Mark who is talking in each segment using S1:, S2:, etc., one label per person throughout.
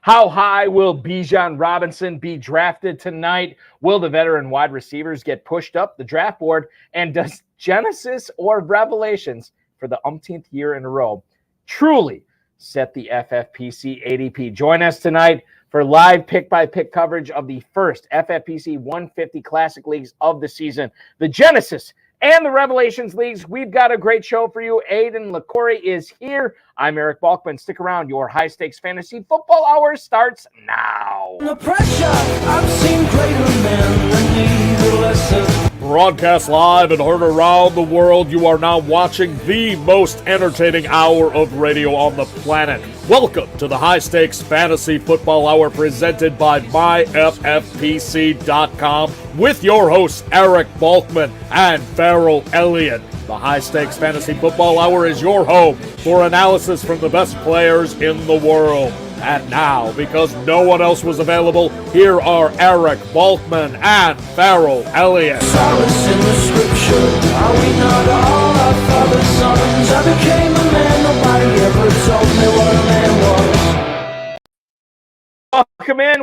S1: How high will Bijan Robinson be drafted tonight? Will the veteran wide receivers get pushed up the draft board? And does Genesis or Revelations for the umpteenth year in a row truly set the FFPC ADP? Join us tonight for live pick-by-pick coverage of the first FFPC 150 Classic Leagues of the season, the Genesis and the Revelations Leagues. We've got a great show for you. Aiden LaCorey is here. I'm Eric Balkman. Stick around. Your high-stakes fantasy football hour starts now.
S2: No pressure, I've seen greater men than need a lesson.
S3: Broadcast live and heard around the world, you are now watching the most entertaining hour of radio on the planet. Welcome to the High Stakes Fantasy Football Hour presented by MyFFPC.com with your hosts Eric Balkman and Farrell Elliott. The High Stakes Fantasy Football Hour is your home for analysis from the best players in the world. And now, because no one else was available, here are Eric Balkman and Farrell Elliott.
S2: Solace in the scripture, are we not all our father's sons? I became a man, nobody ever told me what a man was.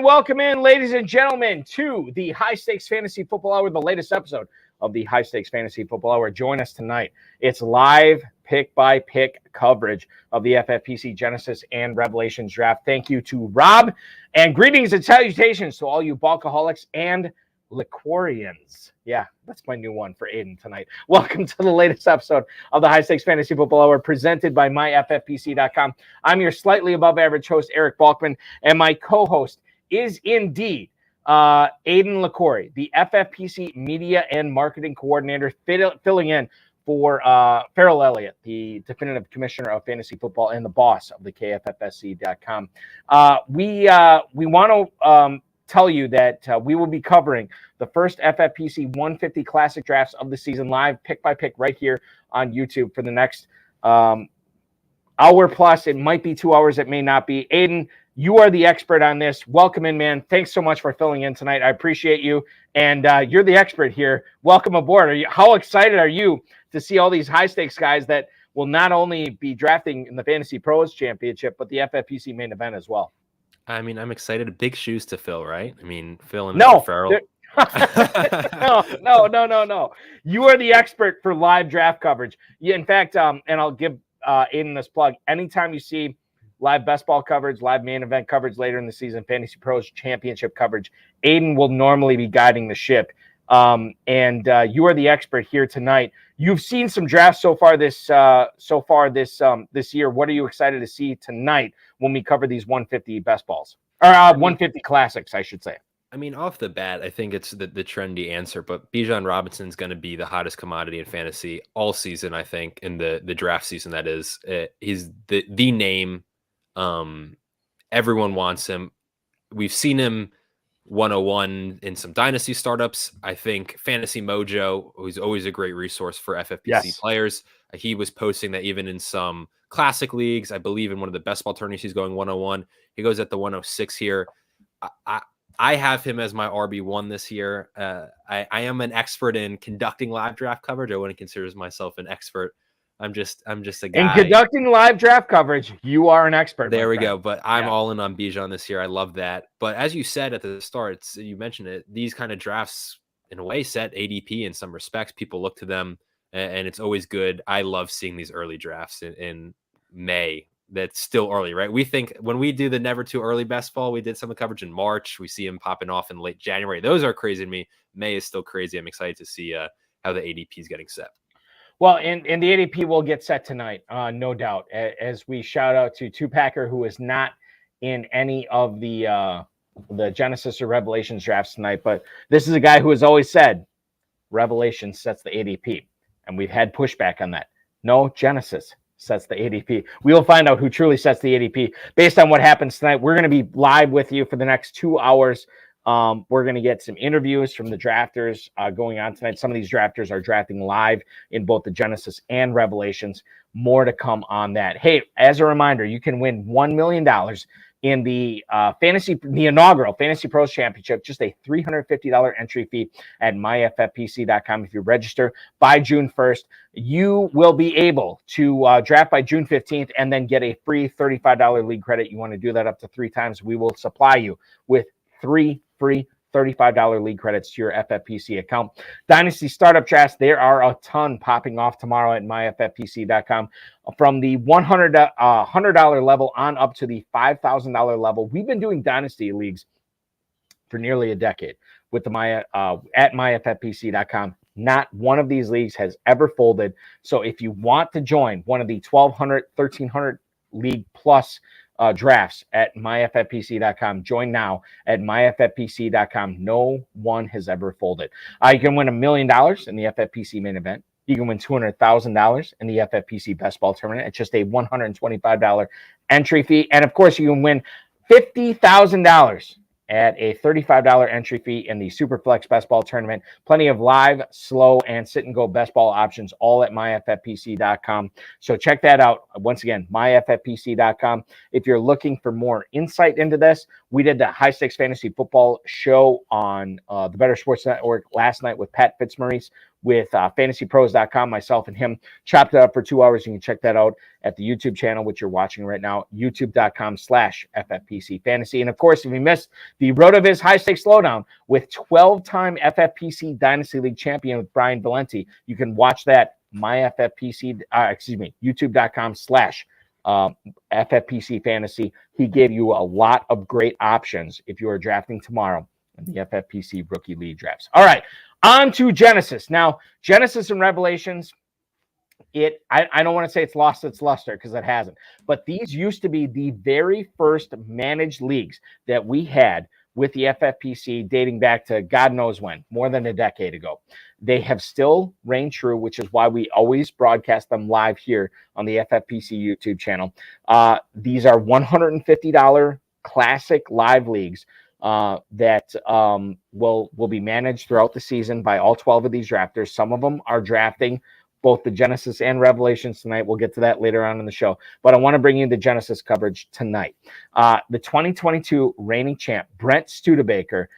S1: Welcome in, ladies and gentlemen, to the High Stakes Fantasy Football Hour, the latest episode of the High Stakes Fantasy Football Hour. Join us tonight. It's live pick-by-pick coverage of the FFPC Genesis and Revelations draft. Thank you to Rob, and greetings and salutations to all you Balkaholics and Liquorians. Yeah, that's my new one for Aiden tonight. Welcome to the latest episode of the High Stakes Fantasy Football Hour presented by MyFFPC.com. I'm your slightly above average host, Eric Balkman, and my co-host is indeed Aiden LaCorey, the FFPC Media and Marketing Coordinator, filling in for Farrell Elliott, the definitive commissioner of fantasy football and the boss of the KFFSC.com. We want to tell you that we will be covering the first FFPC 150 Classic drafts of the season live, pick by pick, right here on YouTube for the next hour plus. It might be 2 hours. It may not be. Aiden, you are the expert on this. Welcome in, man. Thanks so much for filling in tonight. I appreciate you. And you're the expert here. Welcome aboard. How excited are you to see all these high-stakes guys that will not only be drafting in the Fantasy Pros Championship, but the FFPC main event as well?
S4: I mean, I'm excited. Big shoes to fill, right? I mean, Phil and
S1: Mr.
S4: Farrell.
S1: No. You are the expert for live draft coverage. Yeah, in fact, and I'll give Aiden this plug. Anytime you see live best ball coverage, live main event coverage later in the season, Fantasy Pros Championship coverage, Aiden will normally be guiding the ship. And you are the expert here tonight. You've seen some drafts so far this year. What are you excited to see tonight when we cover these 150 best balls or 150 classics, I should say?
S4: I mean, off the bat, I think it's the trendy answer, but Bijan Robinson's going to be the hottest commodity in fantasy all season. I think in the draft season, that is, he's the name. Everyone wants him. We've seen him 101 in some dynasty startups. I think Fantasy Mojo, who's always a great resource for FFPC players, he was posting that even in some classic leagues. I believe in one of the best ball tourneys, he's going 101. He goes at the 106 here. I have him as my RB1 this year. I am an expert in conducting live draft coverage. I wouldn't consider myself an expert. I'm just a guy.
S1: In conducting live draft coverage, you are an expert.
S4: There we go. But I'm all in on Bijan this year. I love that. But as you said at the start, you mentioned it, these kind of drafts in a way set ADP in some respects. People look to them, and it's always good. I love seeing these early drafts in May. That's still early, right? We think when we do the never too early best ball, we did some of the coverage in March. We see him popping off in late January. Those are crazy to me. May is still crazy. I'm excited to see how the ADP is getting set.
S1: Well, and the ADP will get set tonight, no doubt, as we shout out to Tupacker, who is not in any of the Genesis or Revelations drafts tonight. But this is a guy who has always said Revelation sets the ADP, and we've had pushback on that. No, Genesis sets the ADP. We will find out who truly sets the ADP based on what happens tonight. We're going to be live with you for the next 2 hours. We're going to get some interviews from the drafters going on tonight. Some of these drafters are drafting live in both the Genesis and Revelations. More to come on that. Hey, as a reminder, you can win $1 million in the inaugural Fantasy Pros Championship. Just a $350 entry fee at myffpc.com. If you register by June 1st, you will be able to draft by June 15th and then get a free $35 league credit. You want to do that up to 3 times. We will supply you with 3 free $35 league credits to your FFPC account. Dynasty startup drafts, there are a ton popping off tomorrow at myffpc.com. From the $100 level on up to the $5,000 level. We've been doing Dynasty leagues for nearly a decade with the at myffpc.com. Not one of these leagues has ever folded. So if you want to join one of the 1,200, 1,300 league plus drafts at myffpc.com, join now at myffpc.com. No one has ever folded. You can win $1 million in the FFPC main event. You can win $200,000 in the FFPC best ball tournament at just a $125 entry fee. And of course, you can win $50,000 at a $35 entry fee in the Superflex Best Ball Tournament. Plenty of live, slow, and sit-and-go best ball options, all at myffpc.com. So check that out. Once again, myffpc.com. If you're looking for more insight into this, we did the High Stakes Fantasy Football show on the Better Sports Network last night with Pat Fitzmaurice with fantasypros.com. Myself and him chopped it up for 2 hours. You can check that out at the YouTube channel, which you're watching right now, youtube.com/FFPC Fantasy. And of course, if you missed the RotoViz High Stakes Slowdown with 12-time FFPC Dynasty League champion with Brian Valenti, you can watch that youtube.com/FFPC Fantasy. He gave you a lot of great options if you are drafting tomorrow in the FFPC Rookie League drafts. All right, on to Genesis. Now, Genesis and Revelations, I don't want to say it's lost its luster because it hasn't, but these used to be the very first managed leagues that we had with the FFPC dating back to God knows when, more than a decade ago. They have still reigned true, which is why we always broadcast them live here on the FFPC YouTube channel. These are $150 classic live leagues that will be managed throughout the season by all 12 of these drafters. Some of them are drafting both the Genesis and Revelations tonight. We'll get to that later on in the show. But I want to bring you the Genesis coverage tonight. The 2022 reigning champ, Brent Studebaker,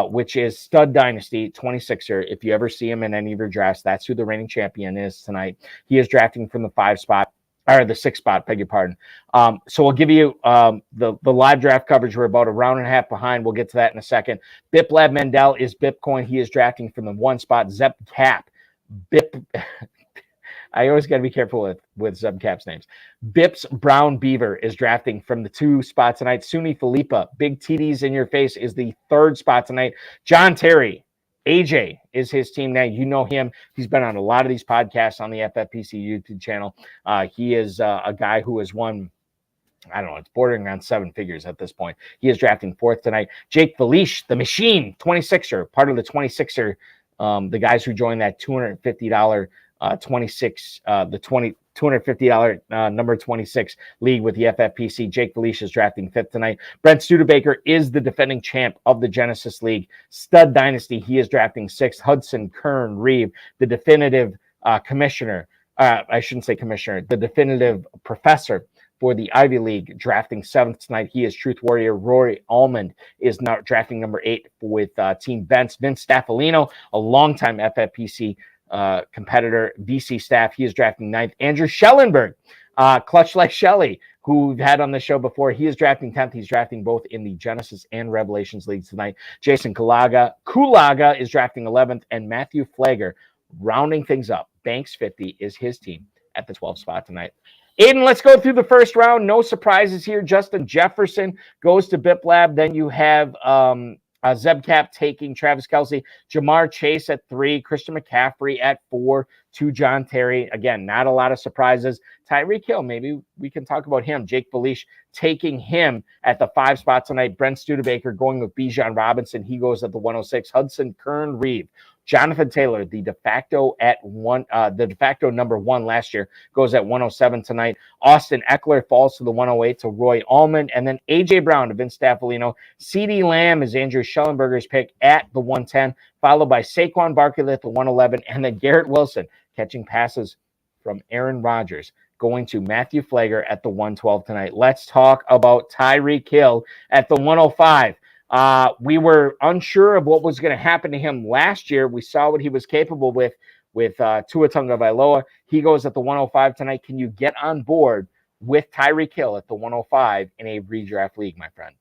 S1: which is Stud Dynasty 26er. If you ever see him in any of your drafts, that's who the reigning champion is tonight. He is drafting from the 6 spot, beg your pardon. So we'll give you the live draft coverage. We're about a round and a half behind. We'll get to that in a second. Biplab Mendel is Bipcoin. He is drafting from the 1 spot. Zep Cap. I always got to be careful with Zeb Cap's names. Bips Brown Beaver is drafting from the 2 spot tonight. Suni Philippa, Big TDs in your face, is the 3rd spot tonight. John Terry, AJ is his team now. You know him. He's been on a lot of these podcasts on the FFPC YouTube channel. He is a guy who has won, I don't know, it's bordering around 7 figures at this point. He is drafting 4th tonight. Jake Felice, the Machine, 26er, part of the 26er, the guys who joined that $250 $250 number 26 league with the FFPC. Jake Felice is drafting 5th tonight. Brent Studebaker is the defending champ of the Genesis League. Stud Dynasty, he is drafting 6th. Hudson Kern Reeve, the definitive commissioner. I shouldn't say commissioner, the definitive professor for the Ivy League, drafting 7th tonight. He is Truth Warrior. Rory Almond is now drafting number 8 with Team Vince. Vince Staffolino, a longtime FFPC competitor, VC staff. He is drafting 9th. Andrew Schellenberg, Clutch Like Shelly, who we've had on the show before. He is drafting 10th. He's drafting both in the Genesis and Revelations leagues tonight. Jason Kulaga is drafting 11th, and Matthew Flagger rounding things up. Banks 50 is his team at the 12th spot tonight. Aiden, let's go through the first round. No surprises here. Justin Jefferson goes to Biplab. Then you have Zeb Cap taking Travis Kelce, Jamar Chase at 3, Christian McCaffrey at 4, to John Terry. Again, not a lot of surprises. Tyreek Hill, maybe we can talk about him. Jake Felice taking him at the 5 spot tonight. Brent Studebaker going with Bijan Robinson. He goes at the 106. Hudson Kern Reeve. Jonathan Taylor, the de facto number 1 last year, goes at 107 tonight. Austin Eckler falls to the 108 to Roy Almond. And then A.J. Brown to Vince Staffolino. CeeDee Lamb is Andrew Schellenberger's pick at the 110, followed by Saquon Barkley at the 111. And then Garrett Wilson catching passes from Aaron Rodgers going to Matthew Flagler at the 112 tonight. Let's talk about Tyreek Hill at the 105. We were unsure of what was going to happen to him last year. We saw what he was capable with Tua Tagovailoa. He goes at the 105 tonight. Can you get on board with Tyreek Hill at the 105 in a redraft league, my friend?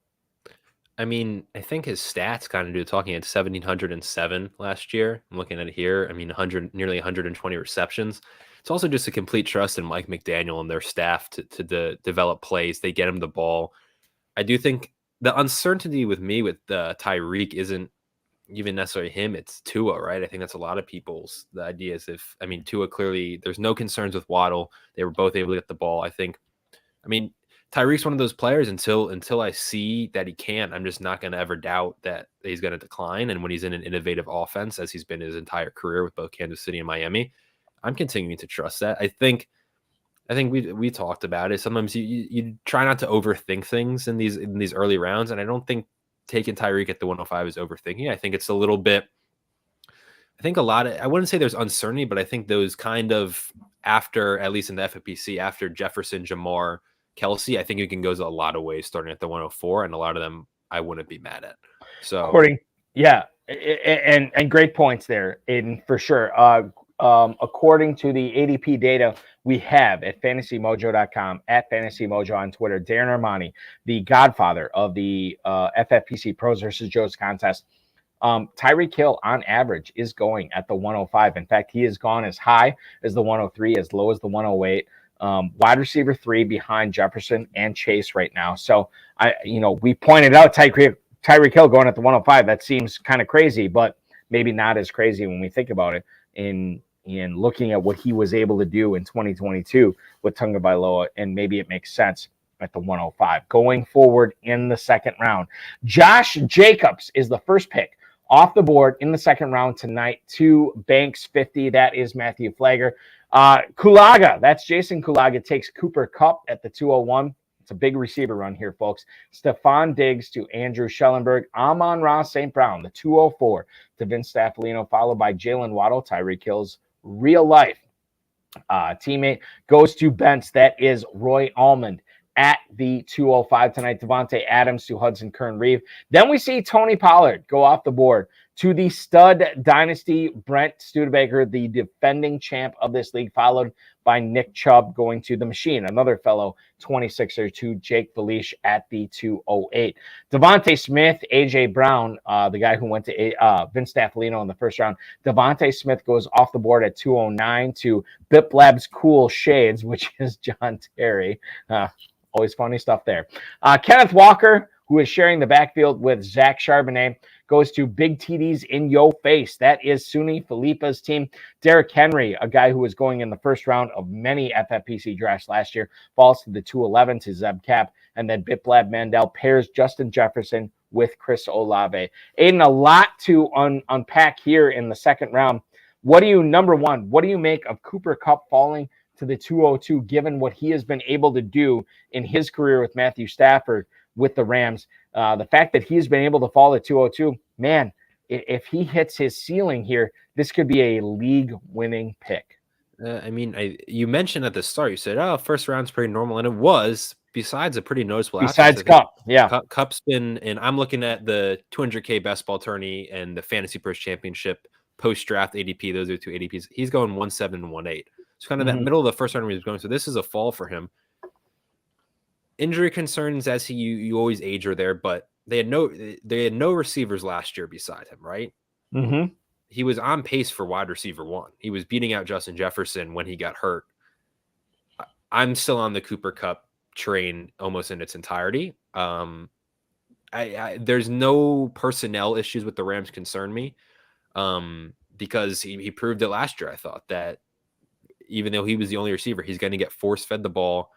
S4: I mean, I think his stats kind of do talking. At 1,707 last year. I'm looking at it here. I mean, nearly 120 receptions. It's also just a complete trust in Mike McDaniel and their staff to develop plays. They get him the ball. I do think the uncertainty with me with Tyreek isn't even necessarily him. It's Tua, right? I think that's a lot of people's. The idea is Tua clearly, there's no concerns with Waddle. They were both able to get the ball. Tyreek's one of those players until I see that he can't, I'm just not going to ever doubt that he's going to decline. And when he's in an innovative offense, as he's been his entire career with both Kansas City and Miami, I'm continuing to trust that. I think we talked about it. Sometimes you try not to overthink things in these early rounds, and I don't think taking Tyreek at the 105 is overthinking. I think it's a little bit. I wouldn't say there's uncertainty, but I think those kind of after, at least in the FFPC, after Jefferson, Jamar, Kelsey, I think you can go a lot of ways starting at the 104, and a lot of them I wouldn't be mad at. So
S1: and great points there, Aiden, for sure. According to the ADP data we have at fantasymojo.com, at fantasymojo on Twitter, Darren Armani, the godfather of the FFPC Pros versus Joes contest, Tyreek Hill on average is going at the 105. In fact, he has gone as high as the 103, as low as the 108. Wide receiver 3 behind Jefferson and Chase right now. So we pointed out Tyreek Hill going at the 105. That seems kind of crazy, but maybe not as crazy when we think about it in looking at what he was able to do in 2022 with Tagovailoa, and maybe it makes sense at the 105. Going forward in the second round, Josh Jacobs is the first pick off the board in the second round tonight to Banks 50. That is Matthew Flagler. Kulaga, that's Jason Kulaga, takes Cooper Kupp at the 201. It's a big receiver run here, folks. Stephon Diggs to Andrew Schellenberg. Amon-Ra St. Brown, the 204 to Vince Staffolino, followed by Jalen Waddle, Tyreek Hill's real-life teammate, goes to Bents. That is Roy Almond at the 205 tonight. Devontae Adams to Hudson Kern-Reeve. Then we see Tony Pollard go off the board to the stud dynasty Brent Studebaker, the defending champ of this league, followed by Nick Chubb going to the machine, another fellow 26er, to Jake Felice at the 208. Devontae Smith, A.J. Brown, the guy who went to Vince Staffolino in the first round. Devontae Smith goes off the board at 209 to Bip Lab's Cool Shades, which is John Terry. Always funny stuff there. Kenneth Walker, who is sharing the backfield with Zach Charbonnet, goes to Big TDs in Yo Face. That is Suni Felipa's team. Derrick Henry, a guy who was going in the first round of many FFPC drafts last year, falls to the 211 to Zeb Cap. And then Biplab Mandel pairs Justin Jefferson with Chris Olave. Aiden, a lot to unpack here in the second round. Number one, what do you make of Cooper Kupp falling to the 202, given what he has been able to do in his career with Matthew Stafford with the Rams? The fact that he's been able to fall at 202, man, if he hits his ceiling here, this could be a league-winning pick.
S4: You mentioned at the start, you said, first round's pretty normal, and it was, besides a pretty noticeable
S1: besides Kupp, yeah.
S4: Kupp's been, and I'm looking at the 200K best ball tourney and the Fantasy Pros Championship post-draft ADP. Those are two ADPs. He's going 1.7 and 1.8. It's kind of that middle of the first round he was going. So this is a fall for him. Injury concerns, as you always age are there, but they had no receivers last year beside him, right?
S1: Mm-hmm.
S4: He was on pace for wide receiver 1. He was beating out Justin Jefferson when he got hurt. I'm still on the Cooper Kupp train almost in its entirety. There's no personnel issues with the Rams concern me, because he proved it last year. I thought that even though he was the only receiver, he's going to get force-fed the ball.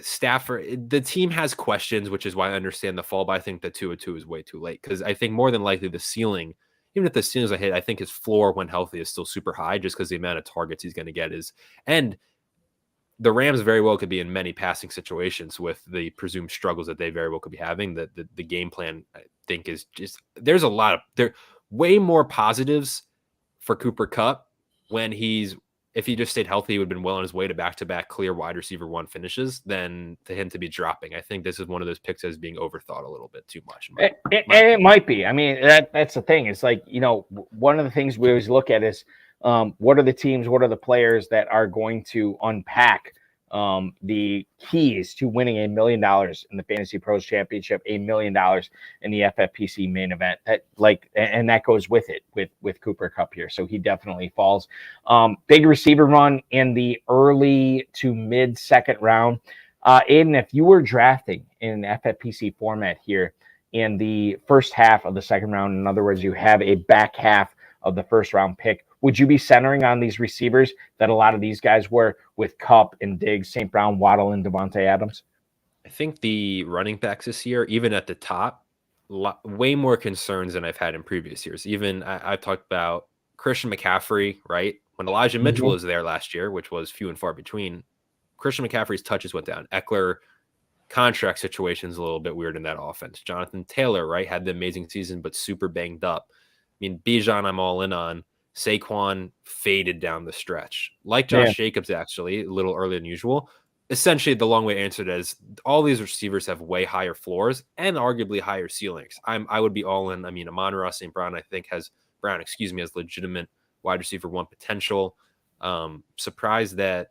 S4: Stafford, the team has questions, which is why I understand the fall, but I think the 202 is way too late, because I think more than likely the ceiling, even if the ceiling's a hit, I think his floor when healthy is still super high, just because the amount of targets he's going to get is. And the Rams very well could be in many passing situations with the presumed struggles that they very well could be having. The game plan, I think, is just, there way more positives for Cooper Kupp when he's if he just stayed healthy, he would have been well on his way to back-to-back clear wide receiver 1 finishes than to him to be dropping. I think this is one of those picks as being overthought a little bit too much.
S1: And it might be. I mean, that's the thing. It's like, one of the things we always look at is what are the teams, what are the players that are going to unpack the keys to winning $1 million in the Fantasy Pros Championship, $1 million in the FFPC main event. And that goes with it with Cooper Kupp here. So he definitely falls. Big receiver run in the early to mid second round. Aiden, if you were drafting in an FFPC format here in the first half of the second round, in other words, you have a back half of the first round pick, would you be centering on these receivers that a lot of these guys were with Kupp and Diggs, St. Brown, Waddle, and Devontae Adams?
S4: I think the running backs this year, even at the top, way more concerns than I've had in previous years. Even I talked about Christian McCaffrey, right? When Elijah Mitchell was there last year, which was few and far between, Christian McCaffrey's touches went down. Eckler contract situation's a little bit weird in that offense. Jonathan Taylor, right, had the amazing season, but super banged up. I mean, Bijan, I'm all in on. Saquon faded down the stretch. Like Josh Jacobs, actually, a little earlier than usual. Essentially, the long way answered is all these receivers have way higher floors and arguably higher ceilings. I would be all in. I mean, Amon-Ra St. Brown, I think, has legitimate wide receiver 1 potential. Surprised that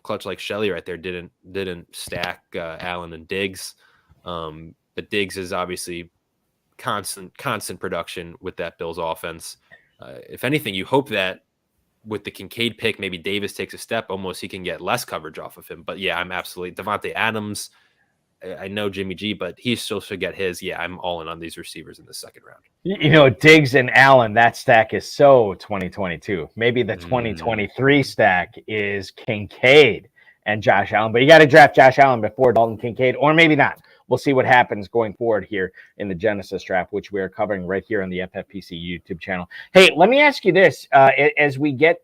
S4: clutch like Shelley right there didn't stack Allen and Diggs. But Diggs is obviously constant production with that Bills offense. If anything, you hope that with the Kincaid pick, maybe Davis takes a step, almost he can get less coverage off of him. But yeah, I'm absolutely Devontae Adams. I know Jimmy G, but he still should get his. Yeah, I'm all in on these receivers in the second round.
S1: Diggs and Allen, that stack is so 2022. Maybe the 2023 stack is Kincaid and Josh Allen, but you got to draft Josh Allen before Dalton Kincaid, or maybe not. We'll see what happens going forward here in the Genesis draft, which we are covering right here on the FFPC YouTube channel. Hey, let me ask you this. As we get,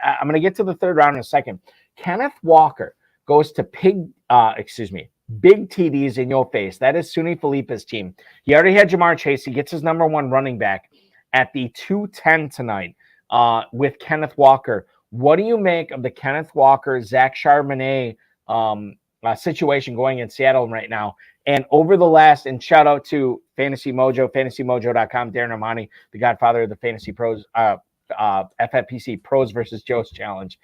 S1: I'm going to get to the third round in a second. Kenneth Walker goes to big TDs in your face. That is Sunni Philippe's team. He already had Jamar Chase. He gets his number 1 running back at the 210 tonight with Kenneth Walker. What do you make of the Kenneth Walker, Zach Charbonnet situation going in Seattle right now? And over the last, and shout out to Fantasy Mojo, fantasymojo.com, Darren Armani, the godfather of the Fantasy Pros, FFPC Pros versus Joe's Challenge,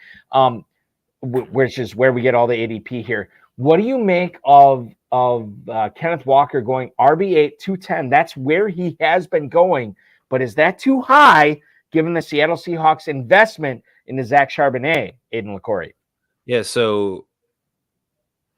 S1: which is where we get all the ADP here. What do you make of Kenneth Walker going RB8, 210? That's where he has been going. But is that too high given the Seattle Seahawks investment into Zach Charbonnet, Aiden LaCorey?
S4: Yeah, so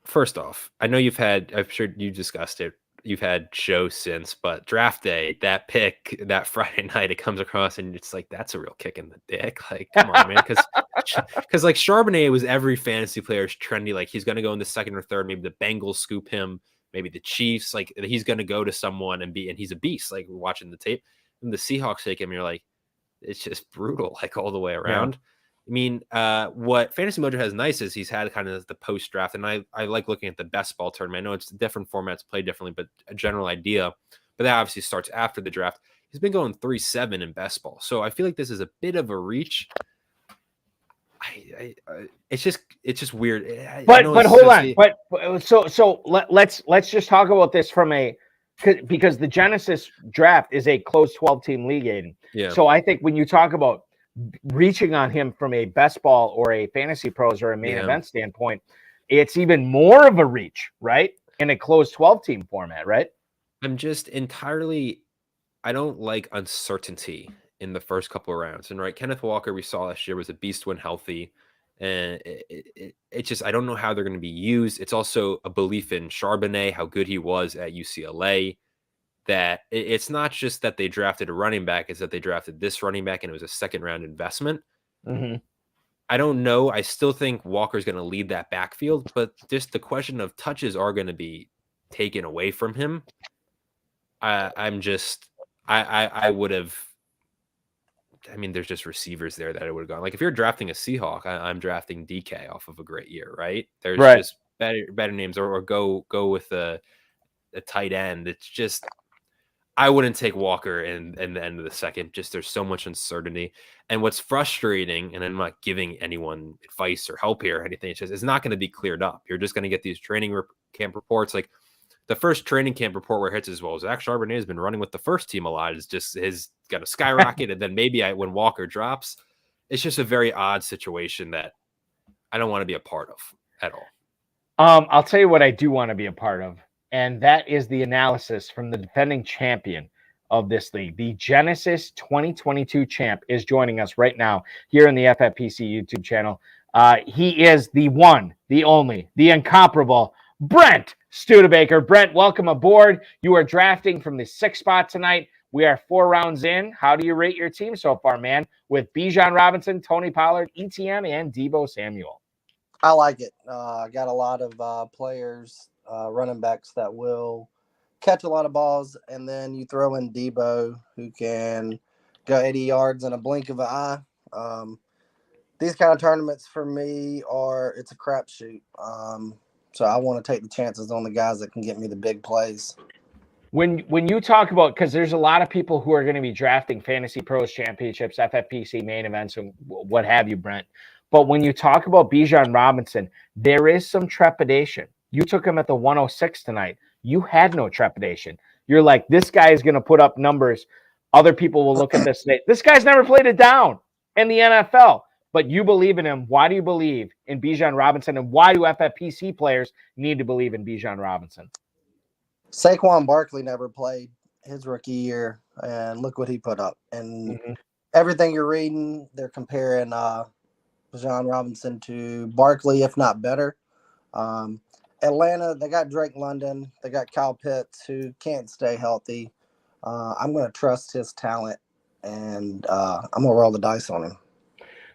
S4: first off, I know I'm sure you discussed it. You've had shows since, but draft day, that pick, that Friday night, it comes across and it's like, that's a real kick in the dick. Like, come on, man. Because like Charbonnet was every fantasy player's trendy. Like he's going to go in the second or third. Maybe the Bengals scoop him. Maybe the Chiefs. Like he's going to go to someone and he's a beast. Like watching the tape and the Seahawks take him. You're like, it's just brutal, like all the way around. Yeah. I mean, what Fantasy Mojo has nice is he's had kind of the post draft, and I like looking at the best ball tournament. I know it's different formats played differently, but a general idea. But that obviously starts after the draft. He's been going 3-7 in best ball, so I feel like this is a bit of a reach. It's just weird.
S1: But hold on. But so let's just talk about this because the Genesis draft is a closed 12-team league, Aiden.
S4: Yeah.
S1: So I think when you talk about reaching on him from a best ball or a Fantasy Pros or a main event standpoint, it's even more of a reach, right? In a closed 12-team format, right?
S4: I'm just I don't like uncertainty in the first couple of rounds. And right, Kenneth Walker, we saw last year, was a beast when healthy. And it's just, I don't know how they're going to be used. It's also a belief in Charbonnet, how good he was at UCLA. That it's not just that they drafted a running back, it's that they drafted this running back and it was a second round investment.
S1: Mm-hmm.
S4: I don't know. I still think Walker's going to lead that backfield, but just the question of touches are going to be taken away from him. I would have, there's just receivers there that I would have gone. Like if you're drafting a Seahawk, I'm drafting DK off of a great year, right? There's just better names or go with a tight end. It's just, I wouldn't take Walker in the end of the second. Just there's so much uncertainty. And what's frustrating, and I'm not giving anyone advice or help here or anything, it's just it's not going to be cleared up. You're just going to get these training camp reports. Like the first training camp report where it hits as well as Zach Charbonnet has been running with the first team a lot. Is just his got a skyrocket. And then maybe when Walker drops, it's just a very odd situation that I don't want to be a part of at all.
S1: I'll tell you what I do want to be a part of, and that is the analysis from the defending champion of this league. The Genesis 2022 champ is joining us right now here in the FFPC YouTube channel. He is the one, the only, the incomparable Brent Studebaker. Brent, welcome aboard. You are drafting from the 6th spot tonight. We are 4 rounds in. How do you rate your team so far, man? With Bijan Robinson, Tony Pollard, ETN, and Deebo Samuel.
S5: I like it. I got a lot of players, running backs that will catch a lot of balls, and then you throw in Deebo, who can go 80 yards in a blink of an eye. These kind of tournaments for me it's a crapshoot. So I want to take the chances on the guys that can get me the big plays.
S1: When you talk about, because there's a lot of people who are going to be drafting Fantasy Pros Championships, FFPC main events, and what have you, Brent. But when you talk about Bijan Robinson, there is some trepidation. You took him at the 106 tonight. You had no trepidation. You're like, this guy is going to put up numbers. Other people will look at this and say, this guy's never played it down in the NFL. But you believe in him. Why do you believe in Bijan Robinson? And why do FFPC players need to believe in Bijan Robinson?
S5: Saquon Barkley never played his rookie year, and look what he put up. And everything you're reading, they're comparing Bijan Robinson to Barkley, if not better. Atlanta, they got Drake London. They got Kyle Pitts, who can't stay healthy. I'm going to trust his talent, and I'm going to roll the dice on him.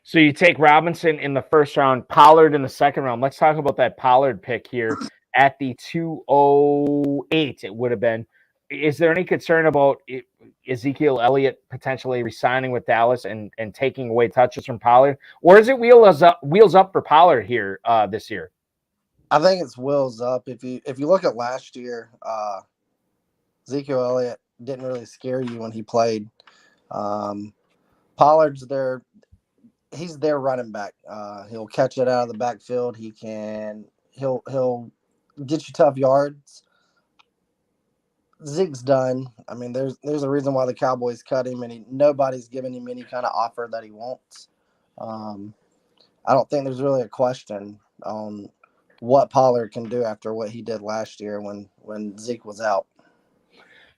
S1: So you take Robinson in the 1st round, Pollard in the 2nd round. Let's talk about that Pollard pick here at the 208, it would have been. Is there any concern about Ezekiel Elliott potentially resigning with Dallas and taking away touches from Pollard? Or is it wheels up for Pollard here this year?
S5: I think it's wheels up. If you look at last year, Ezekiel Elliott didn't really scare you when he played. Pollard's he's their running back. He'll catch it out of the backfield. He'll get you tough yards. Zeke's done. I mean, there's a reason why the Cowboys cut him, and nobody's giving him any kind of offer that he wants. I don't think there's really a question on what Pollard can do after what he did last year when Zeke was out.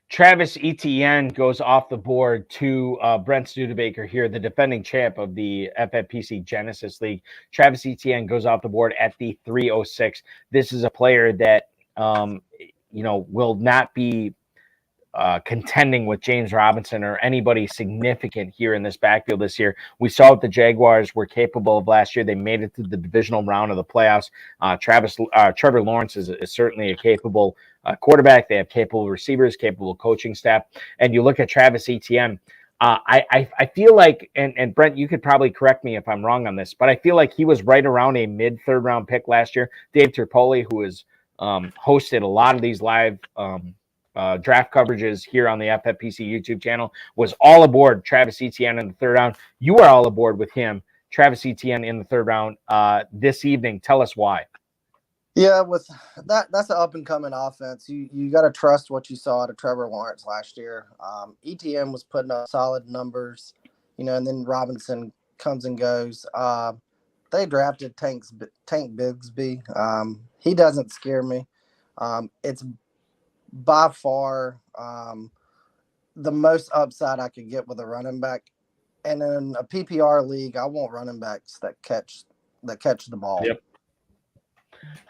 S1: Travis Etienne goes off the board to Brent Studebaker here, the defending champ of the FFPC Genesis League. Travis Etienne goes off the board at the 306. This is a player that will not be contending with James Robinson or anybody significant here in this backfield this year. We saw what the Jaguars were capable of last year. They made it to the divisional round of the playoffs. Trevor Lawrence is certainly a capable quarterback. They have capable receivers, capable coaching staff. And you look at Travis Etienne, I feel like, and Brent, you could probably correct me if I'm wrong on this, but I feel like he was right around a mid-3rd round pick last year. Dave Tripoli, who has hosted a lot of these live draft coverages here on the FFPC YouTube channel, was all aboard Travis Etienne in the 3rd round. You are all aboard with him, Travis Etienne, in the 3rd round this evening. Tell us why.
S5: Yeah, with that's an up-and-coming offense. You got to trust what you saw out of Trevor Lawrence last year. Etienne was putting up solid numbers, and then Robinson comes and goes. They drafted Tank Bigsby. He doesn't scare me. It's by far the most upside I could get with a running back. And in a PPR league, I want running backs that catch the ball.
S1: Yep.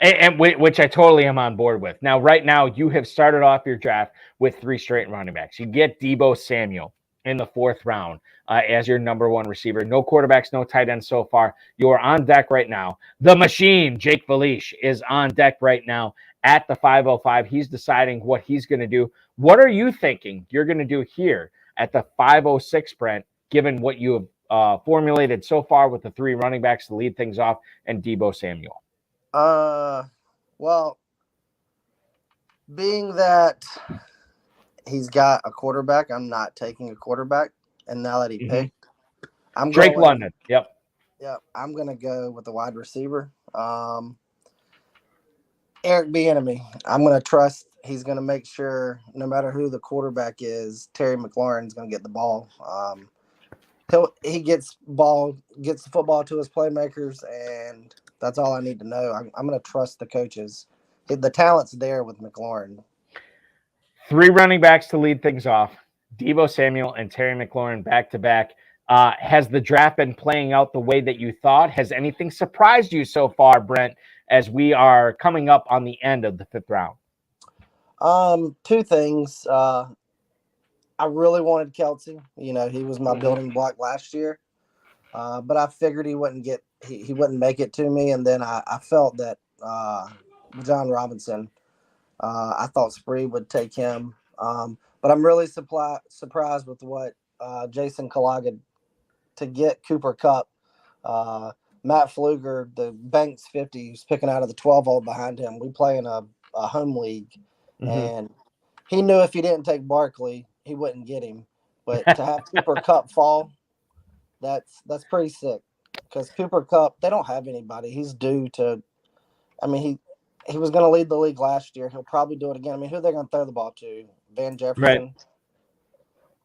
S1: And which I totally am on board with. Now, right now, you have started off your draft with 3 straight running backs. You get Deebo Samuel in the 4th round as your number 1 receiver. No quarterbacks, no tight ends so far. You are on deck right now. The machine, Jake Felice, is on deck right now at the 505. He's deciding what he's going to do. What are you thinking you're going to do here at the 506, Brent, given what you have formulated so far with the 3 running backs to lead things off and Deebo Samuel?
S5: Well, being that he's got a quarterback. I'm not taking a quarterback. And now that he picked, I'm
S1: Drake
S5: going,
S1: London. Yep.
S5: I'm going to go with the wide receiver. Eric Bieniemy. I'm going to trust he's going to make sure no matter who the quarterback is, Terry McLaurin's going to get the ball. He gets the football to his playmakers, and that's all I need to know. I'm going to trust the coaches. The talent's there with McLaurin.
S1: 3 running backs to lead things off. Deebo Samuel and Terry McLaurin back-to-back. Has the draft been playing out the way that you thought? Has anything surprised you so far, Brent, as we are coming up on the end of the 5th round?
S5: 2 things. I really wanted Kelsey. He was my building block last year. But I figured he wouldn't make it to me. And then I felt that John Robinson, I thought Spree would take him. But I'm really surprised with what Jason Kalaga to get Cooper Kupp. Matt Pfluger, the Banks 50, who's picking out of the 12-hole behind him. We play in a home league. And he knew if he didn't take Barkley, he wouldn't get him. But to have Cooper Kupp fall, that's pretty sick. Because Cooper Kupp, they don't have anybody. He's due to – he was going to lead the league last year. He'll probably do it again. Who are they going to throw the ball to? Van Jefferson?
S1: Right.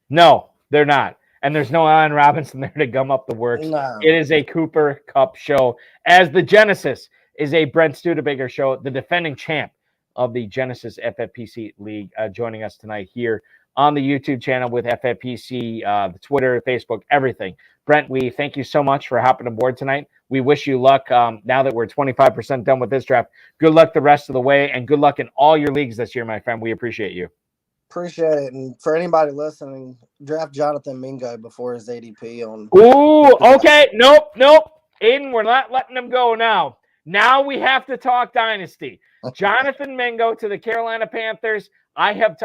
S1: No, they're not. And there's no Allen Robinson there to gum up the works.
S5: No.
S1: It is a Cooper Kupp show. As the Genesis is a Brent Studebaker show, the defending champ of the Genesis FFPC League, joining us tonight here on the YouTube channel with FFPC, the Twitter, Facebook, everything. Brent, we thank you so much for hopping aboard tonight. We wish you luck now that we're 25% done with this draft. Good luck the rest of the way, and good luck in all your leagues this year, my friend. We appreciate you.
S5: Appreciate it. And for anybody listening, draft Jonathan Mingo before his ADP on.
S1: Ooh, okay. Nope. Aiden, we're not letting him go now. Now we have to talk dynasty. Jonathan Mingo to the Carolina Panthers.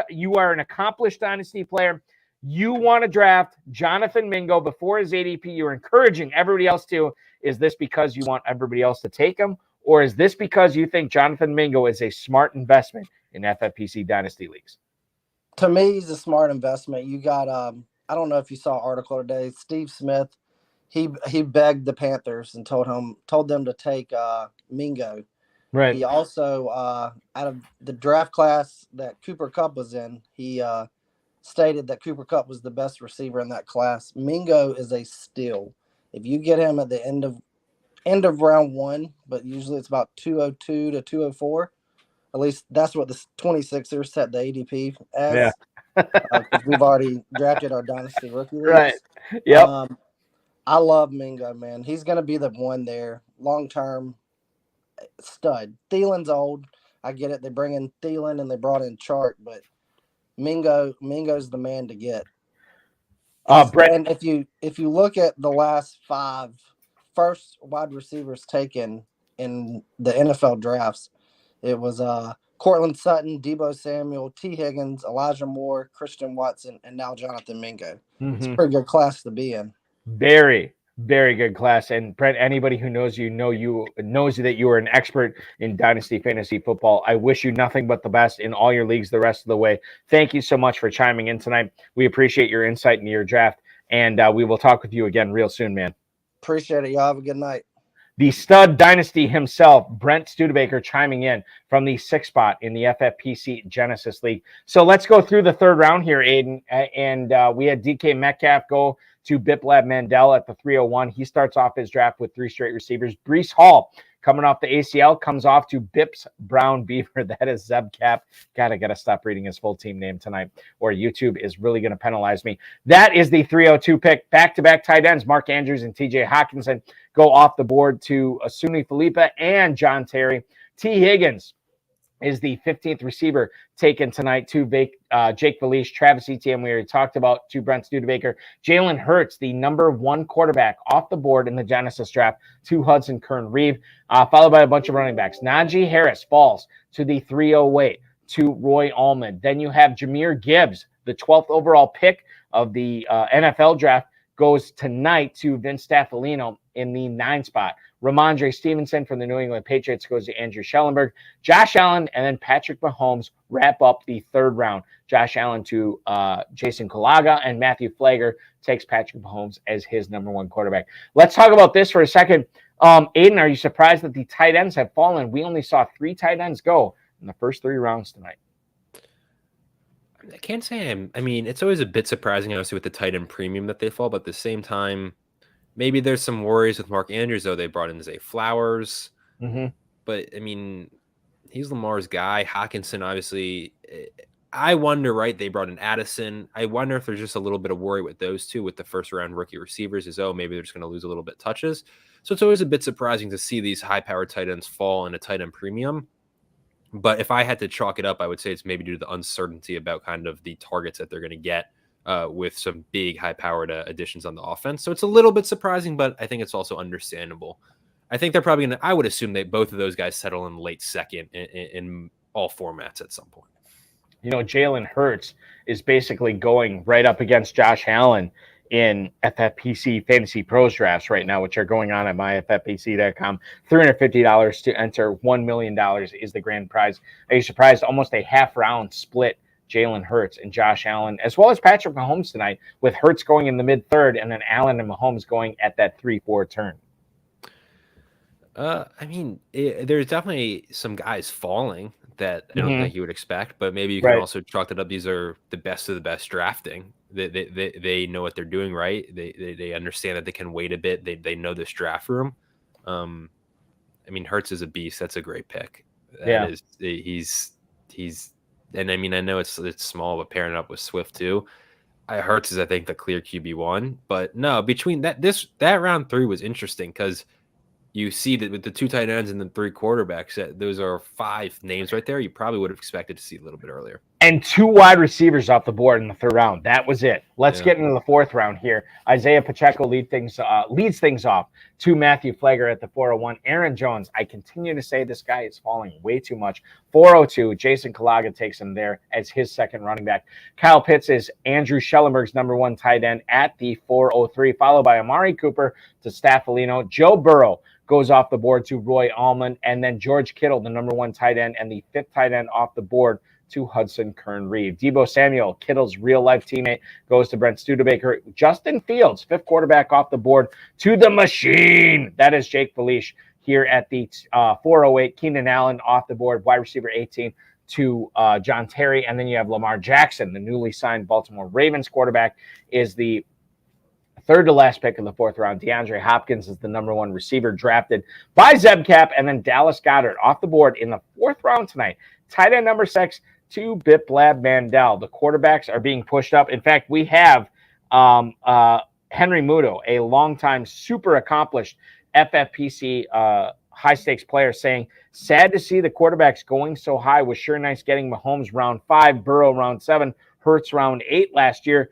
S1: You are an accomplished dynasty player. You want to draft Jonathan Mingo before his ADP. You're encouraging everybody else to. Is this because you want everybody else to take him? Or is this because you think Jonathan Mingo is a smart investment in FFPC dynasty leagues?
S5: To me, he's a smart investment. You got, I don't know if you saw an article today, Steve Smith, he begged the Panthers and told them to take Mingo.
S1: Right.
S5: He also, out of the draft class that Cooper Kupp was in, he stated that Cooper Kupp was the best receiver in that class. Mingo is a steal. If you get him at the end of round 1, but usually it's about 202 to 204. At least that's what the 26ers set the ADP as.
S1: Yeah.
S5: We've already drafted our dynasty rookie leagues.
S1: Right. Yep.
S5: I love Mingo, man. He's going to be the one there, long-term stud. Thielen's old. I get it. They bring in Thielen and they brought in Chart, but Mingo's the man to get.
S1: Brett,
S5: and if you look at the last 5 first wide receivers taken in the NFL drafts, it was Cortland Sutton, Deebo Samuel, T. Higgins, Elijah Moore, Christian Watson, and now Jonathan Mingo. It's a pretty good class to be in.
S1: Very, very good class. And Brent, anybody who knows you knows that you are an expert in dynasty fantasy football. I wish you nothing but the best in all your leagues the rest of the way. Thank you so much for chiming in tonight. We appreciate your insight into your draft, and we will talk with you again real soon, man.
S5: Appreciate it. Y'all have a good night.
S1: The stud dynasty himself, Brent Studebaker, chiming in from the 6th spot in the FFPC Genesis League. So let's go through the 3rd round here, Aiden. And we had DK Metcalf go to Biplab Mandel at the 301. He starts off his draft with 3 straight receivers. Breece Hall, coming off the ACL, comes off to Bips Brown Beaver. That is Zeb Cap. God, I got to stop reading his full team name tonight, or YouTube is really going to penalize me. That is the 302 pick. Back-to-back tight ends, Mark Andrews and TJ Hawkinson, go off the board to Asuni Felipe and John Terry. T. Higgins is the 15th receiver taken tonight to Jake Felice, Travis Etienne, we already talked about, to Brent Studebaker. Jalen Hurts, the number 1 quarterback off the board in the Genesis draft, to Hudson Kern-Reeve, followed by a bunch of running backs. Najee Harris falls to the 308 to Roy Allman. Then you have Jahmyr Gibbs, the 12th overall pick of the NFL draft, goes tonight to Vince Staffolino in the 9 spot. Ramondre Stevenson from the New England Patriots goes to Andrew Schellenberg. Josh Allen and then Patrick Mahomes wrap up the third round. Josh Allen to Jason Kulaga, and Matthew Flagler takes Patrick Mahomes as his number one quarterback. Let's talk about this for a second. Aiden, are you surprised that the tight ends have fallen? We only saw 3 tight ends go in the first 3 rounds tonight.
S4: I can't say I mean, it's always a bit surprising, obviously, with the tight end premium that they fall, but at the same time, maybe there's some worries with Mark Andrews, though. They brought in Zay Flowers.
S1: Mm-hmm.
S4: But, I mean, he's Lamar's guy. Hawkinson, obviously, I wonder, right? They brought in Addison. I wonder if there's just a little bit of worry with those two, with the first-round rookie receivers, maybe they're just going to lose a little bit touches. So it's always a bit surprising to see these high-powered tight ends fall in a tight end premium. But if I had to chalk it up, I would say it's maybe due to the uncertainty about kind of the targets that they're going to get with some big high-powered additions on the offense. So it's a little bit surprising, but I think it's also understandable. I think they're probably going to – I would assume that both of those guys settle in late second in all formats at some point.
S1: You know, Jalen Hurts is basically going right up against Josh Allen in FFPC Fantasy Pros drafts right now, which are going on at myffpc.com. $350 to enter. $1 million is the grand prize. Are you surprised? Almost a half-round split Jalen Hurts and Josh Allen, as well as Patrick Mahomes tonight, with Hurts going in the mid-third and then Allen and Mahomes going at that 3-4 turn.
S4: I mean, there's definitely some guys falling that I don't think you would expect, but maybe you can also chalk it up. These are the best of the best drafting. They know what they're doing, right? They understand that they can wait a bit. They know this draft room. I mean, Hurts is a beast. That's a great pick. He's and I mean, I know it's small, but pairing up with Swift too. Hurts is, I think, the clear QB1. But no, between that round 3 was interesting because you see that with the 2 tight ends and the 3 quarterbacks, those are 5 names right there. You probably would have expected to see a little bit earlier.
S1: And 2 wide receivers off the board in the 3rd round. That was it. Let's get into the 4th round here. Isaiah Pacheco leads things off to Matthew Flagler at the 401. Aaron Jones, I continue to say this guy is falling way too much. 402, Jason Kulaga takes him there as his second running back. Kyle Pitts is Andrew Schellenberg's number 1 tight end at the 403, followed by Amari Cooper to Staffolino. Joe Burrow goes off the board to Roy Allman, and then George Kittle, the number 1 tight end, and the 5th tight end off the board to Hudson Kern-Reed. Deebo Samuel, Kittle's real-life teammate, goes to Brent Studebaker. Justin Fields, 5th quarterback off the board to the machine. That is Jake Felice here at the 408. Keenan Allen off the board, wide receiver 18 to John Terry. And then you have Lamar Jackson, the newly signed Baltimore Ravens quarterback, is the 3rd to last pick of the 4th round. DeAndre Hopkins is the number 1 receiver drafted by Zebcap, and then Dallas Goedert off the board in the 4th round tonight. Tight end number 6 to Biplab Mandel. The quarterbacks are being pushed up. In fact, we have Henry Muto, a longtime super accomplished FFPC high-stakes player, saying, sad to see the quarterbacks going so high. Was sure nice getting Mahomes round 5, Burrow round 7, Hurts round 8 last year.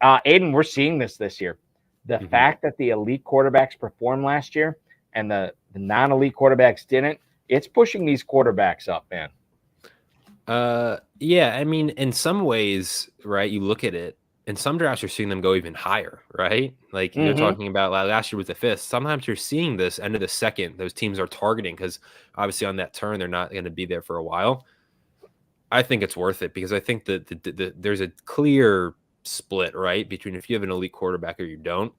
S1: Aiden, we're seeing this year. The fact that the elite quarterbacks performed last year and the non-elite quarterbacks didn't, it's pushing these quarterbacks up, man.
S4: Yeah, I mean, in some ways, right, you look at it, in some drafts you're seeing them go even higher, right? Like you're talking about last year was the 5th. Sometimes you're seeing this end of the 2nd, those teams are targeting because obviously on that turn, they're not going to be there for a while. I think it's worth it because I think that there's a clear split, right, between if you have an elite quarterback or you don't.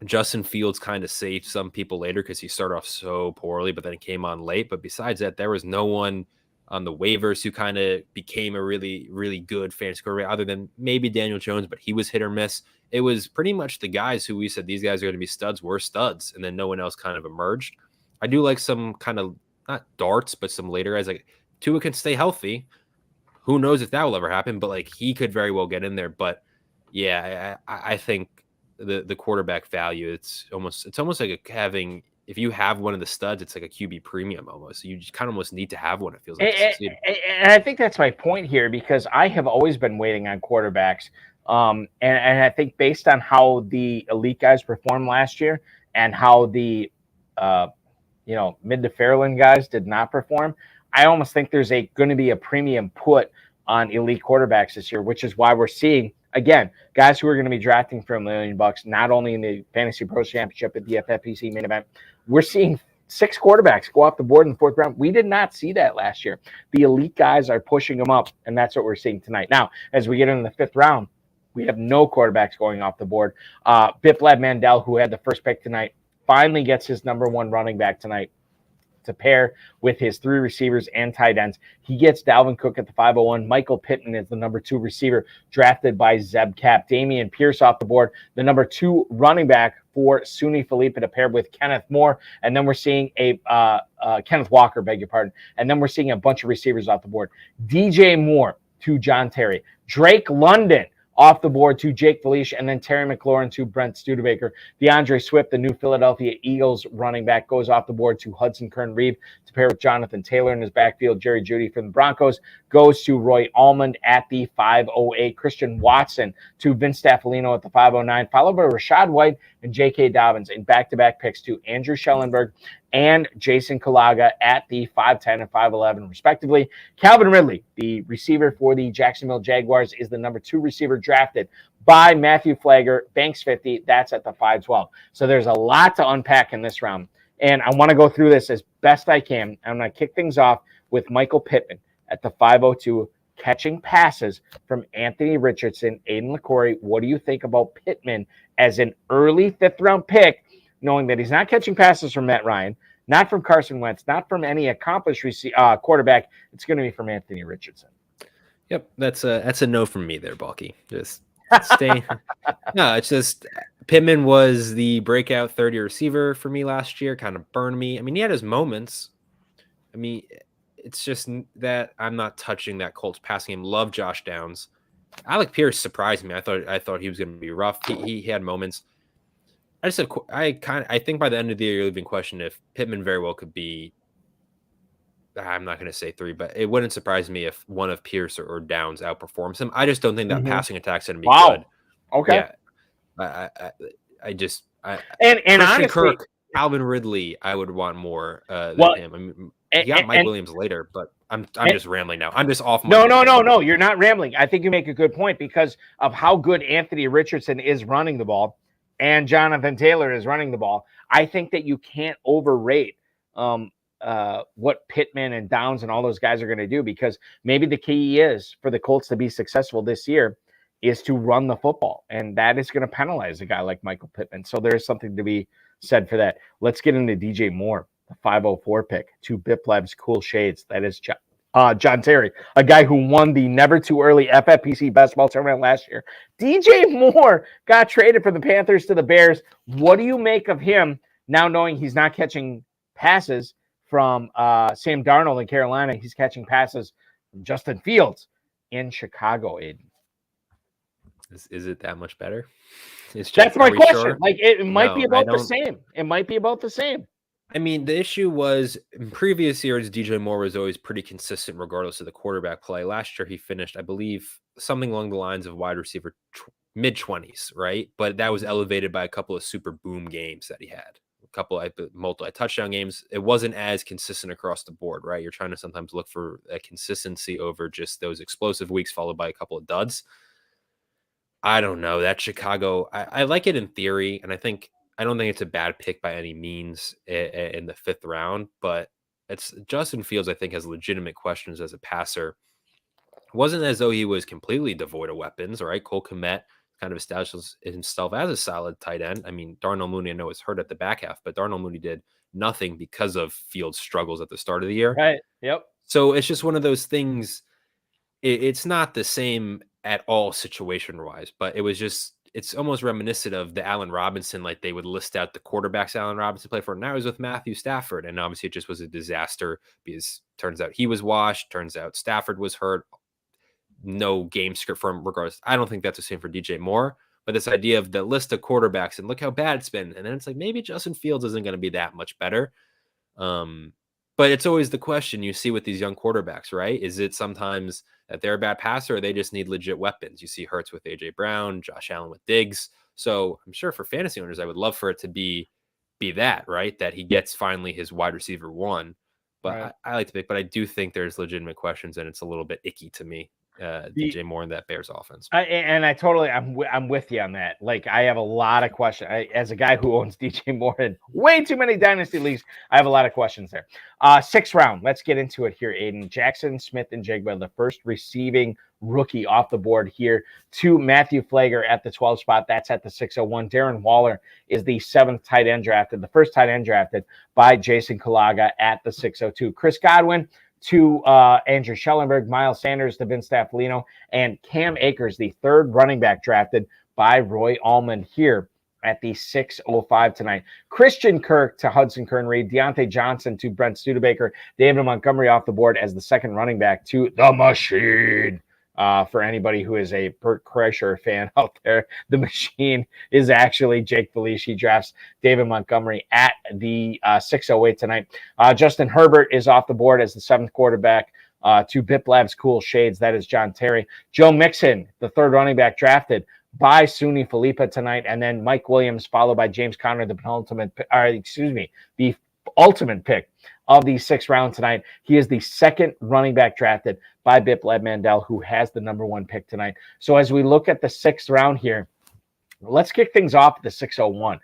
S4: Justin Fields kind of saved some people later because he started off so poorly, but then he came on late. But besides that, there was no one on the waivers who kind of became a really, really good fantasy quarterback other than maybe Daniel Jones, but he was hit or miss. It was pretty much the guys who we said these guys are going to be studs were studs, and then no one else kind of emerged. I do like some kind of, not darts, but some later guys. Like Tua can stay healthy. Who knows if that will ever happen, but like he could very well get in there. But yeah, I think the quarterback value, it's almost like having, if you have one of the studs, it's like a QB premium almost. You just kind of almost need to have one, it feels like.
S1: And I think that's my point here, because I have always been waiting on quarterbacks. And I think based on how the elite guys performed last year and how the mid to Fairland guys did not perform, I almost think there's going to be a premium put on elite quarterbacks this year, which is why we're seeing, again, guys who are going to be drafting for $1 million, not only in the Fantasy Pros Championship at the FFPC main event, we're seeing 6 quarterbacks go off the board in the 4th round. We did not see that last year. The elite guys are pushing them up, and that's what we're seeing tonight. Now, as we get into the 5th round, we have no quarterbacks going off the board. Biplab Mandel, who had the first pick tonight, finally gets his number 1 running back tonight to pair with his 3 receivers and tight ends. He gets Dalvin Cook at the 501. Michael Pittman is the number 2 receiver drafted by Zeb Cap. Damian Pierce off the board, the number 2 running back for SUNY Felipe to pair with Kenneth Moore. And then we're seeing Kenneth Walker, beg your pardon. And then we're seeing a bunch of receivers off the board. DJ Moore to John Terry. Drake London off the board to Jake Felice, and then Terry McLaurin to Brent Studebaker. DeAndre Swift, the new Philadelphia Eagles running back, goes off the board to Hudson Kern-Reeve to pair with Jonathan Taylor in his backfield. Jerry Jeudy from the Broncos goes to Roy Almond at the 508. Christian Watson to Vince Staffolino at the 509, followed by Rashad White and J.K. Dobbins in back-to-back picks to Andrew Schellenberg and Jason Kalaga at the 510 and 511, respectively. Calvin Ridley, the receiver for the Jacksonville Jaguars, is the number 2 receiver drafted by Matthew Flagger, Banks 50. That's at the 512. So there's a lot to unpack in this round. And I want to go through this as best I can. I'm going to kick things off with Michael Pittman at the 502, catching passes from Anthony Richardson, Aiden LaCorey. What do you think about Pittman as an early 5th round pick, knowing that he's not catching passes from Matt Ryan, not from Carson Wentz, not from any accomplished quarterback? It's going to be from Anthony Richardson.
S4: Yep, that's a no from me there, Balky. Just stay. No, it's just Pittman was the breakout third-year receiver for me last year. Kind of burned me. I mean, he had his moments. I mean, it's just that I'm not touching that Colts passing game. Love Josh Downs. Alec Pierce surprised me. I thought he was going to be rough. He had moments. I think by the end of the year, you'll even question if Pittman very well could be. I'm not going to say 3, but it wouldn't surprise me if one of Pierce or Downs outperforms him. I just don't think that passing attack's going to be good.
S1: Okay.
S4: Yeah. And
S1: Christian
S4: honestly,
S1: Kirk,
S4: Calvin Ridley, I would want more than him. I mean, he got Mike Williams later, but I'm just rambling now. I'm just off.
S1: No. You're not rambling. I think you make a good point because of how good Anthony Richardson is running the ball and Jonathan Taylor is running the ball. I think that you can't overrate what Pittman and Downs and all those guys are going to do, because maybe the key is for the Colts to be successful this year is to run the football, and that is going to penalize a guy like Michael Pittman. So there is something to be said for that. Let's get into DJ Moore, the 504 pick to Biplab's Cool Shades. That is John Terry, a guy who won the never too early FFPC basketball tournament last year. DJ Moore got traded from the Panthers to the Bears. What do you make of him now, knowing he's not catching passes from Sam Darnold in Carolina? He's catching passes from Justin Fields in Chicago, Aiden.
S4: Is it that much better?
S1: That's my question.
S4: Sure?
S1: Like it might be about the same. It might be about the same.
S4: I mean, the issue was in previous years, DJ Moore was always pretty consistent regardless of the quarterback play. Last year, he finished, I believe, something along the lines of wide receiver mid-20s, right? But that was elevated by a couple of super boom games that he had. A couple of multi-touchdown games. It wasn't as consistent across the board, right? You're trying to sometimes look for a consistency over just those explosive weeks followed by a couple of duds. I don't know. That Chicago, I like it in theory, and I don't think it's a bad pick by any means in the 5th round, but it's Justin Fields, I think, has legitimate questions as a passer. It wasn't as though he was completely devoid of weapons, right? Cole Kmet kind of establishes himself as a solid tight end. I mean, Darnell Mooney, I know, is hurt at the back half, but Darnell Mooney did nothing because of Fields' struggles at the start of the year.
S1: Right. Yep.
S4: So it's just one of those things. It's not the same at all situation-wise, but it's almost reminiscent of the Allen Robinson, like they would list out the quarterbacks Allen Robinson played for. And now he was with Matthew Stafford. And obviously it just was a disaster because turns out he was washed. Turns out Stafford was hurt. No game script for him regardless. I don't think that's the same for DJ Moore, but this idea of the list of quarterbacks and look how bad it's been. And then it's like, maybe Justin Fields isn't going to be that much better. But it's always the question you see with these young quarterbacks, right? Is it sometimes that they're a bad passer or they just need legit weapons? You see Hurts with A.J. Brown, Josh Allen with Diggs. So I'm sure for fantasy owners, I would love for it to be that, right? That he gets finally his wide receiver 1. But right. I like to pick, but I do think there's legitimate questions and it's a little bit icky to me. DJ Moore in that Bears offense.
S1: I'm with you on that. Like, I have a lot of questions. As a guy who owns DJ Moore in way too many dynasty leagues, I have a lot of questions there. 6th round. Let's get into it here, Aiden. Jackson Smith-Njigba, the first receiving rookie off the board here, to Matthew Flagler at the 12 spot. That's at the 601. Darren Waller is the 7th tight end drafted, the first tight end drafted by Jason Kalaga at the 602. Chris Godwin to Andrew Schellenberg, Miles Sanders to Vince Staffolino, and Cam Akers, the 3rd running back drafted by Roy Allman here at the 605 tonight. Christian Kirk to Hudson Kern Reed, Deontay Johnson to Brent Studebaker, David Montgomery off the board as the 2nd running back to the Machine. For anybody who is a Bert Kreischer fan out there, the Machine is actually Jake Felice. He drafts David Montgomery at the 608 tonight. Justin Herbert is off the board as the 7th quarterback to Bip Labs Cool Shades. That is John Terry. Joe Mixon, the 3rd running back drafted by Suni Philippa tonight. And then Mike Williams, followed by James Conner, the ultimate pick of the 6th round tonight. He is the 2nd running back drafted by Bip Lab Mandel, who has the number 1 pick tonight. So as we look at the 6th round here, let's kick things off at the 601.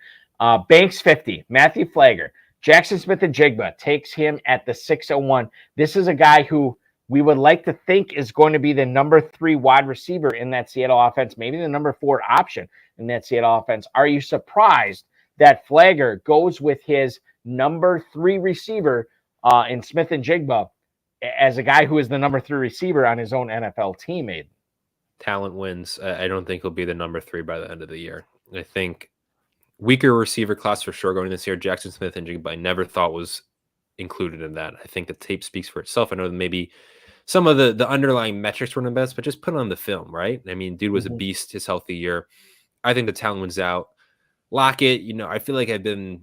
S1: Banks 50, Matthew Flagler. Jackson Smith-Njigba takes him at the 601. This is a guy who we would like to think is going to be the number 3 wide receiver in that Seattle offense, maybe the number 4 option in that Seattle offense. Are you surprised that Flagler goes with his number 3 receiver in Smith-Njigba as a guy who is the number 3 receiver on his own NFL team? Aiden?
S4: Talent wins. I don't think he'll be the number 3 by the end of the year. I think weaker receiver class for sure going this year. Jackson Smith-Njigba I never thought was included in that. I think the tape speaks for itself. I know that maybe some of the underlying metrics weren't the best, but just put on the film, right? I mean, dude was a beast his healthy year. I think the talent wins out. Lockett, I feel like I've been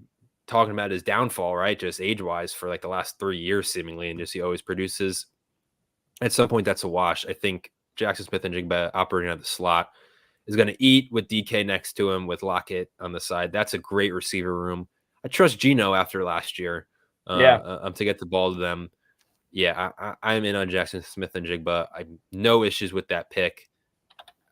S4: talking about his downfall, right? Just age-wise for like the last 3 years seemingly, and just he always produces. At some point, that's a wash. I think Jackson Smith-Njigba operating at the slot is going to eat with DK next to him with Lockett on the side. That's a great receiver room. I trust Geno after last year to get the ball to them. Yeah, I'm in on Jackson Smith-Njigba. I have no issues with that pick.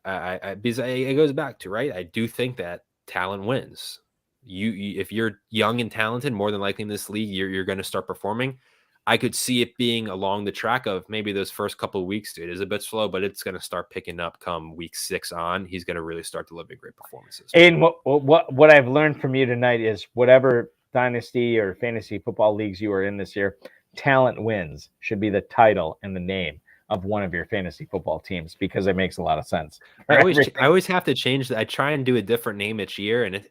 S4: Because it goes back to, right? I do think that talent wins. You if you're young and talented, more than likely in this league, you're going to start performing. I could see it being along the track of maybe those first couple of weeks, dude, is a bit slow, but it's going to start picking up come week 6 on. He's going to really start delivering great performances.
S1: And what I've learned from you tonight is whatever dynasty or fantasy football leagues you are in this year, talent wins should be the title and the name of one of your fantasy football teams, because it makes a lot of sense.
S4: I always have to change that. I try and do a different name each year, and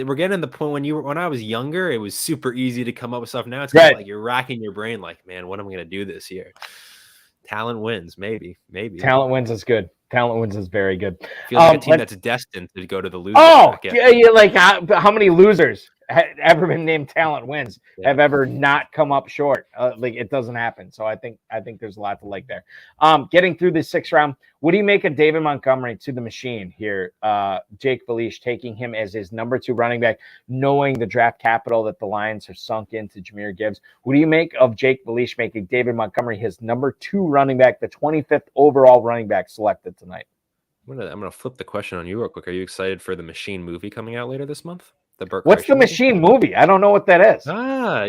S4: we're getting to the point when I was younger, it was super easy to come up with stuff. Now it's kind of like you're racking your brain, like, man, what am I going to do this year? Talent wins, maybe.
S1: Talent wins is good. Talent wins is very good.
S4: Feels like a team that's destined to go to the loser bracket.
S1: Yeah, like how many losers have ever been named Talent Wins have ever not come up short? Like, it doesn't happen. So I think there's a lot to like there. Getting through the 6th round, what do you make of David Montgomery to the Machine here? Jake Felice taking him as his number 2 running back, knowing the draft capital that the Lions have sunk into Jahmyr Gibbs. What do you make of Jake Felice making David Montgomery his number 2 running back, the 25th overall running back selected tonight?
S4: I'm gonna flip the question on you real quick. Are you excited for the Machine movie coming out later this month?
S1: What's the Machine movie? I don't know what that is.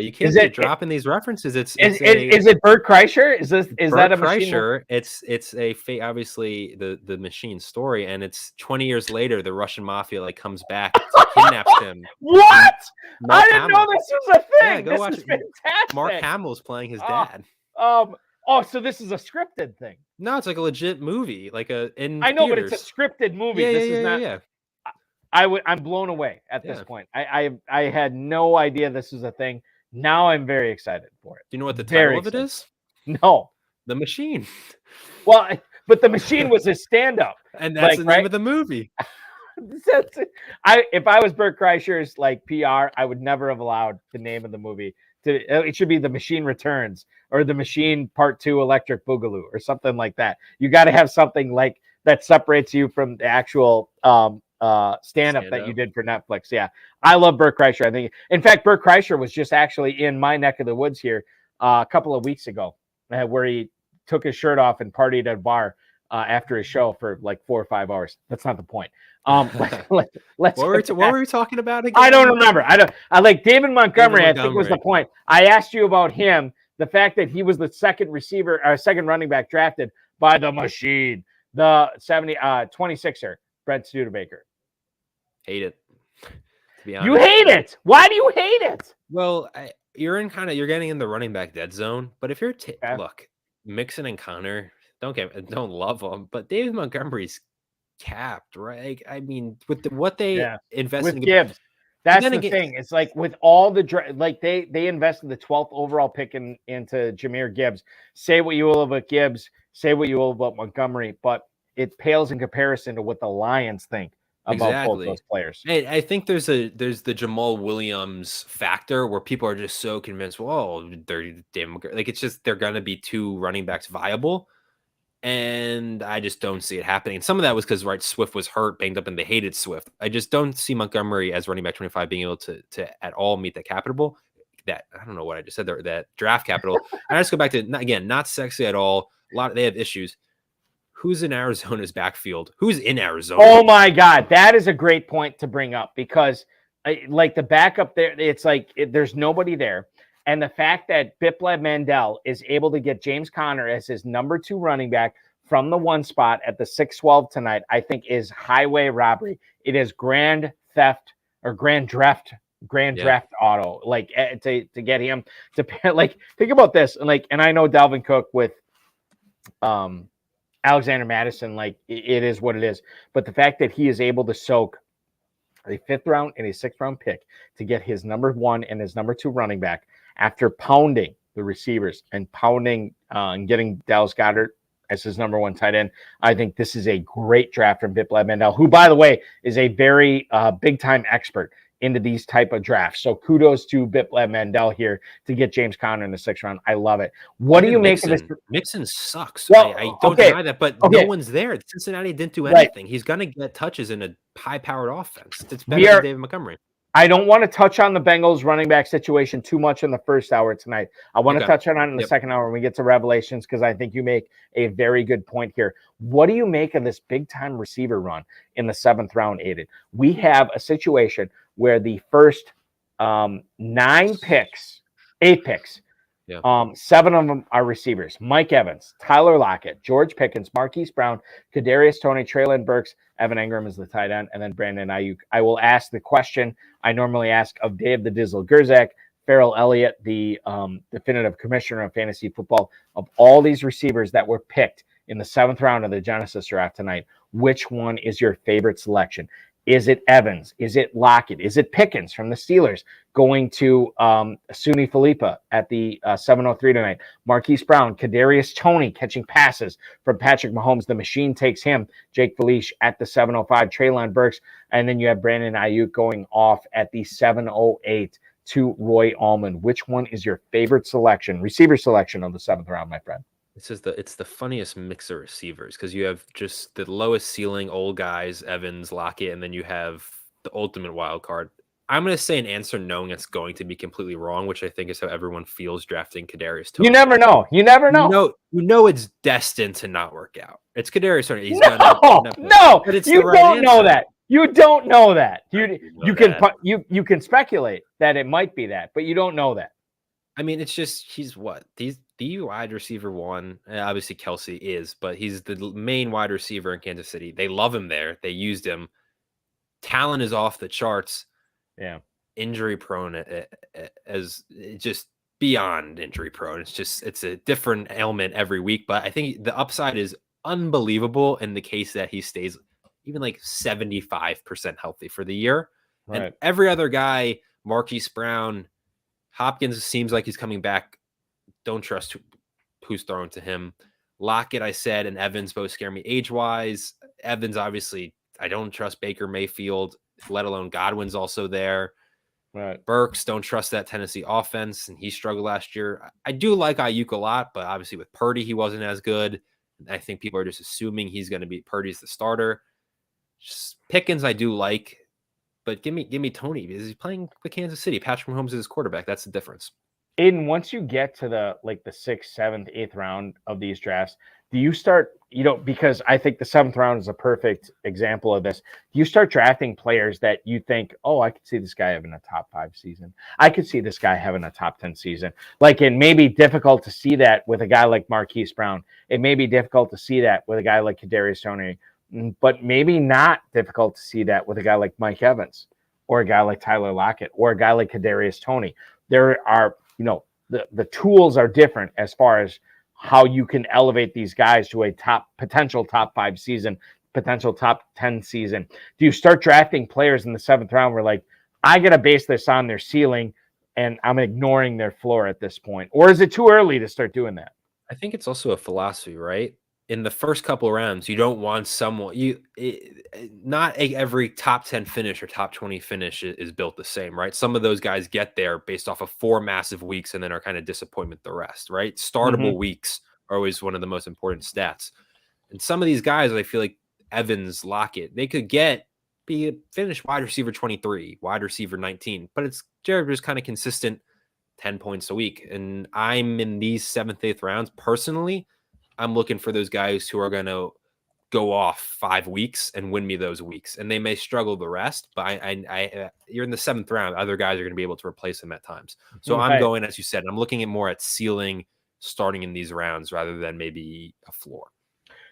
S4: You can't be dropping these references. Is
S1: it Bert Kreischer? Is that a Machine
S4: Kreischer? It's a obviously the Machine story, and it's 20 years later. The Russian mafia comes back, kidnaps him.
S1: What? I didn't know this was a thing.
S4: Yeah, go watch it. Fantastic. Mark Hamill's playing his dad.
S1: So this is a scripted thing.
S4: No, it's like a legit movie, I
S1: know, but it's a scripted movie. This is not. Yeah. I'm blown away at this point. I had no idea this was a thing. Now I'm very excited for it.
S4: Do you know what the title of it is?
S1: No.
S4: The Machine.
S1: Well, but the Machine was his stand-up.
S4: And that's the name of the movie.
S1: If I was Bert Kreischer's PR, I would never have allowed the name of the movie. It should be The Machine Returns or The Machine Part 2 Electric Boogaloo or something like that. You got to have something that separates you from the actual stand-up that you did for Netflix. Yeah, I love Bert Kreischer. I think, in fact, Bert Kreischer was just actually in my neck of the woods here a couple of weeks ago, where he took his shirt off and partied at a bar after his show for like 4 or 5 hours. That's not the point. Let's
S4: what were we talking about again?
S1: I don't remember. I like David Montgomery. I think was the point. I asked you about him. The fact that he was the second running back drafted by the machine, the 26er, Brent Studebaker.
S4: Hate it. To be honest.
S1: You hate it. Why do you hate it?
S4: Well, you're getting in the running back dead zone. But if you're look, Mixon and Connor, don't love them, but David Montgomery's capped, right? I mean, with what they invested
S1: with Gibbs. That's the thing. It's like with all the they invested the 12th overall pick into Jahmyr Gibbs. Say what you will about Gibbs, say what you will about Montgomery, but it pales in comparison to what the Lions think about both those players.
S4: I think there's the Jamal Williams factor where people are just so convinced, well, they're like it's just they're gonna be 2 running backs viable. And I just don't see it happening. And some of that was because Swift was hurt, banged up, and they hated Swift. I just don't see Montgomery as running back 25 being able to at all meet that capital. That I don't know what I just said there, that draft capital. And I just go back to not sexy at all. They have issues. Who's in Arizona's backfield? Who's in Arizona?
S1: Oh my God, that is a great point to bring up because like the backup there, it's like there's nobody there. And the fact that Bipleb Mandel is able to get James Conner as his number 2 running back from the 1 spot at the 6-12 tonight, I think is highway robbery. It is grand theft or grand draft auto. Like to get him to like think about this and I know Dalvin Cook with Alexander Madison, like it is what it is. But the fact that he is able to soak a 5th round and a 6th round pick to get his number 1 and his number 2 running back after pounding the receivers and pounding and getting Dallas Goedert as his number 1 tight end, I think this is a great draft from Bipleb Mandel, who, by the way, is a very big-time expert into these type of drafts. So kudos to Bipleb Mandel here to get James Conner in the 6th round. I love it. What do you make of this?
S4: Mixon sucks.
S1: Well,
S4: I don't deny that, but no one's there. Cincinnati didn't do anything. Right. He's going to get touches in a high-powered offense. It's better than David Montgomery.
S1: I don't want to touch on the Bengals running back situation too much in the first hour tonight. I want to touch on it in the second hour when we get to Revelations because I think you make a very good point here. What do you make of this big-time receiver run in the 7th round, Aiden? We have a situation where the first 8 picks, 7 of them are receivers. Mike Evans, Tyler Lockett, George Pickens, Marquise Brown, Kadarius Toney, Treylon Burks, Evan Engram is the tight end, and then Brandon Ayuk. I will ask the question I normally ask of Dave the Dizzle Gerzak, Farrell Elliott, the definitive commissioner of fantasy football, of all these receivers that were picked in the 7th round of the Genesis draft tonight. Which one is your favorite selection? Is it Evans? Is it Lockett? Is it Pickens from the Steelers going to Suni Philippa at the 7:03 tonight? Marquise Brown, Kadarius Toney catching passes from Patrick Mahomes. The machine takes him. Jake Felice at the 7:05. Treylon Burks. And then you have Brandon Ayuk going off at the 7:08 to Roy Allman. Which one is your favorite selection, receiver selection of the 7th round, my friend?
S4: It's the funniest mix of receivers because you have just the lowest ceiling old guys, Evans, Lockett, and then you have the ultimate wild card. I'm going to say an answer knowing it's going to be completely wrong, which I think is how everyone feels drafting Kadarius Toney.
S1: You never know. You
S4: know it's destined to not work out. It's Kadarius Toney.
S1: But you don't know that. You don't know that. You can speculate that it might be that, but you don't know that.
S4: I mean, it's just he's the wide receiver 1. Obviously, Kelsey is, but he's the main wide receiver in Kansas City. They love him there. They used him. Talent is off the charts.
S1: Yeah,
S4: injury prone as just beyond injury prone. It's a different ailment every week, but I think the upside is unbelievable in the case that he stays even like 75% healthy for the year. Right. And every other guy, Marquise Brown, Hopkins seems like he's coming back. Don't trust who's thrown to him. Lockett, I said, and Evans both scare me age-wise. Evans, obviously, I don't trust Baker Mayfield, let alone Godwin's also there.
S1: Right.
S4: Burks, don't trust that Tennessee offense, and he struggled last year. I do like Ayuk a lot, but obviously with Purdy, he wasn't as good. I think people are just assuming he's going to be Purdy's the starter. Just Pickens, I do like, but give me Toney because he's playing with Kansas City. Patrick Mahomes is his quarterback. That's the difference.
S1: Aiden, once you get to the 6th, 7th, 8th round of these drafts, do you start because I think the 7th round is a perfect example of this. You start drafting players that you think, oh, I could see this guy having a top 5 season. I could see this guy having a top 10 season. Like, it may be difficult to see that with a guy like Marquise Brown. It may be difficult to see that with a guy like Kadarius Toney, but maybe not difficult to see that with a guy like Mike Evans or a guy like Tyler Lockett or a guy like Kadarius Toney. There are, the tools are different as far as how you can elevate these guys to a potential top 5 season, potential top 10 season. Do you start drafting players in the 7th round where, like, I got to base this on their ceiling and I'm ignoring their floor at this point? Or is it too early to start doing that?
S4: I think it's also a philosophy, right? In the first couple of rounds, you don't want someone not every top 10 finish or top 20 finish is built the same, right? Some of those guys get there based off of 4 massive weeks and then are kind of disappointment the rest, right? Startable weeks are always one of the most important stats. And some of these guys, I feel like Evans, Lockett, they could be a finish wide receiver 23, wide receiver 19, but it's Jared was kind of consistent 10 points a week. And I'm in these 7th, 8th rounds personally, I'm looking for those guys who are going to go off 5 weeks and win me those weeks. And they may struggle the rest, but you're in the 7th round. Other guys are going to be able to replace them at times. So I'm going, as you said, I'm looking at more at ceiling starting in these rounds rather than maybe a floor.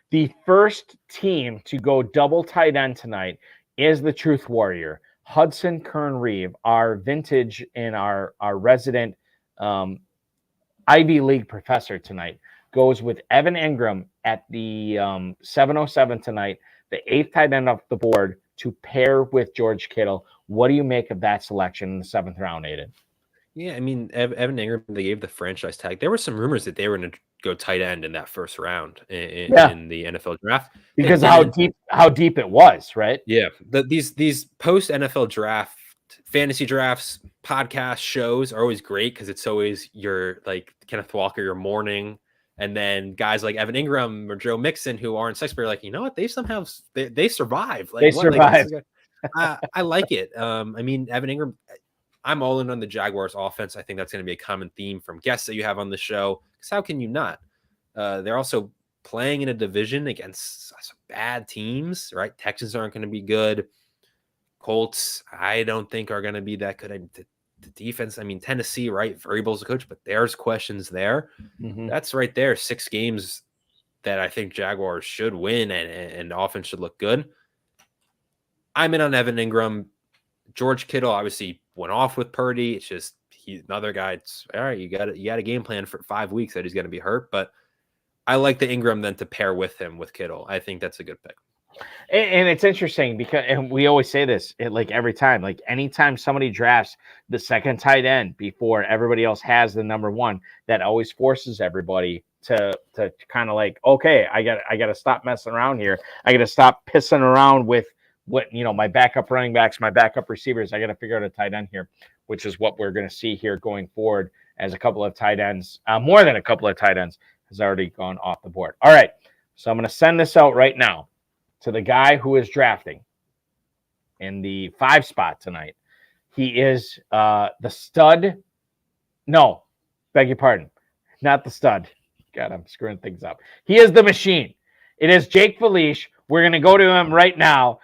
S1: The first team to go double tight end tonight is the Truth Warrior. Hudson Kern-Reeve, our vintage and our resident Ivy League professor tonight, goes with Evan Ingram at the 707 tonight, the 8th tight end off the board to pair with George Kittle. What do you make of that selection in the 7th round, Aiden?
S4: Yeah, I mean, Evan Ingram, they gave the franchise tag. There were some rumors that they were going to go tight end in that first round in the NFL draft.
S1: Because how deep it was, right?
S4: Yeah. These post NFL draft fantasy drafts, podcast shows are always great because it's always your, like, Kenneth Walker, your morning. And then guys like Evan Ingram or Joe Mixon who aren't sexy, like, you know what? They somehow they survive. Like,
S1: they survive.
S4: I like it. I mean, Evan Ingram, I'm all in on the Jaguars offense. I think that's going to be a common theme from guests that you have on the show. Because how can you not? They're also playing in a division against some bad teams, right? Texans aren't going to be good. Colts, I don't think are going to be that good. The defense, I mean, Tennessee, right? Vrabel's the coach, but there's questions there. That's right there. 6 games that I think Jaguars should win and offense should look good. I'm in on Evan Ingram. George Kittle obviously went off with Purdy. It's just he's another guy. It's all right. You got a game plan for 5 weeks that he's going to be hurt, but I like the Ingram then to pair with him with Kittle. I think that's a good pick.
S1: And it's interesting because, and we always say this, like every time, like anytime somebody drafts the 2nd tight end before everybody else has the number 1, that always forces everybody to kind of like, okay, I got to stop messing around here. I got to stop pissing around with what, my backup running backs, my backup receivers. I got to figure out a tight end here, which is what we're going to see here going forward as a couple of tight ends, more than a couple of tight ends has already gone off the board. All right. So I'm going to send this out right now to the guy who is drafting in the 5 spot tonight. He is the stud. No, beg your pardon. Not the stud. God, I'm screwing things up. He is the machine. It is Jake Felice. We're going to go to him right now.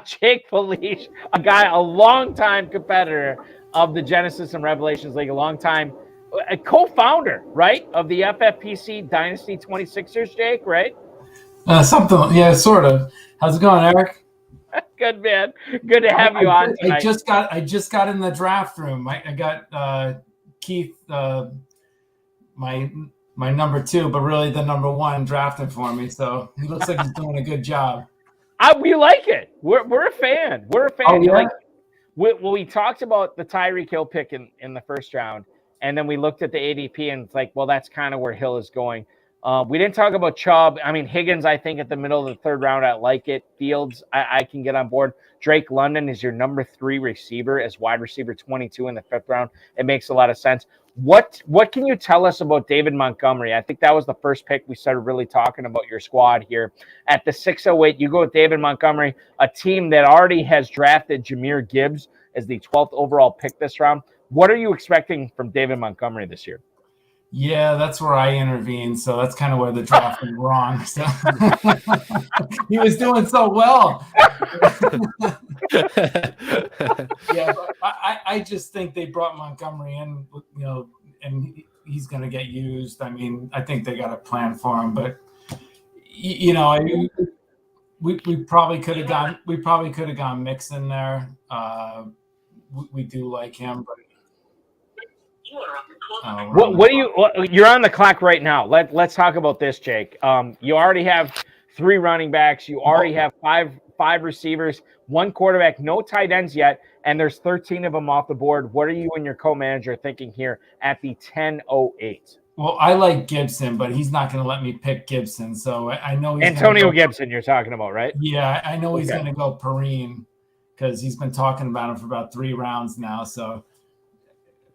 S1: Jake Felice, a longtime competitor of the Genesis and Revelations League, a co-founder, right, of the FFPC Dynasty 26ers, Jake, right?
S6: Something, yeah, sort of. How's it going, Eric?
S1: Good, man. Good to have you on tonight.
S6: I just got in the draft room. I got Keith, my number 2, but really the number 1 drafting for me. So he looks like he's doing a good job.
S1: We like it. We're a fan. We're a fan.
S6: Oh, yeah?
S1: We talked about the Tyreek Hill pick in the first round, and then we looked at the ADP, and it's like, well, that's kind of where Hill is going. We didn't talk about Chubb. I mean, Higgins, I think at the middle of the 3rd round, I like it. Fields, I can get on board. Drake London is your number 3 receiver as wide receiver 22 in the 5th round. It makes a lot of sense. What can you tell us about David Montgomery? I think that was the first pick we started really talking about your squad here. At the 608, you go with David Montgomery, a team that already has drafted Jahmyr Gibbs as the 12th overall pick this round. What are you expecting from David Montgomery this year?
S6: Yeah, that's where I intervened. So that's kind of where the draft went wrong. So he was doing so well. Yeah, but I just think they brought Montgomery in, and he's going to get used. I mean, I think they got a plan for him, but we probably could have gone Mixon there. We do like him, but
S1: You're on the clock right now. Let's talk about this, Jake. You already have 3 running backs. You already have five receivers, 1 quarterback, no tight ends yet, and there's 13 of them off the board. What are you and your co-manager thinking here at the 10:08?
S6: Well, I like Gibson, but he's not going to let me pick Gibson. So I know he's
S1: Antonio Gibson you're talking about, right?
S6: Yeah, I know he's going to go Perrine because he's been talking about him for about 3 rounds now. So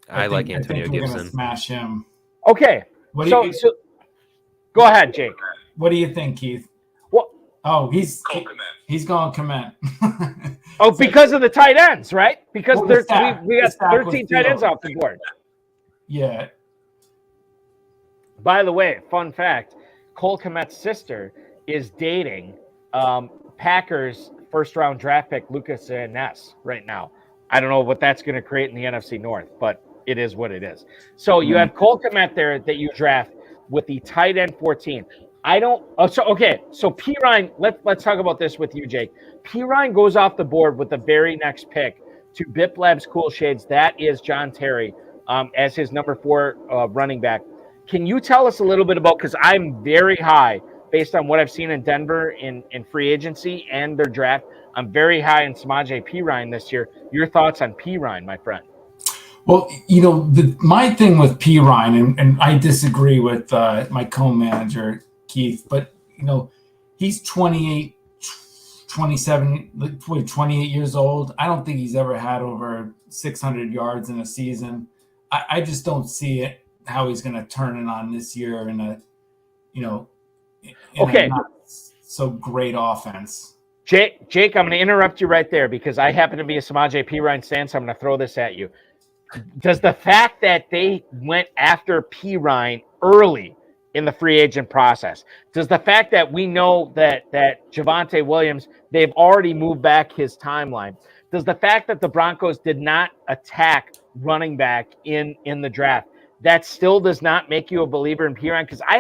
S4: I like Antonio Gibson.
S6: We're going to smash him.
S1: Okay. So go ahead, Jake.
S6: What do you think, Keith?
S1: Well,
S6: he's going Komet.
S1: Because of the tight ends, right? Because we got 13 tight ends off the board.
S6: Yeah.
S1: By the way, fun fact, Cole Kmet's sister is dating Packers first-round draft pick Lucas Ness right now. I don't know what that's going to create in the NFC North, but it is what it is. So you have Cole Kmet there that you draft with the tight end 14. So Perrine, let's talk about this with you, Jake. Perrine goes off the board with the very next pick to Bip Labs Cool Shades. That is John Terry as his number 4 running back. Can you tell us a little bit about, because I'm very high based on what I've seen in Denver in free agency and their draft. I'm very high in Samaje Perine this year. Your thoughts on Perine, my friend?
S6: Well, my thing with Perine, and I disagree with my co-manager, Keith, but, he's 28 years old. I don't think he's ever had over 600 yards in a season. I just don't see it, how he's going to turn it on this year in a not so great offense.
S1: Jake, I'm going to interrupt you right there because I happen to be a Samaje Perine stan, so I'm going to throw this at you. Does the fact that they went after Perine early in the free agent process, does the fact that we know that Javonte Williams, they've already moved back his timeline, does the fact that the Broncos did not attack running back in the draft, that still does not make you a believer in Perine? Because I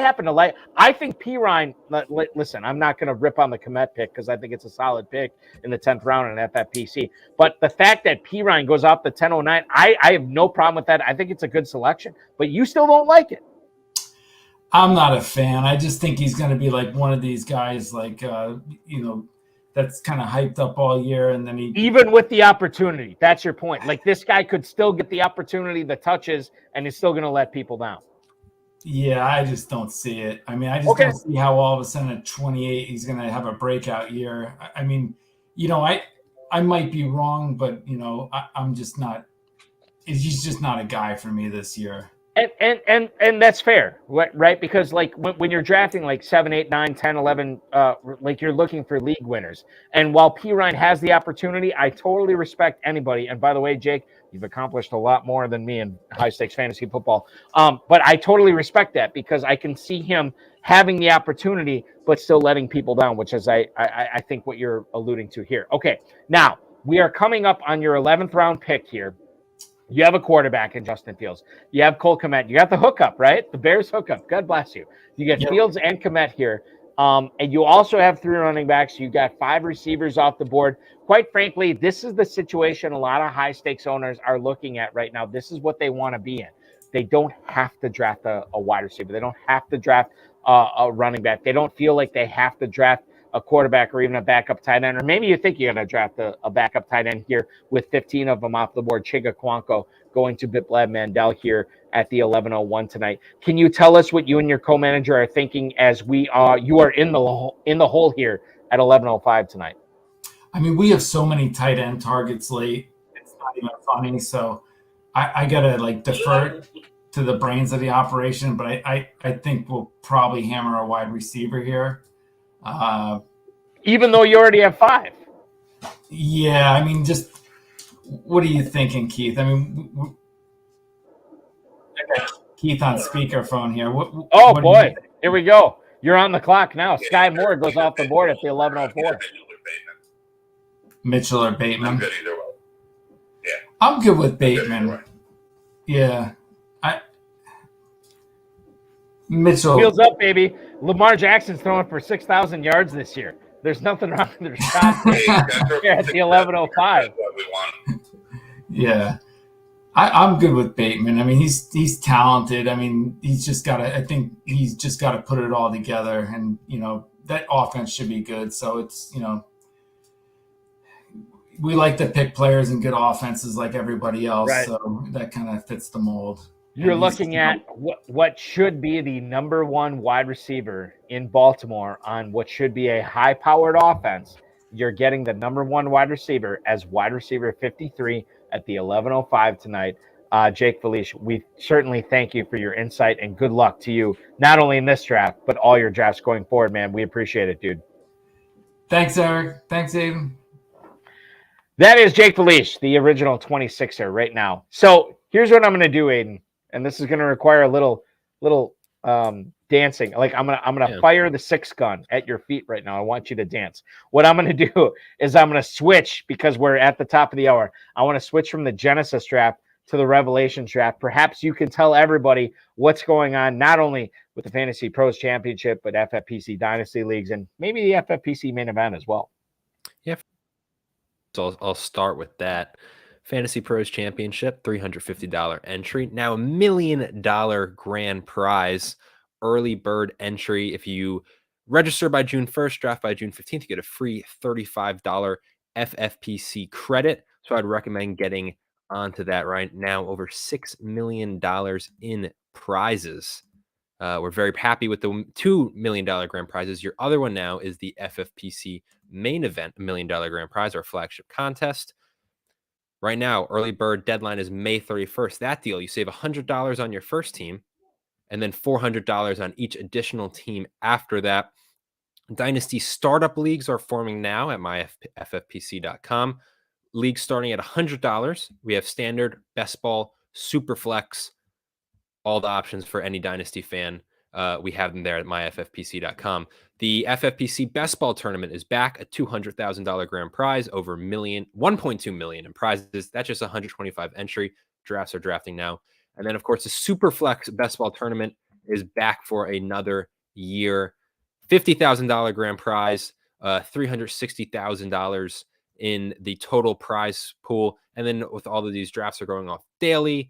S1: think Perine, listen, I'm not going to rip on the Komet pick because I think it's a solid pick in the 10th round in FFPC. But the fact that Perine goes off the 10:09, I have no problem with that. I think it's a good selection, but you still don't like it.
S6: I'm not a fan. I just think he's going to be like one of these guys, like, that's kind of hyped up all year. And then
S1: even with the opportunity, that's your point. Like, this guy could still get the opportunity, the touches, and he's still going to let people down.
S6: Yeah, I just don't see it. I mean, I just don't see how all of a sudden at 28, he's going to have a breakout year. I mean, I might be wrong, but, I'm just not, he's just not a guy for me this year.
S1: And that's fair, right? Because like when you're drafting like 7, 8, 9, 10, 11, like you're looking for league winners. And while Perine has the opportunity, I totally respect anybody. And by the way, Jake, you've accomplished a lot more than me in high stakes fantasy football. But I totally respect that because I can see him having the opportunity, but still letting people down, which is I think what you're alluding to here. Okay, now we are coming up on your 11th round pick here. You have a quarterback in Justin Fields. You have Cole Kmet. You got the hookup, right? The Bears hookup. God bless you. You get Fields and Kmet here. And you also have 3 running backs. You got 5 receivers off the board. Quite frankly, this is the situation a lot of high-stakes owners are looking at right now. This is what they want to be in. They don't have to draft a wide receiver. They don't have to draft a running back. They don't feel like they have to draft a quarterback or even a backup tight end, or maybe you think you're going to draft a backup tight end here with 15 of them off the board. Chiga Kwanko going to Biplab Mandel here at the 11:01 tonight. Can you tell us what you and your co-manager are thinking as you are in the hole here at 11:05 tonight?
S6: I mean, we have so many tight end targets late. It's not even funny. So I gotta defer to the brains of the operation, but I think we'll probably hammer a wide receiver here.
S1: Even though you already have 5.
S6: Yeah, I mean, just what are you thinking, Keith? I mean, Keith on speakerphone here.
S1: Oh,
S6: what
S1: boy. Here we go. You're on the clock now. Sky Moore goes off the board at the 11:04.
S6: Mitchell or Bateman?
S7: I'm good either way. Yeah.
S6: I'm good with Bateman. Yeah. Mitchell.
S1: Wheels up, baby. Lamar Jackson's throwing for 6,000 yards this year. There's nothing wrong with their shot here at the 11:05.
S7: That's what we want.
S6: Yeah. I'm good with Bateman. I mean, he's talented. I mean, he's just got to. I think he's just got to put it all together, and that offense should be good. So it's we like to pick players in good offenses like everybody else.
S1: Right.
S6: So that kind of fits the mold.
S1: You're looking at what should be the number one wide receiver in Baltimore on what should be a high-powered offense. You're getting the number one wide receiver as wide receiver 53 at the 11:05 tonight. Jake Felice, we certainly thank you for your insight and good luck to you, not only in this draft, but all your drafts going forward, man. We appreciate it, dude.
S6: Thanks, Eric. Thanks, Aiden.
S1: That is Jake Felice, the original 26er right now. So here's what I'm going to do, Aiden, and this is going to require a little dancing. Like I'm gonna fire the 6 gun at your feet right now. I want you to dance. What I'm gonna do is I'm gonna switch, because we're at the top of the hour. I want to switch from the Genesis draft to the Revelations draft. Perhaps you can tell everybody what's going on, not only with the Fantasy Pros Championship, but FFPC Dynasty Leagues and maybe the FFPC main event as well.
S4: Yeah. So I'll start with that. Fantasy Pros Championship, $350 entry. Now $1 million grand prize, early bird entry. If you register by June 1st, draft by June 15th, you get a free $35 FFPC credit. So I'd recommend getting onto that right now. Over $6 million in prizes. We're very happy with the $2 million grand prizes. Your other one now is the FFPC main event, $1 million grand prize, our flagship contest. Right now, early bird deadline is May 31st. That deal, you save $100 on your first team and then $400 on each additional team after that. Dynasty startup leagues are forming now at myffpc.com. Leagues starting at $100. We have standard, best ball, super flex, all the options for any Dynasty fan. We have them there at myffpc.com. The FFPC Best Ball Tournament is back, a $200,000 grand prize, over $1.2 million in prizes. That's just 125 entry. Drafts are drafting now. And then, of course, the Superflex Best Ball Tournament is back for another year. $50,000 grand prize, $360,000 in the total prize pool. And then with all of these drafts are going off daily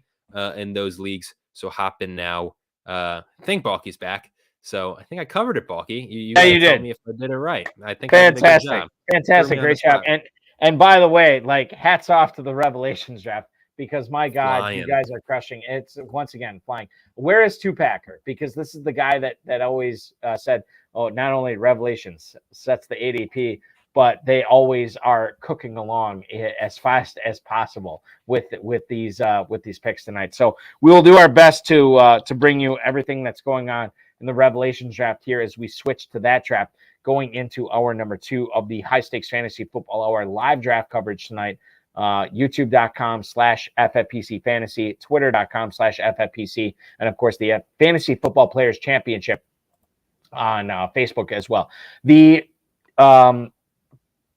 S4: in those leagues. So hop in now. I think Balky's back. So I think I covered it, Balky. You
S1: did.
S4: Tell me if I did it right. I think
S1: fantastic.
S4: I did a good job.
S1: Fantastic. Great job. And by the way, like, hats off to the Revelations draft, because my God, you guys are crushing. It's once again flying. Where is Tupacker? Because this is the guy that always said, oh, not only Revelations sets the ADP, but they always are cooking along as fast as possible with these picks tonight. So we will do our best to bring you everything that's going on in the Revelations draft here as we switch to that draft, going into hour number 2 of the High Stakes Fantasy Football Hour live draft coverage tonight. YouTube.com/FFPC Fantasy, Twitter.com/FFPC, and of course the Fantasy Football Players Championship on Facebook as well. The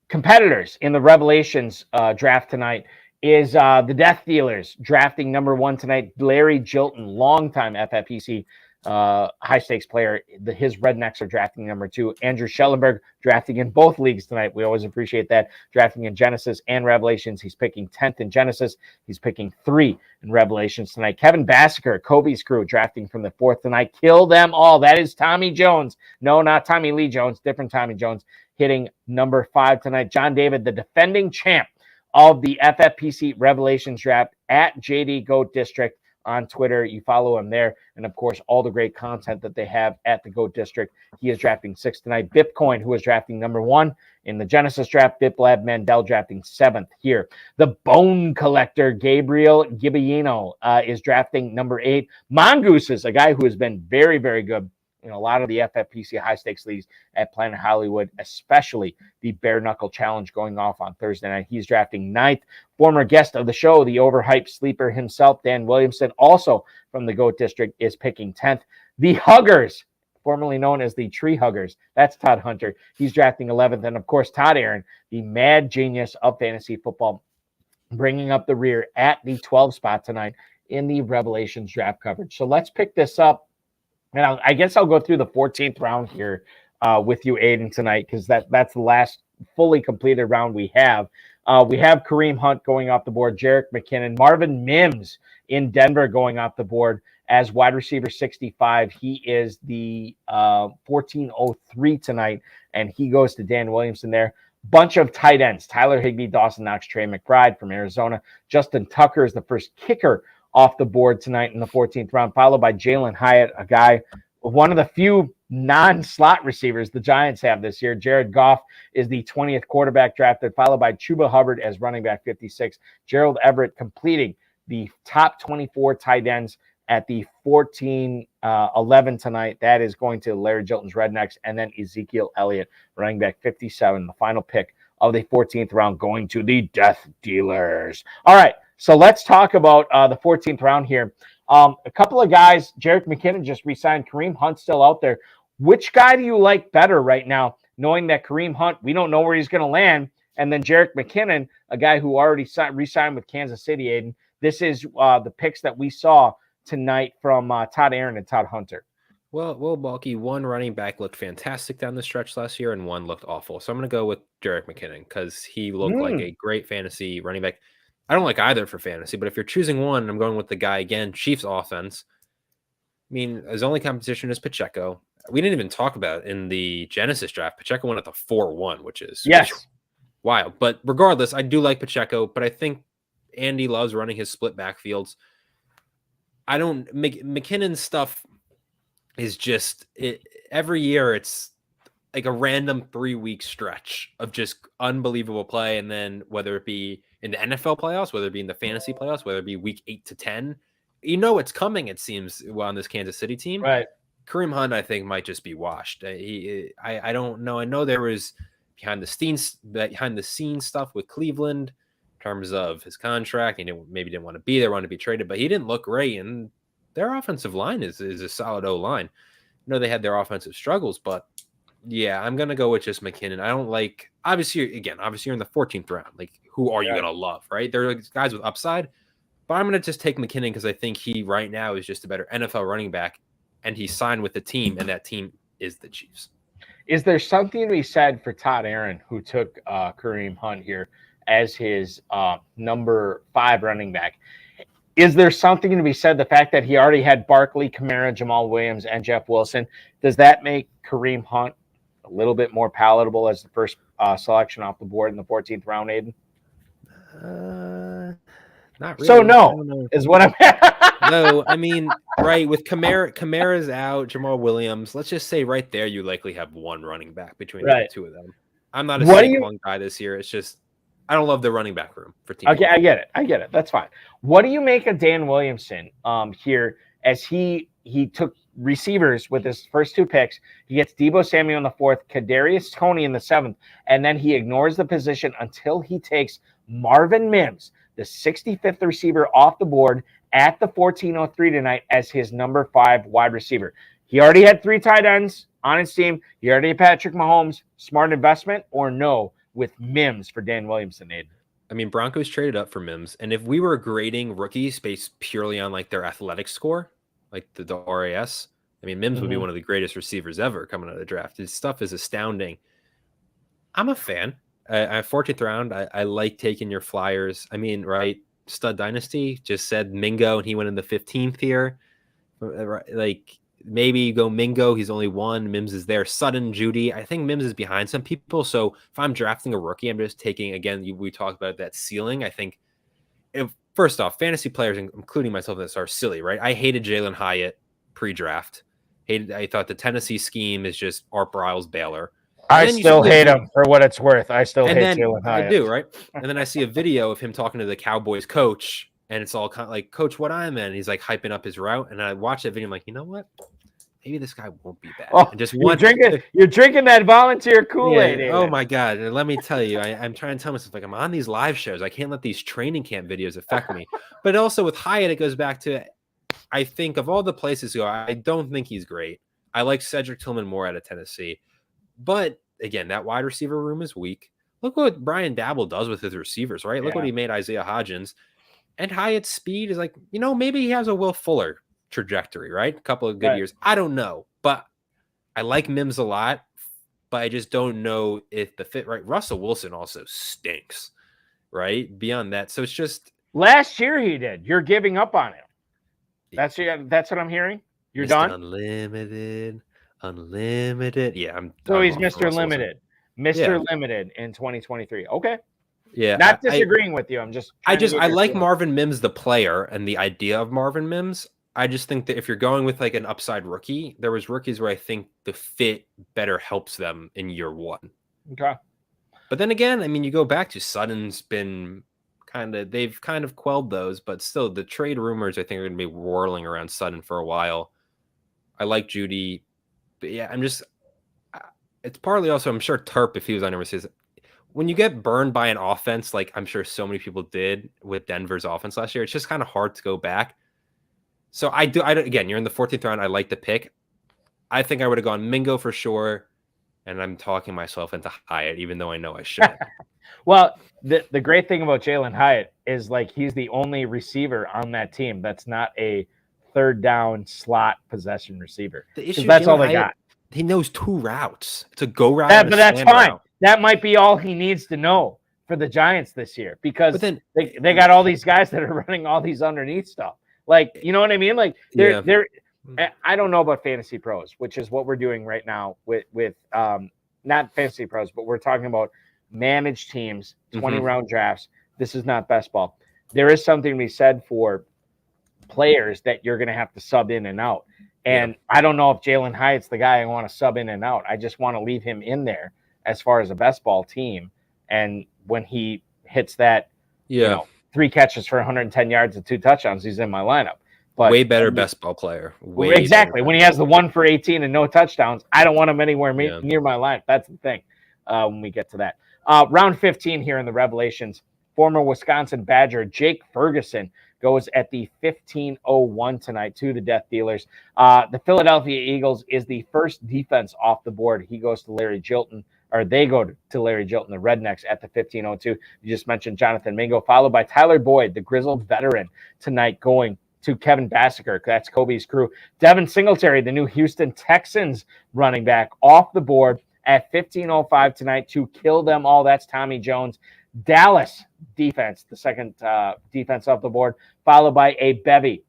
S1: competitors in the Revelations draft tonight is the Death Dealers drafting number 1 tonight. Larry Jilton, longtime FFPC high stakes player. His Rednecks are drafting number 2. Andrew Schellenberg drafting in both leagues tonight. We always appreciate that. Drafting in Genesis and Revelations. He's picking 10th in Genesis. He's picking 3 in Revelations tonight. Kevin Bassiker, Kobe's crew, drafting from the 4th tonight. Kill them all. That is Tommy Jones. No, not Tommy Lee Jones. Different Tommy Jones, hitting number 5 tonight. John David, the defending champ of the FFPC Revelations draft, at JD Goat District on Twitter. You follow him there. And of course, all the great content that they have at the Goat District. He is drafting 6th tonight. Bipcoin, who is drafting number 1 in the Genesis draft. Biplab Mandel drafting 7th here. The Bone Collector, Gabriel Gibellino, is drafting number 8. Mongooses, a guy who has been very, very good a lot of the FFPC high stakes leagues at Planet Hollywood, especially the Bare Knuckle Challenge going off on Thursday night. He's drafting 9th. Former guest of the show, the overhyped sleeper himself, Dan Williamson, also from the GOAT District, is picking 10th. The Huggers, formerly known as the Tree Huggers, that's Todd Hunter. He's drafting 11th. And, of course, Todd Aaron, the mad genius of fantasy football, bringing up the rear at the 12 spot tonight in the Revelations draft coverage. So let's pick this up. And I guess I'll go through the 14th round here with you, Aiden, tonight, because that's the last fully completed round we have. We have Kareem Hunt going off the board, Jerick McKinnon, Marvin Mims in Denver going off the board as wide receiver 65. He is the 1403 tonight, and he goes to Dan Williamson there. Bunch of tight ends, Tyler Higbee, Dawson Knox, Trey McBride from Arizona. Justin Tucker is the first kicker off the board tonight in the 14th round, followed by Jalen Hyatt, a guy, one of the few non-slot receivers the Giants have this year. Jared Goff is the 20th quarterback drafted, followed by Chuba Hubbard as running back 56. Gerald Everett completing the top 24 tight ends at the 14-11 tonight. That is going to Larry Jilton's Rednecks, and then Ezekiel Elliott, running back 57, the final pick of the 14th round, going to the Death Dealers. All right, so let's talk about the 14th round here. A couple of guys, Jerick McKinnon just re-signed, Kareem Hunt still out there. Which guy do you like better right now, knowing that Kareem Hunt, we don't know where he's going to land, and then Jerick McKinnon, a guy who already re-signed with Kansas City, Aiden? This is the picks that we saw tonight from Todd Aaron and Todd Hunter.
S4: Well, Balky, one running back looked fantastic down the stretch last year, and one looked awful. So I'm going to go with Jerick McKinnon because he looked like a great fantasy running back. I don't like either for fantasy, but if you're choosing one, I'm going with the guy again, Chiefs offense. I mean, his only competition is Pacheco. We didn't even talk about it in the Genesis draft. Pacheco went at the 4-1, which is wild. But regardless, I do like Pacheco, but I think Andy loves running his split backfields. McKinnon's stuff is just every year it's like a random 3-week stretch of just unbelievable play. And then whether it be in the NFL playoffs, whether it be in the fantasy playoffs, whether it be week 8 to 10, it's coming, it seems, on this Kansas City team.
S1: Right.
S4: Kareem Hunt, I think, might just be washed. I don't know. I know there was behind the scenes stuff with Cleveland in terms of his contract. He maybe didn't want to be there, wanted to be traded, but he didn't look great. And their offensive line is a solid O-line. I know they had their offensive struggles, but yeah, I'm going to go with just McKinnon. I don't like, obviously you're in the 14th round. Like, who are you going to love, right? There are guys with upside, but I'm going to just take McKinnon because I think he right now is just a better NFL running back, and he signed with the team, and that team is the Chiefs.
S1: Is there something to be said for Todd Aaron, who took Kareem Hunt here as his number 5 running back? Is there something to be said, the fact that he already had Barkley, Kamara, Jamal Williams, and Jeff Wilson? Does that make Kareem Hunt a little bit more palatable as the first selection off the board in the 14th round, Aiden?
S4: Not really.
S1: So no, is what I'm
S4: No, I mean, right, with Kamara's out, Jamal Williams, let's just say right there you likely have one running back between the two of them. I'm not a Saquon guy this year. It's just I don't love the running back room for team.
S1: Okay, I get it. That's fine. What do you make of Dan Williamson here as he took receivers with his first 2 picks? He gets Deebo Samuel in the 4th, Kadarius Toney in the 7th, and then he ignores the position until he takes Marvin Mims, the 65th receiver, off the board at the 1403 tonight as his number 5 wide receiver. He already had 3 tight ends on his team. He already had Patrick Mahomes. Smart investment or no with Mims for Dan Williamson, Aiden?
S4: I mean, Broncos traded up for Mims, and if we were grading rookies based purely on like their athletic score, like the RAS, I mean, Mims would be one of the greatest receivers ever coming out of the draft. His stuff is astounding. I'm a fan. 14th round, I like taking your flyers. I mean, right, Stud Dynasty just said Mingo, and he went in the 15th here. Like, maybe you go Mingo, he's only 1. Mims is there. Sutton, Judy. I think Mims is behind some people. So if I'm drafting a rookie, I'm just taking, again, we talked about that ceiling. I think, first off, fantasy players, including myself, this are silly, right? I hated Jalen Hyatt pre-draft. I thought the Tennessee scheme is just Art Briles Baylor.
S1: I still hate him for what it's worth. I still hate Jalen Hyatt.
S4: I do, right? And then I see a video of him talking to the Cowboys coach, and it's all kind of like, Coach, what I'm in. And he's like hyping up his route. And I watch that video. I'm like, you know what? maybe this guy won't be bad.
S1: Oh,
S4: And just
S1: you're drinking that volunteer Kool-Aid.
S4: Yeah. Oh my God. And let me tell you, I'm trying to tell myself, like, I'm on these live shows. I can't let these training camp videos affect me. But also with Hyatt, it goes back to, I think of all the places to go, I don't think he's great. I like Cedric Tillman more out of Tennessee. But again, that wide receiver room is weak. Look what Brian Dabble does with his receivers, right? Look what he made Isaiah Hodgins. And Hyatt's speed is like, maybe he has a Will Fuller trajectory, right? A couple of good years. I don't know. But I like Mims a lot, but I just don't know if the fit right. Russell Wilson also stinks, right? Beyond that. So it's just
S1: last year he did. You're giving up on him. That's what I'm hearing. You're
S4: Mr.
S1: done?
S4: Unlimited. Yeah,
S1: So he's Mr. Limited. Mr. Limited in 2023. Okay.
S4: Yeah.
S1: Not disagreeing with you. I
S4: like Marvin Mims, the player, and the idea of Marvin Mims. I just think that if you're going with like an upside rookie, there was rookies where I think the fit better helps them in year one.
S1: Okay.
S4: But then again, I mean, you go back to Sutton's been they've kind of quelled those, but still the trade rumors I think are going to be whirling around Sutton for a while. I like Judy, but yeah, it's partly also, I'm sure Terp, if he was on overseas, when you get burned by an offense, like I'm sure so many people did with Denver's offense last year, it's just kind of hard to go back. So again, you're in the 14th round. I like the pick. I think I would have gone Mingo for sure. And I'm talking myself into Hyatt, even though I know I shouldn't.
S1: Well, the great thing about Jalen Hyatt is like he's the only receiver on that team that's not a third down slot possession receiver.
S4: The issue
S1: that's all they got.
S4: He knows two routes. It's a go route.
S1: But that's fine. Route. That might be all he needs to know for the Giants this year because they got all these guys that are running all these underneath stuff. Like, you know what I mean? Like they're I don't know about Fantasy Pros, which is what we're doing right now with not Fantasy Pros, but we're talking about managed teams, 20 round drafts. This is not best ball. There is something to be said for players that you're going to have to sub in and out. And I don't know if Jalen Hyatt's the guy I want to sub in and out. I just want to leave him in there as far as a best ball team. And when he hits that, 3 catches for 110 yards and 2 touchdowns, he's in my lineup. But
S4: way better best ball player.
S1: Exactly. When he has the 1 for 18 and no touchdowns, I don't want him anywhere near my lineup. That's the thing when we get to that. Round 15 here in the Revelations, former Wisconsin Badger Jake Ferguson goes at the 15:01 tonight to the Death Dealers. The Philadelphia Eagles is the first defense off the board. He goes to Larry Jilton, or they go to Larry Jilton, the Rednecks, at the 15:02. You just mentioned Jonathan Mingo, followed by Tyler Boyd, the grizzled veteran, tonight going to Kevin Bassiker. That's Kobe's crew. Devin Singletary, the new Houston Texans running back, off the board at 15:05 tonight to kill them all. That's Tommy Jones. Dallas defense, the second defense off the board, followed by a bevy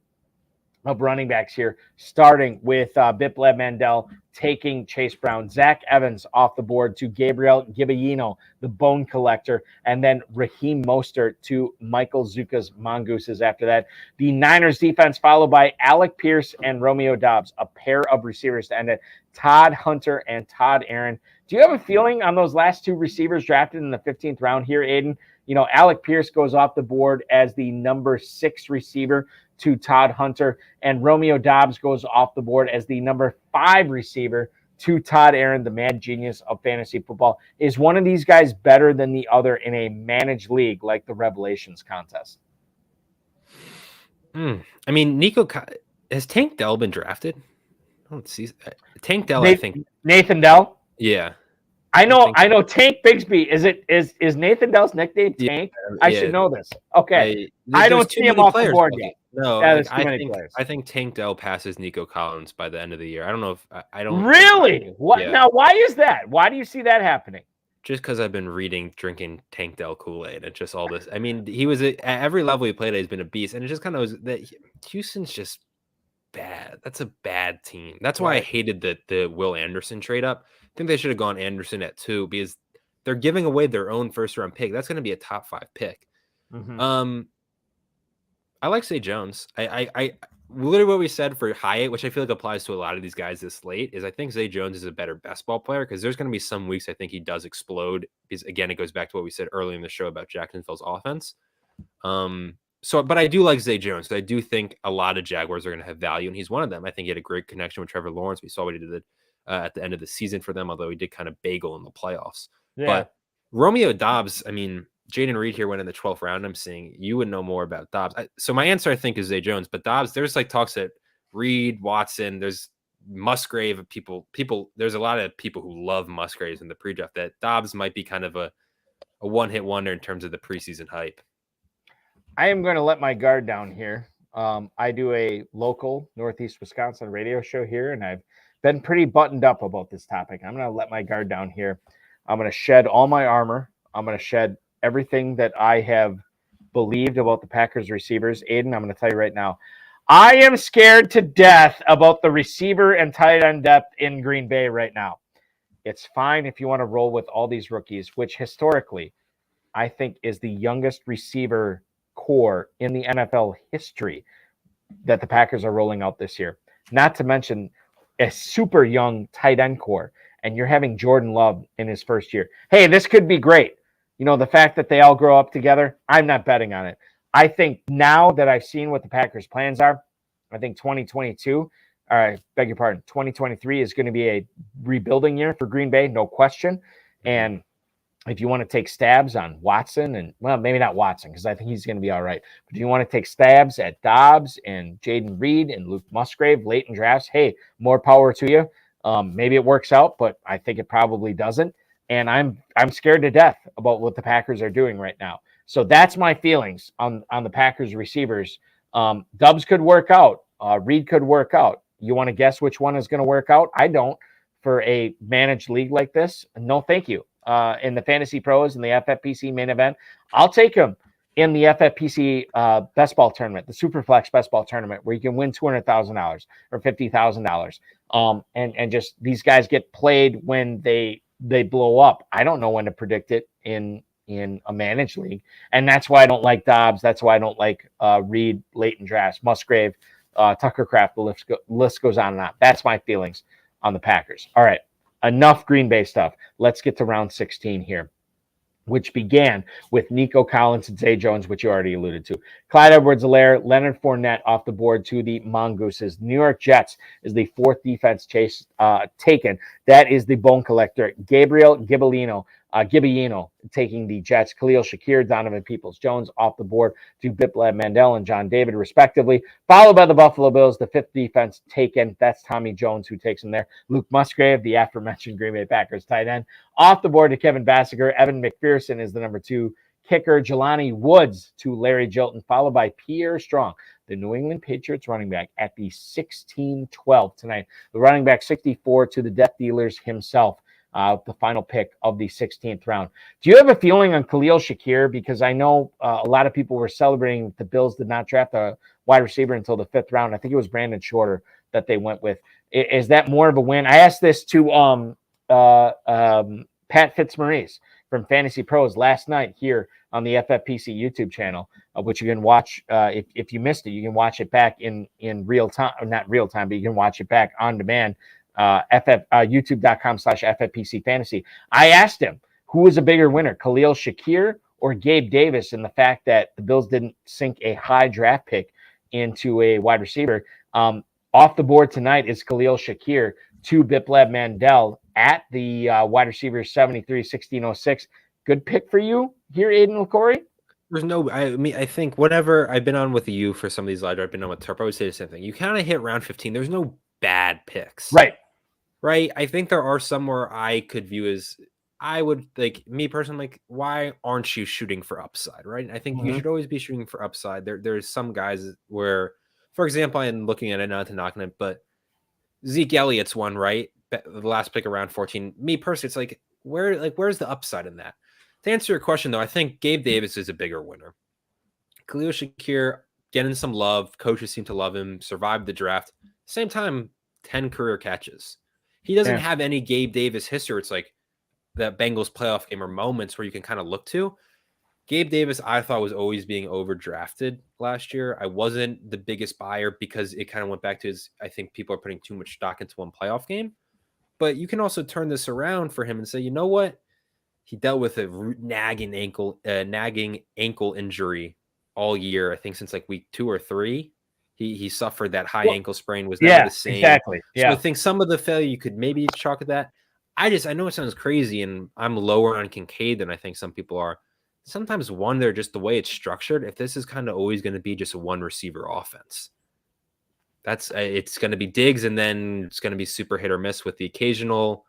S1: of running backs here, starting with Bipleb Mandel taking Chase Brown. Zach Evans off the board to Gabriel Gibellino, the bone collector, and then Raheem Mostert to Michael Zuka's Mongooses after that. The Niners defense followed by Alec Pierce and Romeo Doubs, a pair of receivers to end it. Todd Hunter and Todd Aaron. Do you have a feeling on those last 2 receivers drafted in the 15th round here, Aiden? Alec Pierce goes off the board as the number 6 receiver to Todd Hunter, and Romeo Doubs goes off the board as the number 5 receiver to Todd Aaron, the mad genius of fantasy football. Is one of these guys better than the other in a managed league like the Revelations contest?
S4: I mean, has Tank Dell been drafted? I don't see Tank Dell. I think
S1: Nathan Dell.
S4: Yeah,
S1: I know Tank Bigsby. Is Nathan Dell's nickname Tank? Yeah, I should know this. Okay. I don't see him off the board yet.
S4: No, I think Tank Dell passes Nico Collins by the end of the year. I don't know if I don't
S1: really. What now? Why is that? Why do you see that happening?
S4: Just because I've been drinking Tank Dell Kool-Aid and just all this. I mean, he was at every level he played at, he's been a beast, and it just kind of was that Houston's just bad. That's a bad team. That's why I hated the Will Anderson trade up. I think they should have gone Anderson at 2 because they're giving away their own first-round pick. That's going to be a top 5 pick. I like Zay Jones. I literally what we said for Hyatt, which I feel like applies to a lot of these guys this late, is I think Zay Jones is a better best ball player because there's going to be some weeks I think he does explode because, again, it goes back to what we said earlier in the show about Jacksonville's offense. but I do like Zay Jones. I do think a lot of Jaguars are going to have value, and he's one of them. I think he had a great connection with Trevor Lawrence. We saw what he did at the end of the season for them, although he did kind of bagel in the playoffs.
S1: Yeah.
S4: But Romeo Dobbs, I mean, Jaden Reed here went in the 12th round. I'm seeing you would know more about Dobbs. So my answer, I think, is Zay Jones. But Dobbs, there's like talks that Reed, Watson, there's Musgrave, people. There's a lot of people who love Musgraves in the pre-draft. That Dobbs might be kind of a one-hit wonder in terms of the preseason hype.
S1: I am going to let my guard down here. I do a local Northeast Wisconsin radio show here, and I've been pretty buttoned up about this topic. I'm going to let my guard down here. I'm going to shed all my armor. I'm going to shed everything that I have believed about the Packers receivers. Aiden, I'm going to tell you right now, I am scared to death about the receiver and tight end depth in Green Bay right now. It's fine if you want to roll with all these rookies, which historically I think is the youngest receiver core in the NFL history that the Packers are rolling out this year. Not to mention a super young tight end core, and you're having Jordan Love in his first year. Hey, this could be great. You know, the fact that they all grow up together, I'm not betting on it. I think now that I've seen what the Packers' plans are, I think 2023 is going to be a rebuilding year for Green Bay, no question. And if you want to take stabs on Watson and, well, maybe not Watson, because I think he's going to be all right. But if you want to take stabs at Dobbs and Jaden Reed and Luke Musgrave late in drafts, hey, more power to you. Maybe it works out, but I think it probably doesn't. And I'm scared to death about what the Packers are doing right now. So that's my feelings on the Packers receivers. Dobbs could work out. Reed could work out. You want to guess which one is going to work out? I don't. For a managed league like this, no, thank you. In the Fantasy Pros and the FFPC main event, I'll take him in the FFPC best ball tournament, the Superflex best ball tournament, where you can win $200,000 or $50,000. And just these guys get played when they blow up. I don't know when to predict it in a managed league, and that's why I don't like Dobbs. That's why I don't like Reed late in drafts, Musgrave, Tucker Kraft. The list goes on and on. That's my feelings on the Packers. All right. Enough Green Bay stuff. Let's get to round 16 here, which began with Nico Collins and Zay Jones, which you already alluded to. Clyde Edwards-Helaire, Leonard Fournette off the board to the Mongooses. New York Jets is the fourth defense taken. That is the bone collector, Gabriel Gibellino taking the Jets. Khalil Shakir, Donovan Peoples-Jones off the board to Biplab Mandel and John David, respectively. Followed by the Buffalo Bills, the fifth defense taken. That's Tommy Jones who takes him there. Luke Musgrave, the aforementioned Green Bay Packers tight end, off the board to Kevin Bassiger. Evan McPherson is the number two kicker. Jelani Woods to Larry Jilton, followed by Pierre Strong, the New England Patriots running back, at the 16-12 tonight. The running back 64 to the Death Dealers himself. The final pick of the 16th round. Do you have a feeling on Khalil Shakir? Because I know a lot of people were celebrating that the Bills did not draft a wide receiver until the 5th round. I think it was Brandon Shorter that they went with. Is that more of a win? I asked this to Pat Fitzmaurice from Fantasy Pros last night here on the FFPC YouTube channel, which you can watch. If you missed it, you can watch it back in real time, not real time, but you can watch it back on demand. YouTube.com/FFPC Fantasy. I asked him who was a bigger winner, Khalil Shakir or Gabe Davis, in the fact that the Bills didn't sink a high draft pick into a wide receiver. Off the board tonight is Khalil Shakir to Biplab Mandel at the wide receiver 73, 1606. Good pick for you here, Aiden LaCorey?
S4: There's no, I think whatever I've been on with you for some of these lives, I've been on with Turp, I would say the same thing. You kind of hit round 15. There's no bad picks. Right. I think there are some where I could view as, I would, like, me personally, like, why aren't you shooting for upside, right? I think you should always be shooting for upside. There's some guys where, for example, I'm looking at it, not to knock on it, but Zeke Elliott's one, right? The last pick around 14. Me personally, it's like, where's the upside in that? To answer your question, though, I think Gabe Davis is a bigger winner. Khalil Shakir getting some love. Coaches seem to love him. Survived the draft. Same time, 10 career catches. He doesn't have any Gabe Davis history. It's like the Bengals playoff game or moments where you can kind of look to. Gabe Davis, I thought, was always being overdrafted last year. I wasn't the biggest buyer because it kind of went back to his, I think people are putting too much stock into one playoff game. But you can also turn this around for him and say, you know what? He dealt with a nagging ankle injury all year. I think since like week 2 or 3, he suffered that high ankle sprain, was never the same.
S1: Exactly.
S4: So I think some of the failure you could maybe chalk at that. I know it sounds crazy, and I'm lower on Kincaid than I think some people are. Sometimes wonder just the way it's structured, if this is kind of always going to be just a one receiver offense. It's going to be Diggs, and then it's going to be super hit or miss with the occasional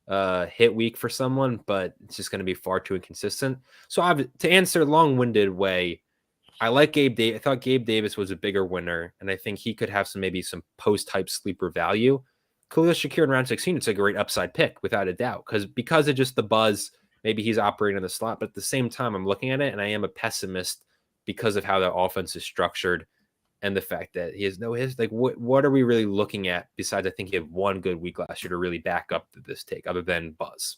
S4: hit week for someone, but it's just going to be far too inconsistent. So to answer long-winded way, I like Gabe Davis. I thought Gabe Davis was a bigger winner, and I think he could have maybe some post-type sleeper value. Khalil Shakir in round 16, it's a great upside pick without a doubt, because of just the buzz. Maybe he's operating in the slot, but at the same time, I'm looking at it, and I am a pessimist because of how the offense is structured and the fact that he has no history. Like, what are we really looking at besides, I think he had one good week last year to really back up this take, other than buzz?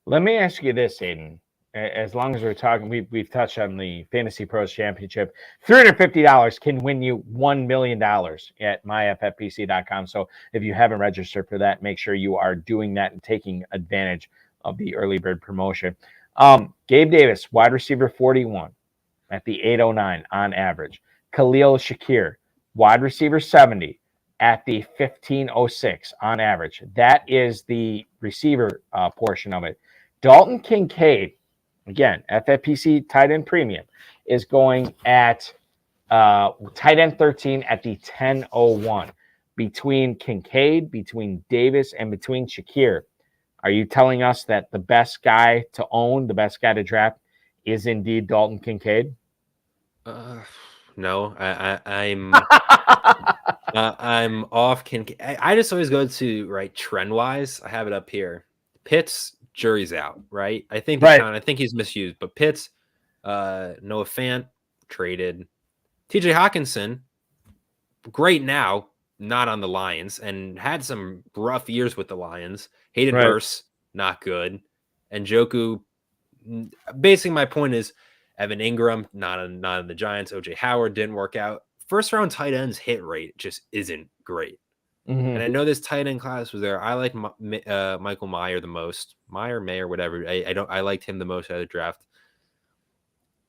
S1: Let me ask you this, Aiden. As long as we're talking, we've touched on the Fantasy Pros Championship. $350 can win you $1 million at myffpc.com. So if you haven't registered for that, make sure you are doing that and taking advantage of the early bird promotion. Gabe Davis, wide receiver 41 at the 809 on average. Khalil Shakir, wide receiver 70 at the 1506 on average. That is the receiver portion of it. Dalton Kincaid, again, FFPC tight end premium, is going at tight end 13 at the 1001. Between Kincaid, between Davis, and between Shakir, are you telling us that the best guy to own, the best guy to draft, is indeed Dalton Kincaid?
S4: No, I'm I'm off Kincaid. I just always go to trend wise. I have it up here. Pitts, jury's out, right? I think I think he's misused, but Pitts, Noah Fant traded. TJ Hawkinson, great now, not on the Lions, and had some rough years with the Lions. Hayden Hurst, not good. And Njoku, basically my point is Evan Ingram, not in the Giants. OJ Howard didn't work out. First round tight ends hit rate just isn't great. Mm-hmm. And I know this tight end class was there. I like Michael Mayer the most. Mayer, whatever. I liked him the most out of the draft.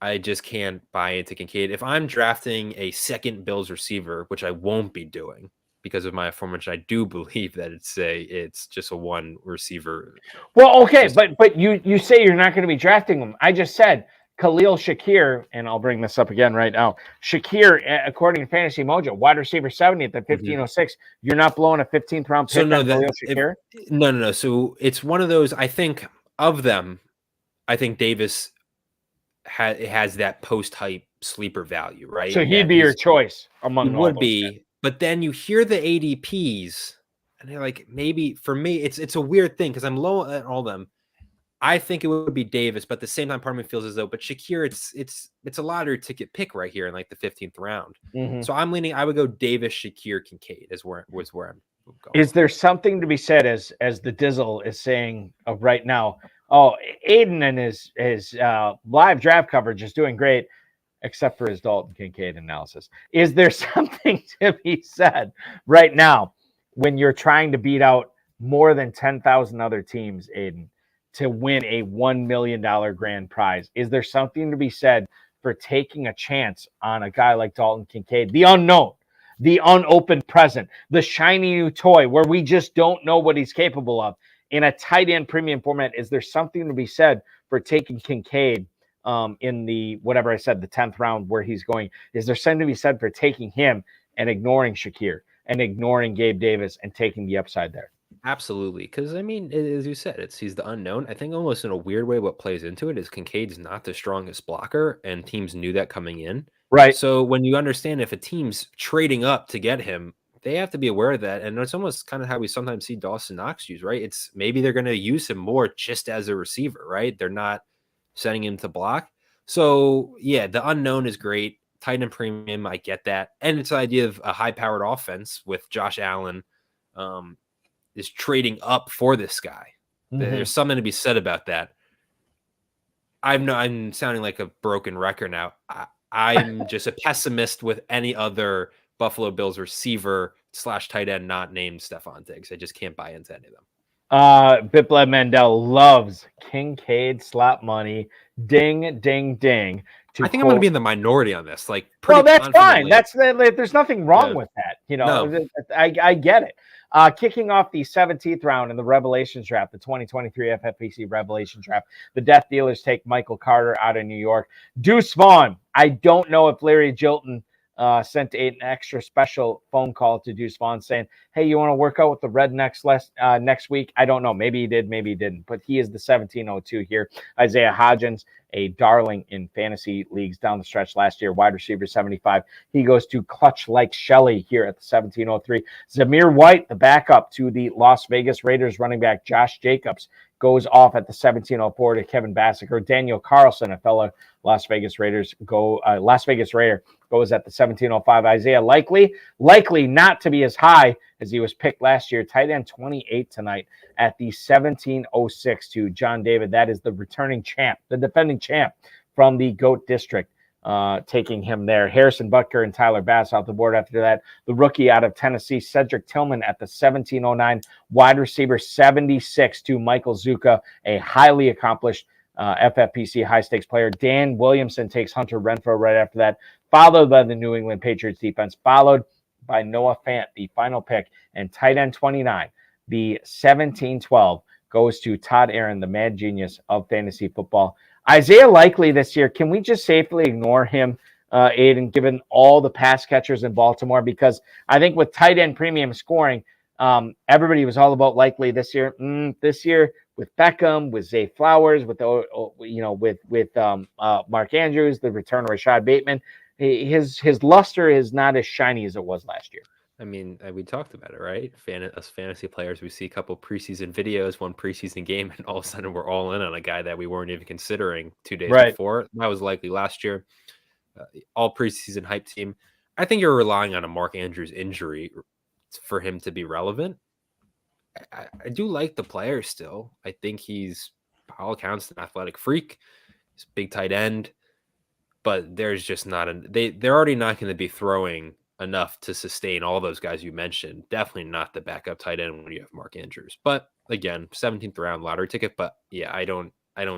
S4: I just can't buy into Kincaid. If I'm drafting a second Bills receiver, which I won't be doing because of my aforementioned, I do believe that it's just a one receiver.
S1: Well, okay, but you say you're not going to be drafting him. I just said Khalil Shakir, and I'll bring this up again right now. Shakir, according to Fantasy Mojo, wide receiver 70 at the 1506. Mm-hmm. You're not blowing a 15th round pick on Khalil Shakir?
S4: No. So it's one of those, I think, of them, I think Davis has that post-hype sleeper value, right?
S1: So he'd be your choice among all
S4: would be, but then you hear the ADPs, and they're like, maybe for me, it's a weird thing because I'm low at all of them. I think it would be Davis, but at the same time, part of me feels as though, but Shakir, it's a lottery ticket pick right here in like the 15th round. Mm-hmm. So I'm leaning. I would go Davis, Shakir, Kincaid is where I'm going.
S1: Is there something to be said as the Dizzle is saying right now? Oh, Aiden and his live draft coverage is doing great, except for his Dalton Kincaid analysis. Is there something to be said right now when you're trying to beat out more than 10,000 other teams, Aiden, to win a $1 million grand prize? Is there something to be said for taking a chance on a guy like Dalton Kincaid, the unknown, the unopened present, the shiny new toy where we just don't know what he's capable of in a tight end premium format? Is there something to be said for taking Kincaid in the, whatever I said, the 10th round where he's going? Is there something to be said for taking him and ignoring Shakir and ignoring Gabe Davis and taking the upside there?
S4: Absolutely. Because, I mean, as you said, he's the unknown. I think almost in a weird way what plays into it is Kincaid's not the strongest blocker, and teams knew that coming in.
S1: Right.
S4: So when you understand if a team's trading up to get him, they have to be aware of that. And it's almost kind of how we sometimes see Dawson Knox used, right? It's maybe they're going to use him more just as a receiver, right? They're not setting him to block. So, yeah, the unknown is great. Tight end premium, I get that. And it's the idea of a high-powered offense with Josh Allen is trading up for this guy. Mm-hmm. There's something to be said about that. I'm sounding like a broken record now. I'm just a pessimist with any other Buffalo Bills receiver / tight end not named Stephon Diggs. I just can't buy into any of them.
S1: Bipleb Mandel loves Kincaid slot money. Ding, ding, ding.
S4: I think I'm going to be in the minority on this. Like,
S1: well, that's fine.
S4: confidently.
S1: There's nothing wrong with that.
S4: No.
S1: I get it. Kicking off the 17th round in the Revelations Draft, the 2023 FFPC Revelations Draft, the Death Dealers take Michael Carter out of New York. Deuce Vaughn. I don't know if Larry Jilton sent an extra special phone call to Deuce Vaughn saying, hey, you want to work out with the Rednecks next week? I don't know. Maybe he did, maybe he didn't. But he is the 1702 here. Isaiah Hodgins, a darling in fantasy leagues down the stretch last year, wide receiver 75. He goes to Clutch Like Shelley here at the 1703. Zamir White, the backup to the Las Vegas Raiders running back Josh Jacobs, goes off at the 1704 to Kevin Bassicker. Daniel Carlson, a fellow Las Vegas Raider, goes at the 1705. Isaiah likely not to be as high as he was picked last year. Tight end 28 tonight at the 1706 to John David. That is the returning champ, the defending champ from the GOAT District, taking him there. Harrison Butker and Tyler Bass off the board after that. The rookie out of Tennessee, Cedric Tillman at the 1709. Wide receiver 76 to Michael Zuka, a highly accomplished FFPC high-stakes player. Dan Williamson takes Hunter Renfrow right after that, followed by the New England Patriots defense, followed by Noah Fant, the final pick, and tight end 29, the 1712, goes to Todd Aaron, the mad genius of fantasy football. Isaiah Likely this year, can we just safely ignore him, Aiden, given all the pass catchers in Baltimore? Because I think with tight end premium scoring, everybody was all about Likely this year. This year with Beckham, with Zay Flowers, with Mark Andrews, the return of Rashad Bateman, his luster is not as shiny as it was last year.
S4: I mean, we talked about it, right? Us fantasy players, we see a couple preseason videos, one preseason game, and all of a sudden we're all in on a guy that we weren't even considering 2 days before. That was likely last year. All preseason hype team. I think you're relying on a Mark Andrews injury for him to be relevant. I do like the player still. I think he's, by all accounts, an athletic freak. He's a big tight end, but there's just not they're already not going to be throwing enough to sustain all those guys you mentioned. Definitely not the backup tight end when you have Mark Andrews. But again, 17th round lottery ticket. But yeah, I don't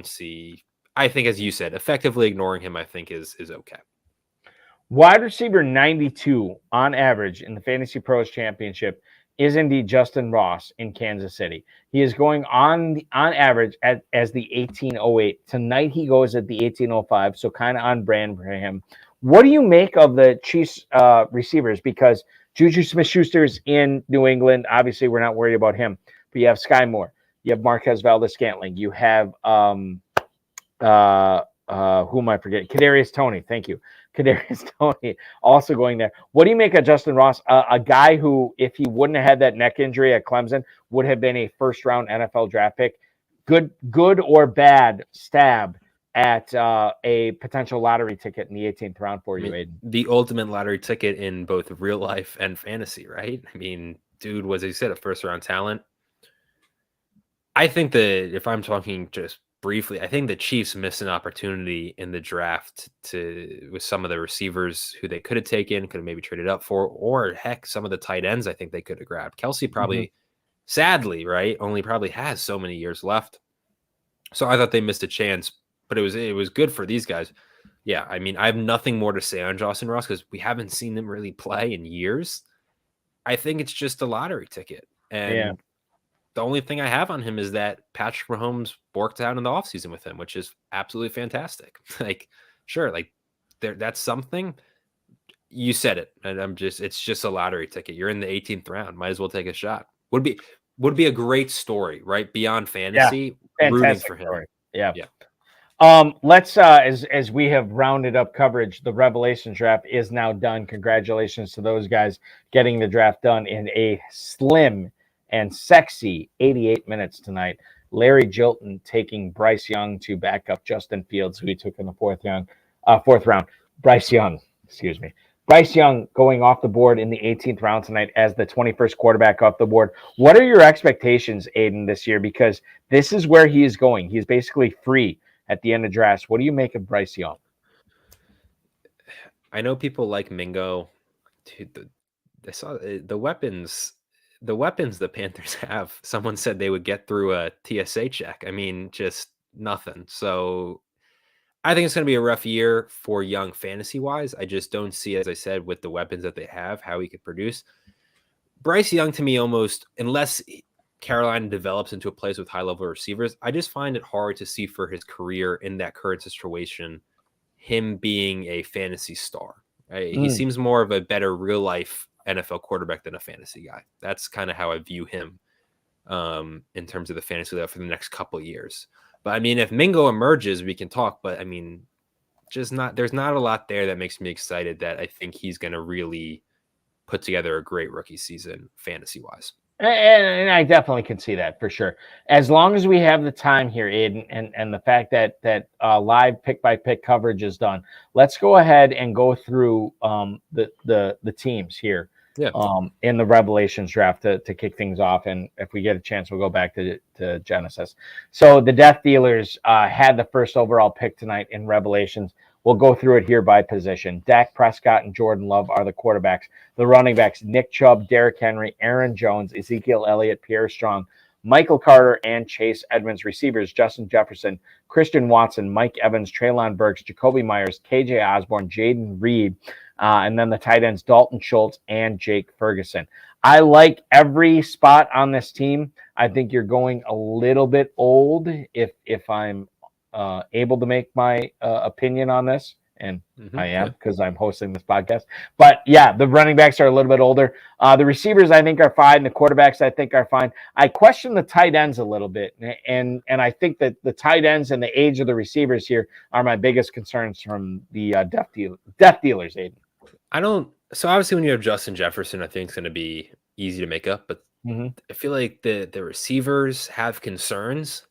S4: see. I think, as you said, effectively ignoring him, I think is okay.
S1: Wide receiver 92 on average in the Fantasy Pros Championship is indeed Justin Ross in Kansas City. He is going on average as the 1808. Tonight he goes at the 1805, so kind of on brand for him. What do you make of the Chiefs receivers? Because Juju Smith-Schuster's in New England. Obviously, we're not worried about him. But you have Sky Moore. You have Marquez Valdes-Scantling. You have who am I forgetting? Kadarius Toney. Thank you. Kadarius Toney also going there. What do you make of Justin Ross, a guy who, if he wouldn't have had that neck injury at Clemson, would have been a first-round NFL draft pick? Good or bad stab at a potential lottery ticket in the 18th round for you, Aiden?
S4: The ultimate lottery ticket in both real life and fantasy, right? I mean, dude was, as you said, a first-round talent. I think that if I'm talking just briefly, I think the Chiefs missed an opportunity in the draft with some of the receivers who they could have taken, could have maybe traded up for, or heck, some of the tight ends I think they could have grabbed. Kelsey probably, sadly, right, only probably has so many years left. So I thought they missed a chance, but it was good for these guys. Yeah, I mean, I have nothing more to say on Justin Ross because we haven't seen him really play in years. I think it's just a lottery ticket. And the only thing I have on him is that Patrick Mahomes worked out in the offseason with him, which is absolutely fantastic. Like, sure, like that's something. You said it, and it's just a lottery ticket. You're in the 18th round. Might as well take a shot. Would be a great story, right? Beyond fantasy, rooting for him.
S1: Story. Yeah. Let's as we have rounded up coverage, the Revelation draft is now done. Congratulations to those guys getting the draft done in a slim and sexy 88 minutes tonight. Larry Jilton taking Bryce Young to back up Justin Fields, who he took in the fourth round. Bryce Young going off the board in the 18th round tonight as the 21st quarterback off the board. What are your expectations, Aiden, this year? Because this is where he is going. He's basically free at the end of drafts. What do you make of Bryce Young?
S4: I know people like Mingo. Dude, I saw the weapons the Panthers have. Someone said they would get through a TSA check. I mean, just nothing. So I think it's going to be a rough year for Young fantasy-wise. I just don't see, as I said, with the weapons that they have, how he could produce. Bryce Young, to me, almost, unless Carolina develops into a place with high-level receivers, I just find it hard to see for his career in that current situation him being a fantasy star. Right? He seems more of a better real-life NFL quarterback than a fantasy guy. That's kind of how I view him in terms of the fantasy level for the next couple of years. But I mean, if Mingo emerges, we can talk. But I mean, there's not a lot there that makes me excited that I think he's going to really put together a great rookie season fantasy wise.
S1: And I definitely can see that for sure. As long as we have the time here, Aiden, and the fact that live pick by pick coverage is done, let's go ahead and go through the teams here.
S4: Yeah.
S1: In the Revelations draft to kick things off. And if we get a chance, we'll go back to Genesis. So the Death Dealers had the first overall pick tonight in Revelations. We'll go through it here by position. Dak Prescott and Jordan Love are the quarterbacks. The running backs, Nick Chubb, Derrick Henry, Aaron Jones, Ezekiel Elliott, Pierre Strong, Michael Carter, and Chase Edmonds. Receivers, Justin Jefferson, Christian Watson, Mike Evans, Treylon Burks, Jacoby Myers, KJ Osborne, Jaden Reed, and then the tight ends, Dalton Schultz and Jake Ferguson. I like every spot on this team. I think you're going a little bit old if I'm able to make my opinion on this. And I am, because I'm hosting this podcast. But yeah, the running backs are a little bit older. The receivers, I think, are fine. The quarterbacks, I think, are fine. I question the tight ends a little bit. And I think that the tight ends and the age of the receivers here are my biggest concerns from the Death Dealers, Aiden.
S4: So obviously when you have Justin Jefferson, I think it's going to be easy to make up. But I feel like the receivers have concerns.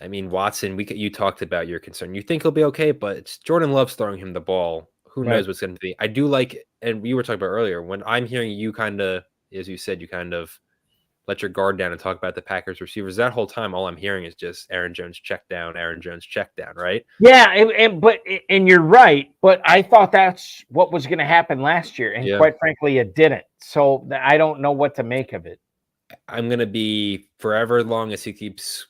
S4: I mean, Watson, you talked about your concern. You think he'll be okay, but it's Jordan Love's throwing him the ball. Who knows what's going to be? I do like, and we were talking about earlier, when I'm hearing you kind of, as you said, you kind of let your guard down and talk about the Packers receivers. That whole time, all I'm hearing is just Aaron Jones check down, right?
S1: Yeah, and you're right, but I thought that's what was going to happen last year, and quite frankly, it didn't. So I don't know what to make of it.
S4: I'm going to be forever long as he keeps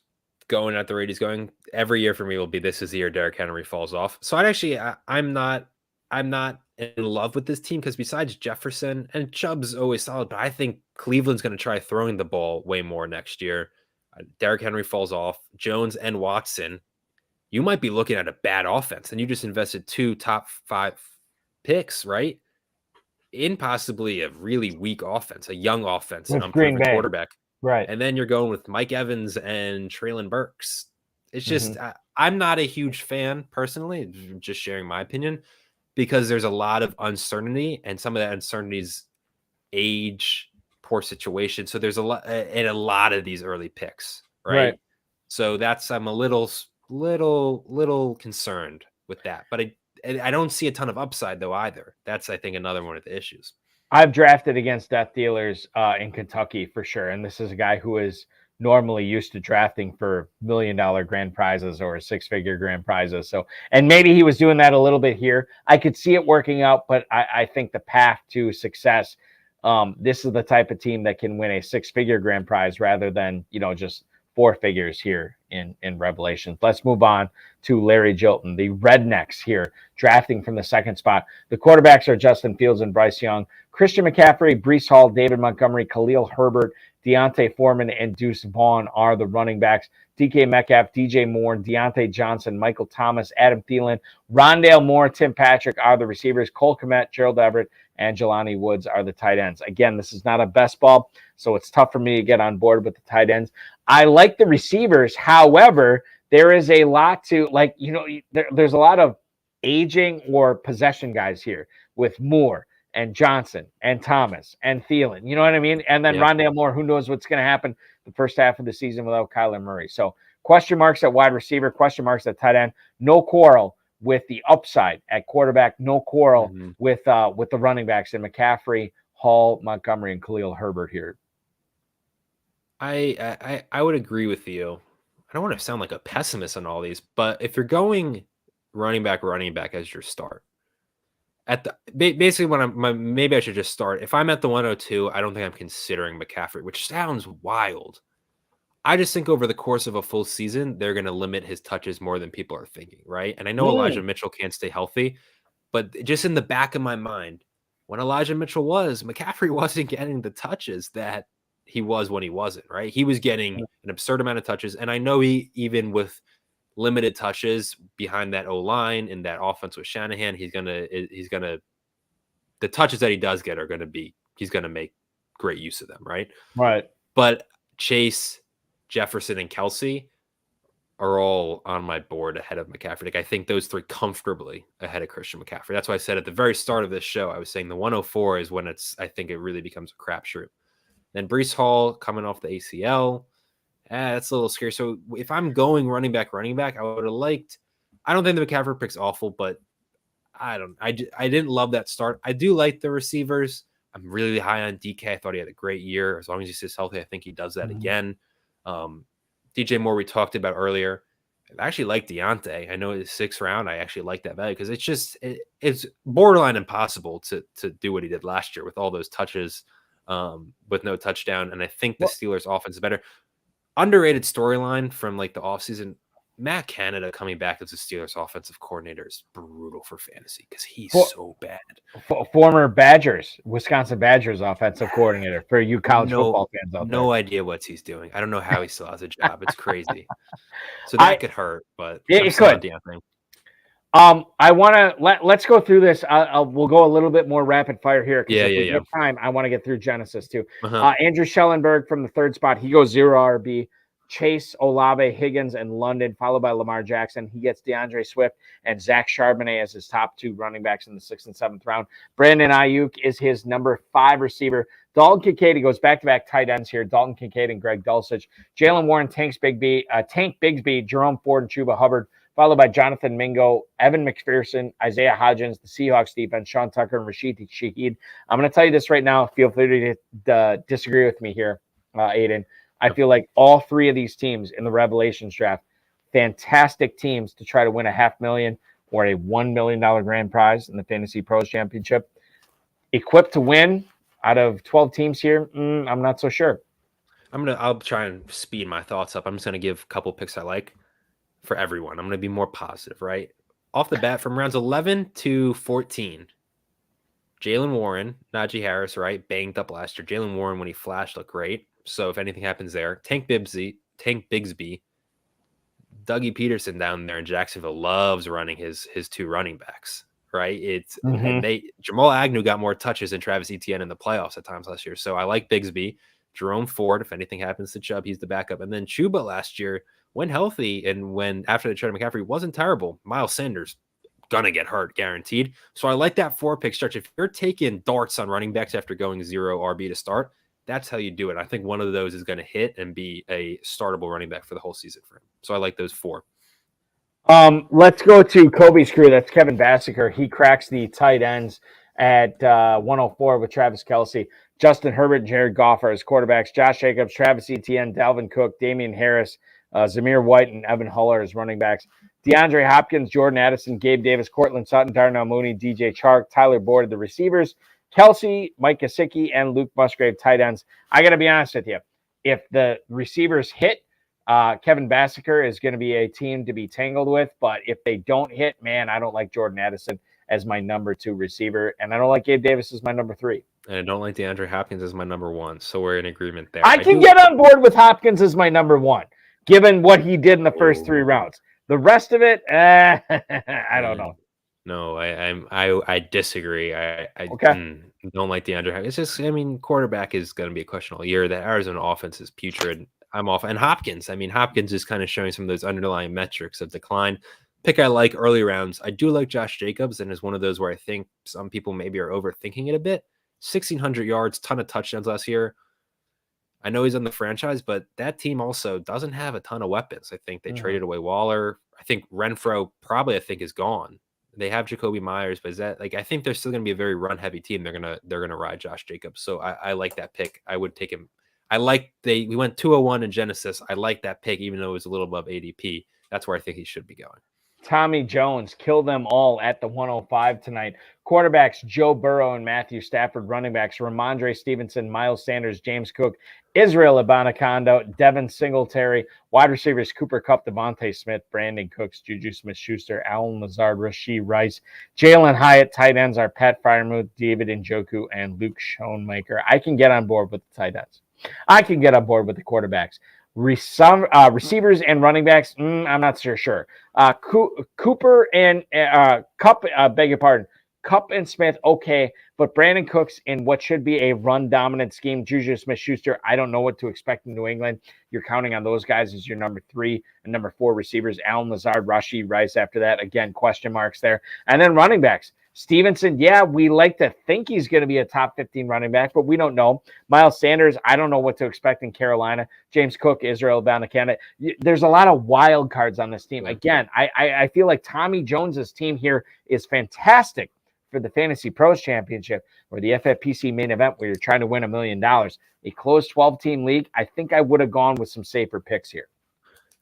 S4: going at the rate he's going. Every year for me will be this is the year Derrick Henry falls off. So I'm not in love with this team because besides Jefferson and Chubb's always solid, but I think Cleveland's going to try throwing the ball way more next year. Derrick Henry falls off. Jones and Watson, you might be looking at a bad offense, and you just invested 2 top 5 picks, right? In possibly a really weak offense, a young offense, an unproven quarterback.
S1: Right.
S4: And then you're going with Mike Evans and Treylon Burks. It's just, I'm not a huge fan personally, just sharing my opinion, because there's a lot of uncertainty, and some of that uncertainty is age, poor situation. So there's a lot of these early picks, right? So I'm a little concerned with that, but I don't see a ton of upside though either. That's, I think, another one of the issues.
S1: I've drafted against Death Dealers in Kentucky for sure. And this is a guy who is normally used to drafting for $1 million grand prizes or 6-figure grand prizes. So, and maybe he was doing that a little bit here. I could see it working out, but I think the path to success, this is the type of team that can win a 6-figure grand prize rather than, just 4 figures here in Revelations. Let's move on to Larry Jilton, the Rednecks here, drafting from the 2nd spot. The quarterbacks are Justin Fields and Bryce Young, Christian McCaffrey, Breece Hall, David Montgomery, Khalil Herbert, Deontay Foreman, and Deuce Vaughn are the running backs. DK Metcalf, DJ Moore, Deontay Johnson, Michael Thomas, Adam Thielen, Rondale Moore, Tim Patrick are the receivers. Cole Kmet, Gerald Everett, and Jelani Woods are the tight ends. Again, this is not a best ball, so it's tough for me to get on board with the tight ends. I like the receivers. However, there is a lot to, there's a lot of aging or possession guys here with Moore and Johnson and Thomas and Thielen. You know what I mean? And then Rondale Moore, who knows what's going to happen the first half of the season without Kyler Murray. So question marks at wide receiver, question marks at tight end. No quarrel with the upside at quarterback. No quarrel with the running backs in McCaffrey, Hall, Montgomery, and Khalil Herbert here.
S4: I would agree with you. I don't want to sound like a pessimist on all these, but if you're going running back as your start, basically when maybe I should just start. If I'm at the 102, I don't think I'm considering McCaffrey, which sounds wild. I just think over the course of a full season, they're going to limit his touches more than people are thinking, right? And I know Elijah Mitchell can't stay healthy, but just in the back of my mind, when Elijah Mitchell McCaffrey wasn't getting the touches that he was when he wasn't, right? He was getting an absurd amount of touches. And I know even with limited touches behind that O-line and that offense with Shanahan, he's going to, the touches that he does get he's going to make great use of them, right?
S1: Right.
S4: But Chase, Jefferson, and Kelsey are all on my board ahead of McCaffrey. Like, I think those three comfortably ahead of Christian McCaffrey. That's why I said at the very start of this show, I was saying the 104 is when I think it really becomes a crapshoot. Then Breece Hall coming off the ACL. That's a little scary. So if I'm going running back, I would have liked, I don't think the McCaffrey pick's awful, but I didn't love that start. I do like the receivers. I'm really high on DK. I thought he had a great year. As long as he stays healthy, I think he does that again. DJ Moore, we talked about earlier. I actually like Deontay. I know it's 6th round. I actually like that value because it's borderline impossible to do what he did last year with all those touches with no touchdown. And I think the Steelers offense is better. Underrated storyline from like the offseason. Matt Canada coming back as the Steelers offensive coordinator is brutal for fantasy because he's so bad.
S1: Former Wisconsin Badgers offensive coordinator for you college football fans out there.
S4: No idea what he's doing. I don't know how he still has a job. It's crazy. So that could hurt, but
S1: it could. I want to let's go through this. We'll go a little bit more rapid fire here.
S4: Yeah.
S1: Time, I want to get through Genesis too. Andrew Schellenberg from the 3rd spot. He goes 0 RB. Chase, Olave, Higgins, and London, followed by Lamar Jackson. He gets DeAndre Swift and Zach Charbonnet as his top 2 running backs in the 6th and 7th round. Brandon Ayuk is his number 5 receiver. Dalton Kincaid, he goes back-to-back tight ends here. Dalton Kincaid and Greg Dulcich. Jalen Warren, Tank Bigsby, Jerome Ford, and Chuba Hubbard, followed by Jonathan Mingo, Evan McPherson, Isaiah Hodgins, the Seahawks defense, Sean Tucker, and Rashid Shaheed. I'm going to tell you this right now. Feel free to disagree with me here, Aiden. I feel like all 3 of these teams in the Revelations draft, fantastic teams to try to win a $500,000 or a $1 million grand prize in the Fantasy Pros Championship. Equipped to win out of 12 teams here, I'm not so sure.
S4: I'll try and speed my thoughts up. I'm just going to give a couple picks I like for everyone. I'm going to be more positive, right? Off the bat, from rounds 11 to 14, Jalen Warren, Najee Harris, right? Banged up last year. Jalen Warren, when he flashed, looked great. So if anything happens there, Tank Bigsby, Dougie Peterson down there in Jacksonville loves running his 2 running backs, right? And Jamal Agnew got more touches than Travis Etienne in the playoffs at times last year. So I like Bigsby. Jerome Ford, if anything happens to Chubb, he's the backup. And then Chuba last year, when healthy and when after the trade of McCaffrey, wasn't terrible. Miles Sanders gonna get hurt, guaranteed. So I like that 4-pick stretch. If you're taking darts on running backs after going 0 RB to start, that's how you do it. I think one of those is going to hit and be a startable running back for the whole season for him. So I like those 4.
S1: Let's go to Kobe's crew. That's Kevin Bassiker. He cracks the tight ends at 104 with Travis Kelce. Justin Herbert and Jared Goff are his quarterbacks. Josh Jacobs, Travis Etienne, Dalvin Cook, Damian Harris, Zamir White, and Evan Huller as running backs. DeAndre Hopkins, Jordan Addison, Gabe Davis, Cortland Sutton, Darnell Mooney, DJ Chark, Tyler Boyd, the receivers. Kelsey, Mike Gesicki, and Luke Musgrave, tight ends. I got to be honest with you. If the receivers hit, Kevin Bassiker is going to be a team to be tangled with. But if they don't hit, man, I don't like Jordan Addison as my number 2 receiver. And I don't like Gabe Davis as my number 3.
S4: And I don't like DeAndre Hopkins as my number 1. So we're in agreement there.
S1: I can get on board with Hopkins as my number 1, given what he did in the first 3 rounds. The rest of it, I don't know.
S4: No, I disagree. I don't like DeAndre Hopkins. It's just, quarterback is going to be a question all year. The Arizona offense is putrid. I'm off. And Hopkins, Hopkins is kind of showing some of those underlying metrics of decline. Pick I like early rounds. I do like Josh Jacobs, and is one of those where I think some people maybe are overthinking it a bit. 1,600 yards, ton of touchdowns last year. I know he's on the franchise, but that team also doesn't have a ton of weapons. I think they traded away Waller. I think Renfro is gone. They have Jacoby Myers, but is that I think they're still going to be a very run heavy team. They're gonna ride Josh Jacobs. So I like that pick. I would take him. We went 201 in Genesis. I like that pick, even though it was a little above ADP. That's where I think he should be going.
S1: Tommy Jones, kill them all at the 105 tonight. Quarterbacks, Joe Burrow and Matthew Stafford. Running backs, Ramondre Stevenson, Miles Sanders, James Cook, Israel Abanikanda, Devin Singletary. Wide receivers, Cooper Kupp, Devontae Smith, Brandon Cooks, Juju Smith-Schuster, Alan Lazard, Rashee Rice. Jalen Hyatt. Tight ends are Pat Freiermuth, David Njoku, and Luke Schoonmaker. I can get on board with the tight ends. I can get on board with the quarterbacks. Receivers and running backs, I'm not so sure. Cooper and Kupp, beg your pardon, Kupp and Smith, okay, but Brandon Cooks in what should be a run-dominant scheme, Juju Smith-Schuster, I don't know what to expect in New England. You're counting on those guys as your number 3 and number 4 receivers. Alan Lazard, Rashee Rice after that. Again, question marks there. And then running backs. Stevenson, yeah, we like to think he's going to be a top 15 running back, but we don't know. Miles Sanders, I don't know what to expect in Carolina. James Cook, Israel Abanikanda. There's a lot of wild cards on this team. Again, I feel like Tommy Jones's team here is fantastic for the Fantasy Pros Championship or the FFPC main event where you're trying to win $1 million. A closed 12-team league, I think I would have gone with some safer picks here.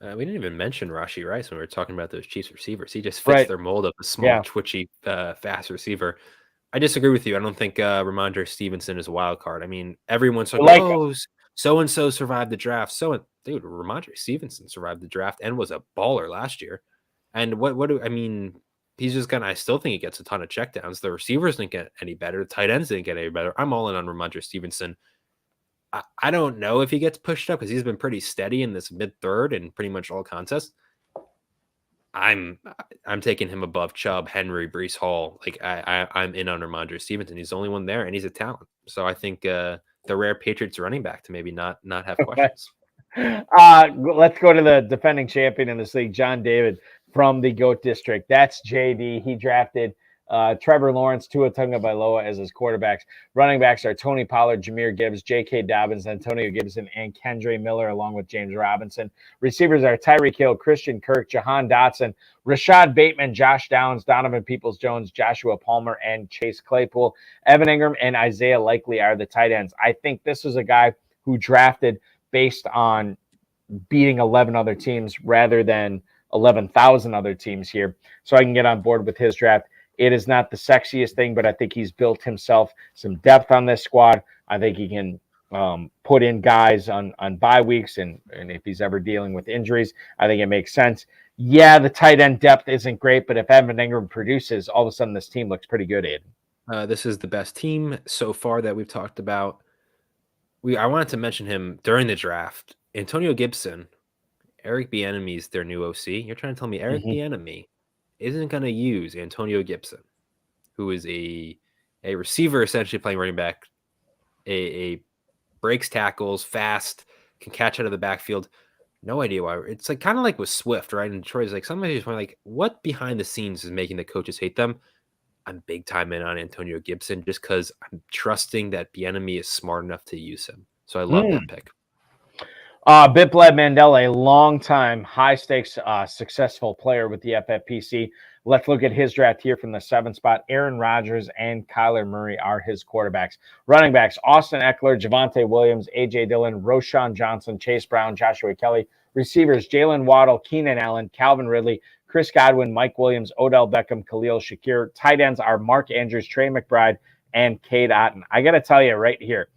S4: We didn't even mention Rashee Rice when we were talking about those Chiefs receivers. He just fits their mold of a small, twitchy, fast receiver. I disagree with you. I don't think Ramondre Stevenson is a wild card. I mean, everyone's talking, so-and-so survived the draft. Dude, Ramondre Stevenson survived the draft and was a baller last year. And he's just I still think he gets a ton of checkdowns. The receivers didn't get any better. The tight ends didn't get any better. I'm all in on Ramondre Stevenson. I don't know if he gets pushed up because he's been pretty steady in this mid-third and pretty much all contests. I'm taking him above Chubb, Henry, Breece Hall. Like I'm in on Ramondre Stevenson. He's the only one there, and he's a talent. So I think the rare Patriots running back to maybe not have questions.
S1: Let's go to the defending champion in this league, John David from the GOAT District. That's JD. He drafted Trevor Lawrence, Tua Tagovailoa as his quarterbacks. Running backs are Tony Pollard, Jahmyr Gibbs, J.K. Dobbins, Antonio Gibson, and Kendre Miller, along with James Robinson. Receivers are Tyreek Hill, Christian Kirk, Jahan Dotson, Rashad Bateman, Josh Downs, Donovan Peoples-Jones, Joshua Palmer, and Chase Claypool. Evan Ingram and Isaiah Likely are the tight ends. I think this is a guy who drafted based on beating 11 other teams rather than 11,000 other teams here. So I can get on board with his draft. It is not the sexiest thing, but I think he's built himself some depth on this squad. I think he can put in guys on bye weeks, and if he's ever dealing with injuries, I think it makes sense. Yeah, the tight end depth isn't great, but if Evan Ingram produces, all of a sudden this team looks pretty good, Aiden.
S4: This is the best team so far that we've talked about. I wanted to mention him during the draft. Antonio Gibson, Eric Bieniemy's their new OC. You're trying to tell me Eric Bieniemy isn't going to use Antonio Gibson, who is a receiver essentially playing running back, a breaks tackles, fast, can catch out of the backfield. No idea why. It's like kind of like with Swift, right? And Detroit is like, sometimes you just wonder, like, what behind the scenes is making the coaches hate them? I'm big time in on Antonio Gibson just because I'm trusting that Bieniemy is smart enough to use him. So I love that pick.
S1: Bipleb Mandela, a long-time, high-stakes, successful player with the FFPC. Let's look at his draft here from the 7th spot. Aaron Rodgers and Kyler Murray are his quarterbacks. Running backs, Austin Eckler, Javonte Williams, A.J. Dillon, Roshan Johnson, Chase Brown, Joshua Kelly. Receivers, Jalen Waddle, Keenan Allen, Calvin Ridley, Chris Godwin, Mike Williams, Odell Beckham, Khalil Shakir. Tight ends are Mark Andrews, Trey McBride, and Cade Otton. I got to tell you right here,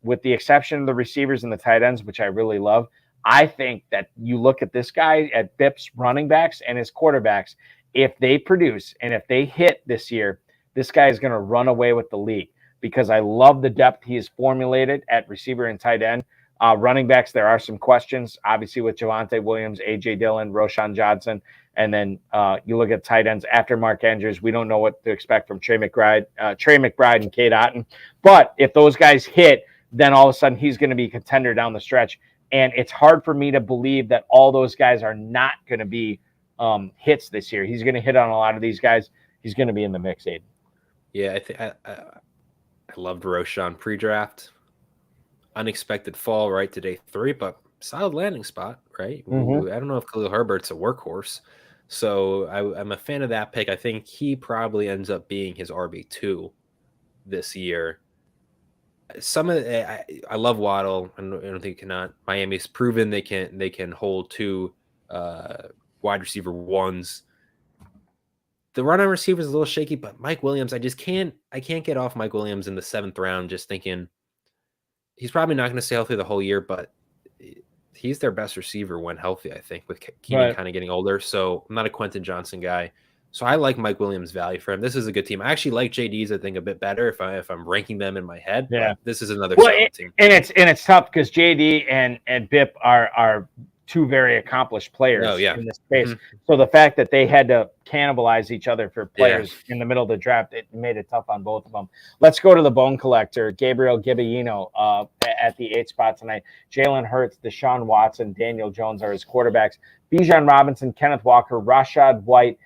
S1: with the exception of the receivers and the tight ends, which I really love, I think that you look at this guy at Bip's running backs and his quarterbacks, if they produce and if they hit this year, this guy is going to run away with the league because I love the depth he has formulated at receiver and tight end. Running backs, there are some questions, obviously, with Javonte Williams, A.J. Dillon, Roshan Johnson. And then you look at tight ends after Mark Andrews. We don't know what to expect from Trey McBride and Cade Otton. But if those guys hit, then all of a sudden he's going to be a contender down the stretch. And it's hard for me to believe that all those guys are not going to be hits this year. He's going to hit on a lot of these guys. He's going to be in the mix, Aiden.
S4: Yeah, I loved Roshan pre-draft. Unexpected fall right to day 3, but solid landing spot, right? I don't know if Khalil Herbert's a workhorse. So I'm a fan of that pick. I think he probably ends up being his RB2 this year. I love Waddle. I don't think cannot. Miami's proven they can hold 2 wide receiver ones. The run on receiver is a little shaky, but Mike Williams, I can't get off Mike Williams in the 7th round just thinking he's probably not going to stay healthy the whole year, but he's their best receiver when healthy, I think, with Keenan kind of getting older. So I'm not a Quentin Johnson guy. So I like Mike Williams' value for him. This is a good team. I actually like JD's, I think, a bit better if I'm ranking them in my head.
S1: Yeah.
S4: But this is another solid team.
S1: And it's tough because JD and Bip are two very accomplished players in this space. Mm-hmm. So the fact that they had to cannibalize each other for players in the middle of the draft, it made it tough on both of them. Let's go to the bone collector, Gabriel Gibellino, at the 8th spot tonight. Jalen Hurts, Deshaun Watson, Daniel Jones are his quarterbacks. Bijan Robinson, Kenneth Walker, Rashad White,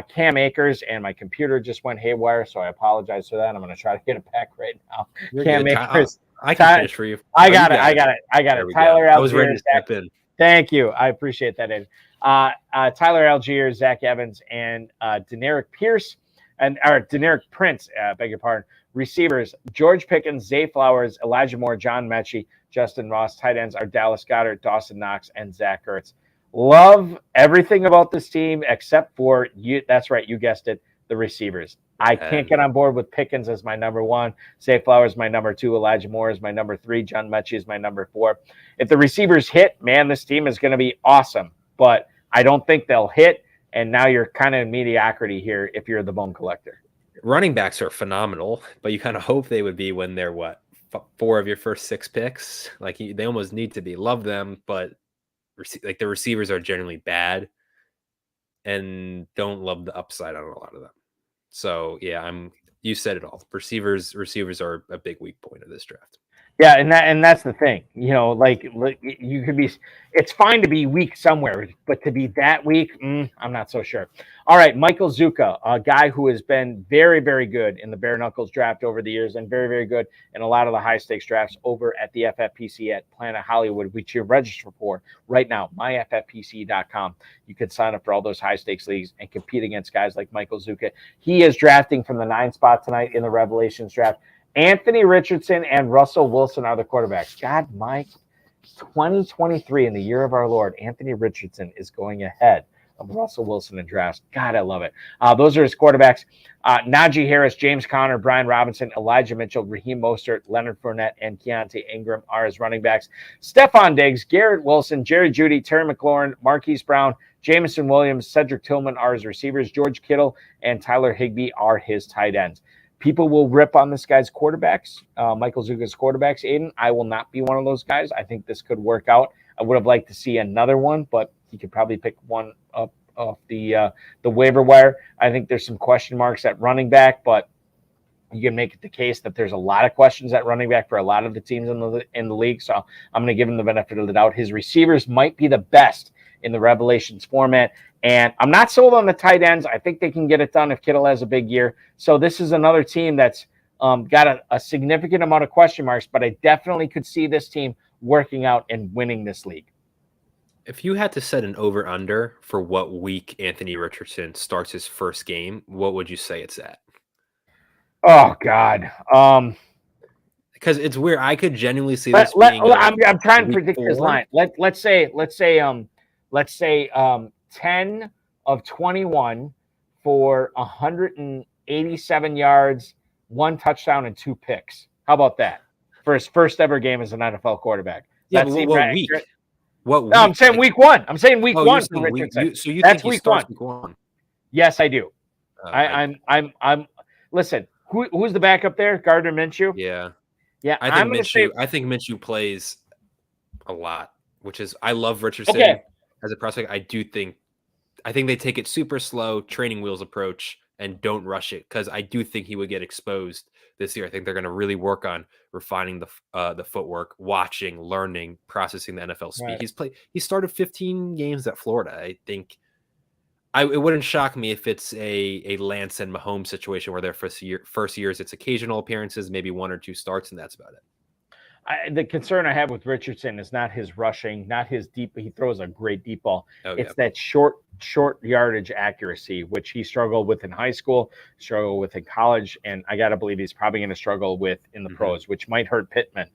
S1: Cam Akers, and my computer just went haywire, so I apologize for that. I'm going to try to get it back right now.
S4: You're
S1: Cam
S4: good.
S1: Akers.
S4: I can finish for you.
S1: I got it. Tyler Algier.
S4: I was ready to step in.
S1: Thank you. I appreciate that, Ed. Tyler Algier, Zach Evans, and Deneric Prince, beg your pardon. Receivers, George Pickens, Zay Flowers, Elijah Moore, John Mechie, Justin Ross. Tight ends are Dallas Goedert, Dawson Knox, and Zach Ertz. Love everything about this team except for you. That's right. You guessed it. The receivers. I can't get on board with Pickens as my number 1. Zay Flowers my number 2. Elijah Moore is my number 3. John Mechie is my number 4. If the receivers hit, man, this team is going to be awesome. But I don't think they'll hit. And now you're kind of in mediocrity here if you're the bone collector.
S4: Running backs are phenomenal, but you kind of hope they would be when they're 4 of your first 6 picks. Like they almost need to be. Love them, but like the receivers are generally bad and don't love the upside on a lot of them. So yeah, you said it all. Receivers are a big weak point of this draft.
S1: Yeah, and that's the thing. You know, like you could be. It's fine to be weak somewhere, but to be that weak, I'm not so sure. All right, Michael Zuka, a guy who has been very, very good in the bare knuckles draft over the years, and very, very good in a lot of the high stakes drafts over at the FFPC at Planet Hollywood, which you register for right now. myffpc.com. You can sign up for all those high stakes leagues and compete against guys like Michael Zuka. He is drafting from the 9th spot tonight in the Revelations draft. Anthony Richardson and Russell Wilson are the quarterbacks. God, Mike, 2023 in the year of our Lord, Anthony Richardson is going ahead of Russell Wilson in drafts. God, I love it. Those are his quarterbacks. Najee Harris, James Conner, Brian Robinson, Elijah Mitchell, Raheem Mostert, Leonard Fournette, and Keontae Ingram are his running backs. Stephon Diggs, Garrett Wilson, Jerry Jeudy, Terry McLaurin, Marquise Brown, Jameson Williams, Cedric Tillman are his receivers. George Kittle and Tyler Higbee are his tight ends. People will rip on this guy's quarterbacks, Michael Zuka's quarterbacks, Aiden. I will not be one of those guys. I think this could work out. I would have liked to see another one, but he could probably pick one up off the waiver wire. I think there's some question marks at running back, but you can make the case that there's a lot of questions at running back for a lot of the teams in the league. So I'm going to give him the benefit of the doubt. His receivers might be the best in the Revelations format. And I'm not sold on the tight ends. I think they can get it done if Kittle has a big year. So this is another team that's got a significant amount of question marks, but I definitely could see this team working out and winning this league.
S4: If you had to set an over-under for what week Anthony Richardson starts his first game, what would you say it's at?
S1: Oh, God.
S4: Because it's weird. I could genuinely see
S1: this
S4: being
S1: I'm trying to predict his line. Let's say 10 of 21 for 187 yards, 1 touchdown, and 2 picks. How about that for his first ever game as an NFL quarterback?
S4: Yeah, what week? What week?
S1: No, I'm saying week 1. I'm saying week 1 for Richardson.
S4: So you think he starts week 1?
S1: Yes, I do. I'm. Listen, who's the backup there? Gardner Minshew.
S4: Yeah.
S1: I
S4: think Minshew plays a lot, which is I love Richardson as a prospect. I think they take it super slow, training wheels approach, and don't rush it because I do think he would get exposed this year. I think they're going to really work on refining the footwork, watching, learning, processing the NFL speed. Right. He started 15 games at Florida. I think it wouldn't shock me if it's a Lance and Mahomes situation where their first years it's occasional appearances, maybe 1 or 2 starts, and that's about it.
S1: The concern I have with Richardson is not his rushing, not his deep. He throws a great deep ball. It's that short yardage accuracy, which he struggled with in high school, struggled with in college, and I got to believe he's probably going to struggle with in the pros, which might hurt Pittman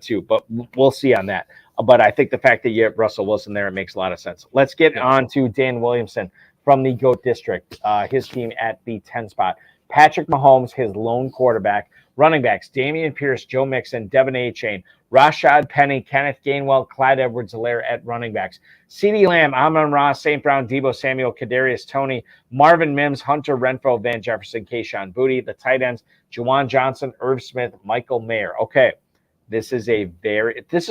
S1: too. But we'll see on that. But I think the fact that you have Russell Wilson there, it makes a lot of sense. Let's get on to Dan Williamson from the GOAT District, his team at the 10 spot. Patrick Mahomes, his lone quarterback. Running backs, Dameon Pierce, Joe Mixon, Devin Achane, Rashad Penny, Kenneth Gainwell, Clyde Edwards-Helaire at running backs. CeeDee Lamb, Amon-Ra, St. Brown, Deebo Samuel, Kadarius Toney, Marvin Mims, Hunter Renfrow, Van Jefferson, Kayshon Boutte. The tight ends, Juwan Johnson, Irv Smith, Michael Mayer. Okay, this is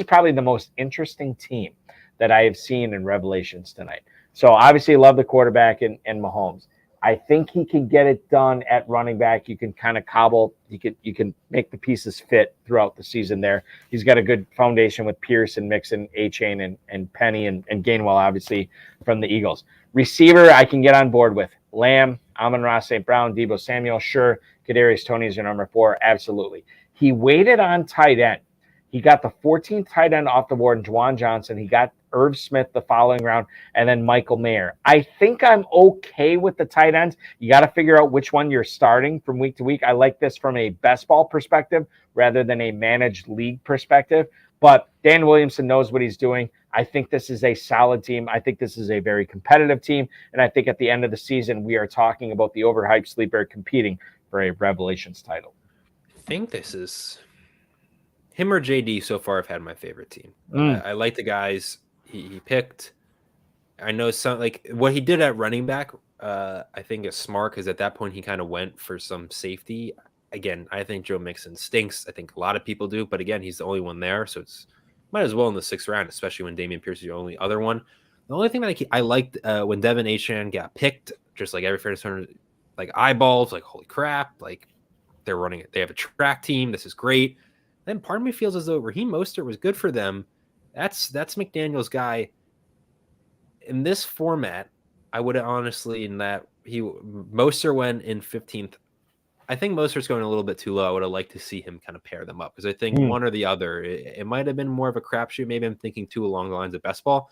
S1: probably the most interesting team that I have seen in Revelations tonight. So obviously love the quarterback and Mahomes. I think he can get it done at running back. You can kind of cobble. You can make the pieces fit throughout the season there. He's got a good foundation with Pierce and Mixon, Achane, and Penny, and Gainwell, obviously, from the Eagles. Receiver, I can get on board with. Lamb, Amon-Ra, St. Brown, Deebo Samuel, sure. Kadarius Toney is your number 4, absolutely. He waited on tight end. He got the 14th tight end off the board in Juwan Johnson. He got Irv Smith the following round, and then Michael Mayer. I think I'm okay with the tight ends. You got to figure out which one you're starting from week to week. I like this from a best ball perspective rather than a managed league perspective. But Dan Williamson knows what he's doing. I think this is a solid team. I think this is a very competitive team. And I think at the end of the season, we are talking about the overhyped sleeper competing for a Revelations title.
S4: I think this is him or JD so far have had my favorite team. I like the guys he picked. I know some like what he did at running back. I think is smart because at that point he kind of went for some safety. Again, I think Joe Mixon stinks. I think a lot of people do, but again, he's the only one there, so it's might as well in the 6th round, especially when Dameon Pierce is the only other one. The only thing that I liked when Devin Achane got picked, just like every fairness turner, like eyeballs, like holy crap, like they're running it. They have a track team. This is great. Then part of me feels as though Raheem Mostert was good for them. That's McDaniel's guy. In this format, I would honestly, in that Mostert went in 15th. I think Mostert's going a little bit too low. I would have liked to see him kind of pair them up because I think one or the other, it might have been more of a crapshoot. Maybe I'm thinking too along the lines of best ball.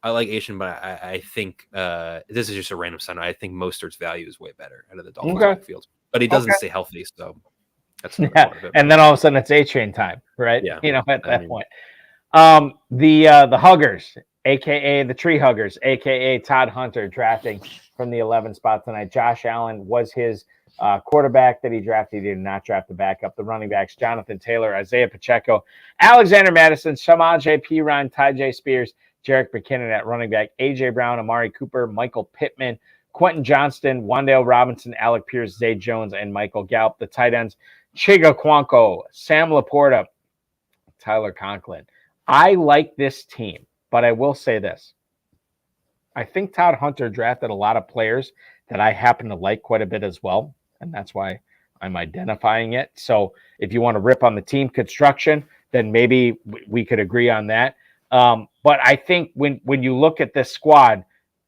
S4: I like Asian, but I think this is just a random sign. I think Mostert's value is way better out of the Dolphins field, but he doesn't stay healthy, so that's part of it.
S1: And then all of a sudden it's A-Chain time, right?
S4: Yeah,
S1: at that point. The Huggers, aka the Tree Huggers, aka Todd Hunter, drafting from the 11th spot tonight. Josh Allen was his quarterback that he drafted. He did not draft the backup. The running backs, Jonathan Taylor, Isaiah Pacheco, Alexander Madison, Samaje Perine, Tyjae Spears, Jerick McKinnon at running back, A.J. Brown, Amari Cooper, Michael Pittman, Quentin Johnston, Wan'Dale Robinson, Alec Pierce, Zay Jones, and Michael Gallup. The tight ends, Chiga Kwanko, Sam Laporta, Tyler Conklin. I like this team, but I will say this. I think Todd Hunter drafted a lot of players that I happen to like quite a bit as well, and that's why I'm identifying it. So if you want to rip on the team construction, then maybe we could agree on that. But I think when you look at this squad,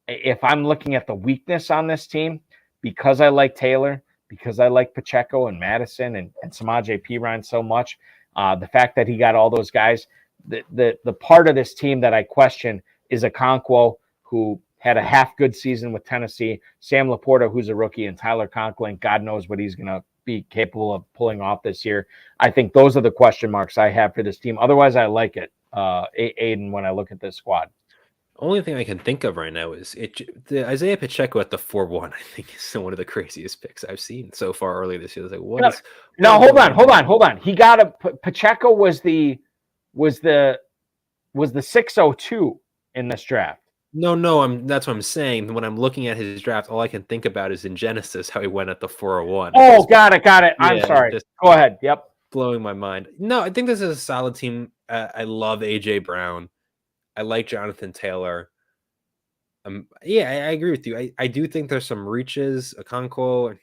S1: if I'm looking at the weakness on this team, because I like Taylor, because I like Pacheco and Madison and Samaje Perine so much, the fact that he got all those guys, the part of this team that I question is Okonkwo, who had a half good season with Tennessee, Sam Laporta, who's a rookie, and Tyler Conklin. God knows what he's going to be capable of pulling off this year. I think those are the question marks I have for this team. Otherwise, I like it, Aiden, when I look at this squad.
S4: Only thing I can think of right now is the Isaiah Pacheco at the 4-1. I think is one of the craziest picks I've seen so far early this year. It's like
S1: hold on. He got Pacheco was the 602 in this draft.
S4: No, that's what I'm saying. When I'm looking at his draft, all I can think about is in Genesis how he went at the 401.
S1: Oh, got it. I'm sorry. Go ahead. Yep.
S4: Blowing my mind. No, I think this is a solid team. I love AJ Brown. I like Jonathan Taylor. I agree with you. I do think there's some reaches. Okonkwo,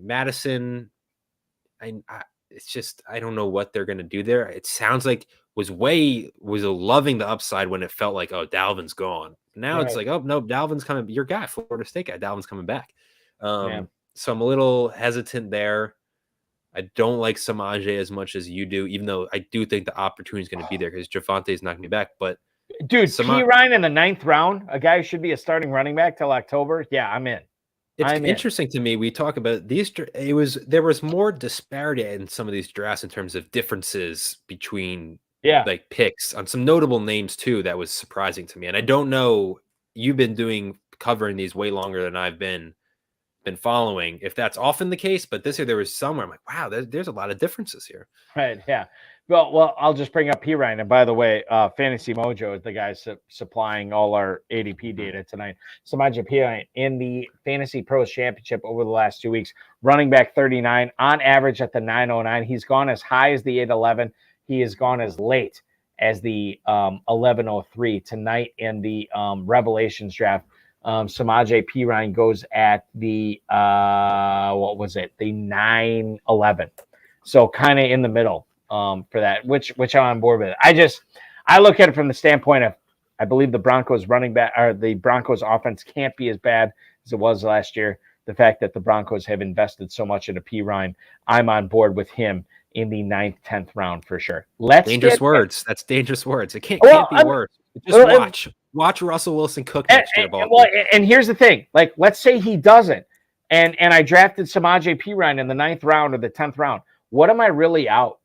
S4: Madison. It's just I don't know what they're gonna do there. It sounds like was loving the upside when it felt like Dalvin's gone. Now It's like no, Dalvin's coming. Your guy, Florida State guy, Dalvin's coming back. So I'm a little hesitant there. I don't like Samaje as much as you do, even though I do think the opportunity is going to be there because Javante is not going to be back. But
S1: dude, P. Ryan in the 9th round, a guy who should be a starting running back till October. Yeah, I'm in.
S4: It's interesting to me. We talk about these. There was more disparity in some of these drafts in terms of differences between like picks on some notable names too. That was surprising to me. And I don't know. You've been covering these way longer than I've been following. If that's often the case, but this year there was somewhere I'm like, wow, there's a lot of differences here.
S1: Right. Yeah. Well, I'll just bring up P. Ryan. And by the way, Fantasy Mojo is the guy supplying all our ADP data tonight. Samaje P. Ryan in the Fantasy Pros Championship over the last 2 weeks, running back 39 on average at the 909. He's gone as high as the 811. He has gone as late as the 1103 tonight in the Revelations draft. Samaje P. Ryan goes at the the 911. So kind of in the middle for that, which I'm on board with. I look at it from the standpoint of I believe the Broncos running back or the Broncos offense can't be as bad as it was last year. The fact that the Broncos have invested so much into P. Ryan, I'm on board with him in the 9th, 10th round for sure.
S4: Dangerous words. That's dangerous words. It can't be worse. Just watch Russell Wilson cook next year.
S1: And here's the thing. Like, let's say he doesn't, and I drafted Samaje P. Ryan in the 9th round or the 10th round. What am I really out?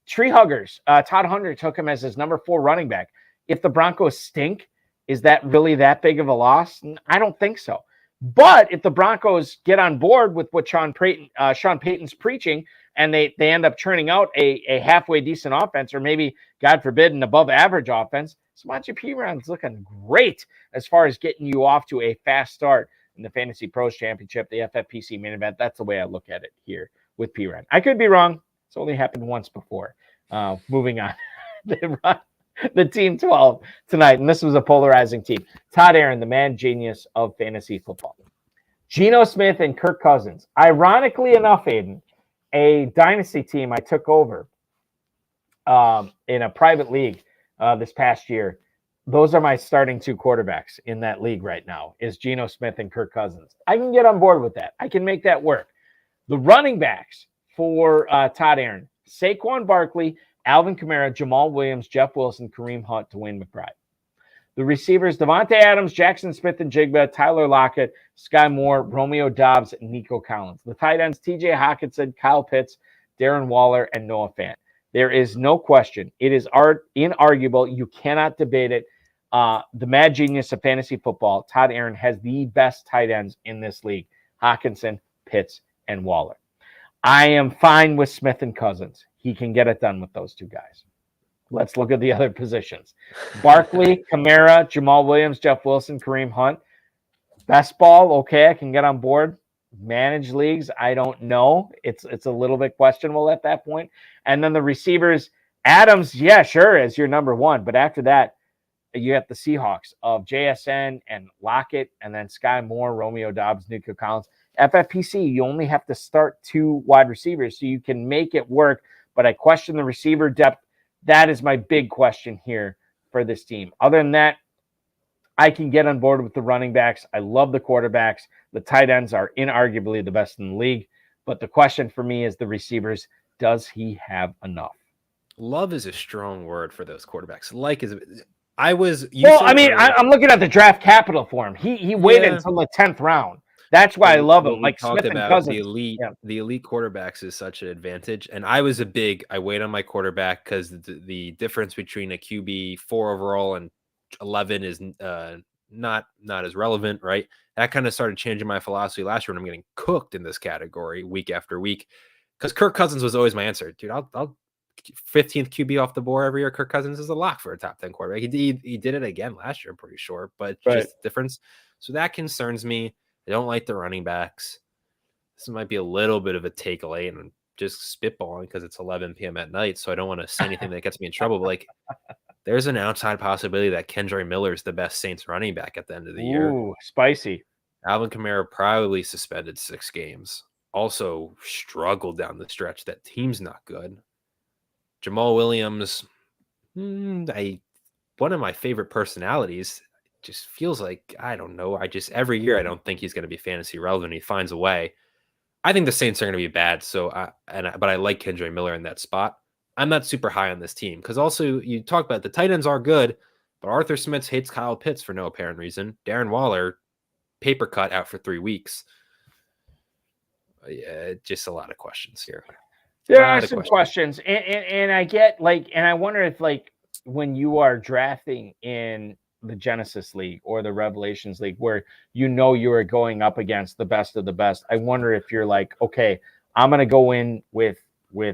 S1: Tree Huggers, Todd Hunter took him as his number 4 running back. If the Broncos stink, is that really that big of a loss? I don't think so. But if the Broncos get on board with what Sean Payton's preaching, and they end up churning out a halfway decent offense, or maybe, God forbid, an above average offense, Samaje P. Ryan's looking great as far as getting you off to a fast start in the Fantasy Pros Championship, the FFPC main event. That's the way I look at it here with P. Ryan. I could be wrong. It's only happened once before. Moving on. The Team 12 tonight, and this was a polarizing team. Todd Aaron, the man genius of fantasy football. Geno Smith and Kirk Cousins. Ironically enough, Aiden, a dynasty team I took over in a private league this past year. Those are my starting 2 quarterbacks in that league right now, is Geno Smith and Kirk Cousins. I can get on board with that. I can make that work. The running backs for Todd Aaron, Saquon Barkley, Alvin Kamara, Jamal Williams, Jeff Wilson, Kareem Hunt, Dwayne McBride. The receivers, Devontae Adams, Jackson Smith-Njigba, Tyler Lockett, Sky Moore, Romeo Doubs, and Nico Collins. The tight ends, TJ Hawkinson, Kyle Pitts, Darren Waller, and Noah Fant. There is no question. It is inarguable. You cannot debate it. The mad genius of fantasy football, Todd Aaron, has the best tight ends in this league, Hawkinson, Pitts, and Waller. I am fine with Smith and Cousins. He can get it done with those 2 guys. Let's look at the other positions. Barkley, Kamara, Jamal Williams, Jeff Wilson, Kareem Hunt. Best ball, okay, I can get on board. Managed leagues, I don't know. It's a little bit questionable at that point. And then the receivers, Adams, yeah, sure, as your number 1. But after that, you have the Seahawks of JSN and Lockett, and then Sky Moore, Romeo Doubs, Nico Collins. FFPC, you only have to start 2 wide receivers, so you can make it work. But I question the receiver depth. That is my big question here for this team. Other than that, I can get on board with the running backs. I love the quarterbacks. The tight ends are inarguably the best in the league. But the question for me is the receivers. Does he have enough?
S4: Love is a strong word for those quarterbacks.
S1: I'm looking at the draft capital for him. He waited until the 10th round. That's why I love him. Like Smith and Cousins.
S4: The elite quarterbacks is such an advantage. And I wait on my quarterback because the difference between a QB 4 overall and 11 is not as relevant, right? That kind of started changing my philosophy last year when I'm getting cooked in this category week after week. Because Kirk Cousins was always my answer. Dude, I'll 15th QB off the board every year. Kirk Cousins is a lock for a top 10 quarterback. He did it again last year, I'm pretty sure, but just the difference. So that concerns me. I don't like the running backs. This might be a little bit of a take away, and I'm just spitballing because it's 11 p.m. at night, so I don't want to say anything that gets me in trouble. But there's an outside possibility that Kendre Miller is the best Saints running back at the end of the year.
S1: Ooh, spicy.
S4: Alvin Kamara probably suspended 6 games. Also struggled down the stretch. That team's not good. Jamal Williams, one of my favorite personalities. Just feels like, I don't know. Every year I don't think he's going to be fantasy relevant. He finds a way. I think the Saints are going to be bad. But I like Kendra Miller in that spot. I'm not super high on this team because also you talk about the tight ends are good, but Arthur Smith hates Kyle Pitts for no apparent reason. Darren Waller, paper cut out for 3 weeks. Yeah, just a lot of questions here.
S1: There are some questions. And I get and I wonder if when you are drafting in the Genesis League or the Revelations League where you are going up against the best of the best, I wonder if you're like, okay, I'm going to go in with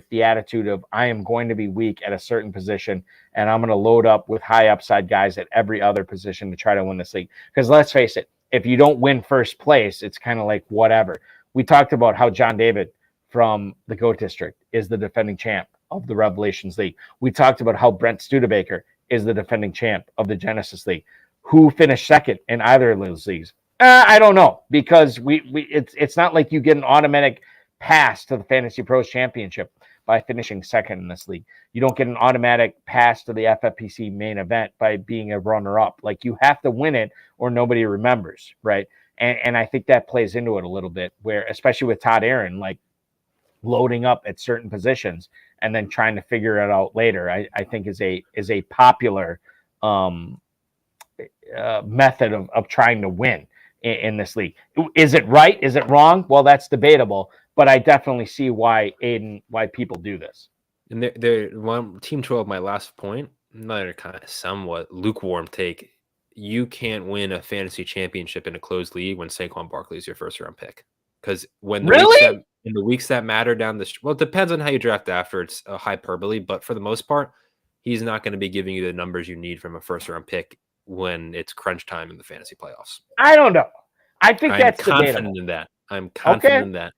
S1: the attitude of I am going to be weak at a certain position and I'm going to load up with high upside guys at every other position to try to win this league. Because let's face it, if you don't win first place, it's kind of like whatever. We talked about how John David from the GOAT District is the defending champ of the Revelations League. We talked about how Brent Studebaker is the defending champ of the Genesis League. Who finished second in either of those leagues? I don't know, because it's not like you get an automatic pass to the Fantasy Pros Championship by finishing second in this league. You don't get an automatic pass to the FFPC main event by being a runner-up. Like, you have to win it or nobody remembers, right? And I think that plays into it a little bit, where especially with Todd Aaron, like loading up at certain positions and then trying to figure it out later, I think is a popular method of trying to win in this league. Is it right? Is it wrong? Well, that's debatable, but I definitely see why people do this.
S4: And they're one team 12. My last point, another kind of somewhat lukewarm take. You can't win a fantasy championship in a closed league when Saquon Barkley is your first round pick. Because when in the weeks that matter down the well, it depends on how you draft after. It's a hyperbole, but for the most part, he's not going to be giving you the numbers you need from a first round pick when it's crunch time in the fantasy playoffs.
S1: I don't know. I think that's
S4: confident
S1: debatable.
S4: in that. I'm confident in that.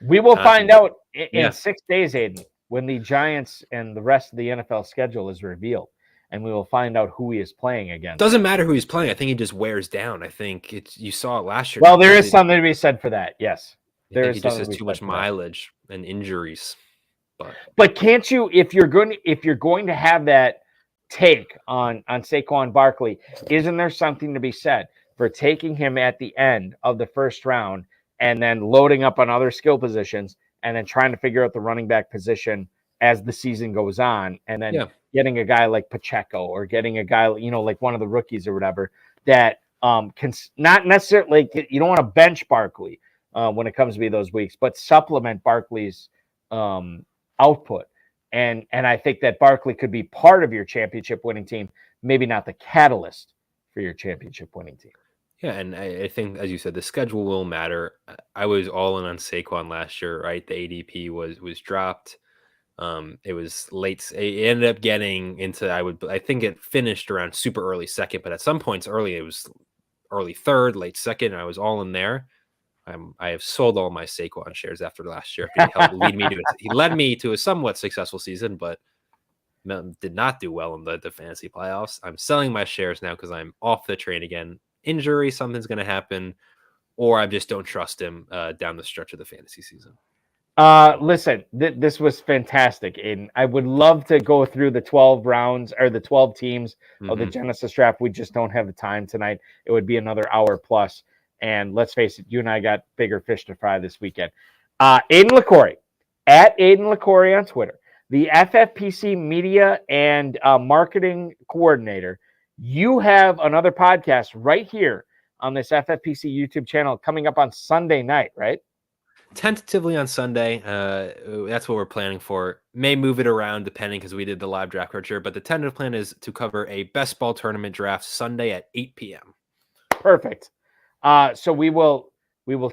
S1: We will find out in 6 days, Aiden, when the Giants and the rest of the NFL schedule is revealed. And we will find out who he is playing against.
S4: Doesn't matter who he's playing. I think he just wears down. I think you saw it last year.
S1: Well, there is something to be said for that. Yes,
S4: there is. He just has too much mileage and injuries.
S1: But can't you, if you're going to have that take on Saquon Barkley, isn't there something to be said for taking him at the end of the first round and then loading up on other skill positions and then trying to figure out the running back position as the season goes on, and then getting a guy like Pacheco or getting a guy, like one of the rookies or whatever that can not necessarily, you don't want to bench Barkley when it comes to be those weeks, but supplement Barkley's output. And I think that Barkley could be part of your championship winning team, maybe not the catalyst for your championship winning team.
S4: Yeah, and I think, as you said, the schedule will matter. I was all in on Saquon last year, right? The ADP was dropped. It was late. It ended up getting into, I think it finished around super early second, but at some points early, it was early third, late second. And I was all in there. I have sold all my Saquon shares after last year. He led me to a somewhat successful season, but did not do well in the fantasy playoffs. I'm selling my shares now because I'm off the train again. Injury, something's going to happen, or I just don't trust him down the stretch of the fantasy season.
S1: Listen, this was fantastic, Aiden. I would love to go through the 12 rounds or the 12 teams of the Genesis draft. We just don't have the time tonight. It would be another hour plus. And let's face it, you and I got bigger fish to fry this weekend. Aiden LaCorey, at Aiden LaCorey on Twitter, the FFPC media and marketing coordinator. You have another podcast right here on this FFPC YouTube channel coming up on Sunday night, right?
S4: Tentatively on Sunday. That's what we're planning for. May move it around depending, because we did the live draft coverage here, but the tentative plan is to cover a best ball tournament draft Sunday at 8 p.m. Perfect.
S1: So we will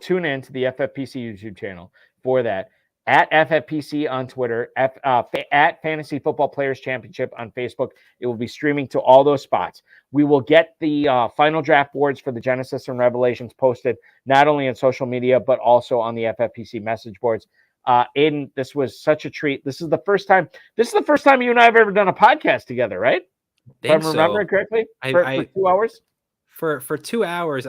S1: tune in to the FFPC YouTube channel for that. At FFPC on Twitter, at Fantasy Football Players Championship on Facebook. It will be streaming to all those spots. We will get the final draft boards for the Genesis and Revelations posted not only on social media, but also on the FFPC message boards. Aiden, this was such a treat. This is the first time you and I have ever done a podcast together, right? If I'm remembering correctly, for 2 hours?
S4: For 2 hours,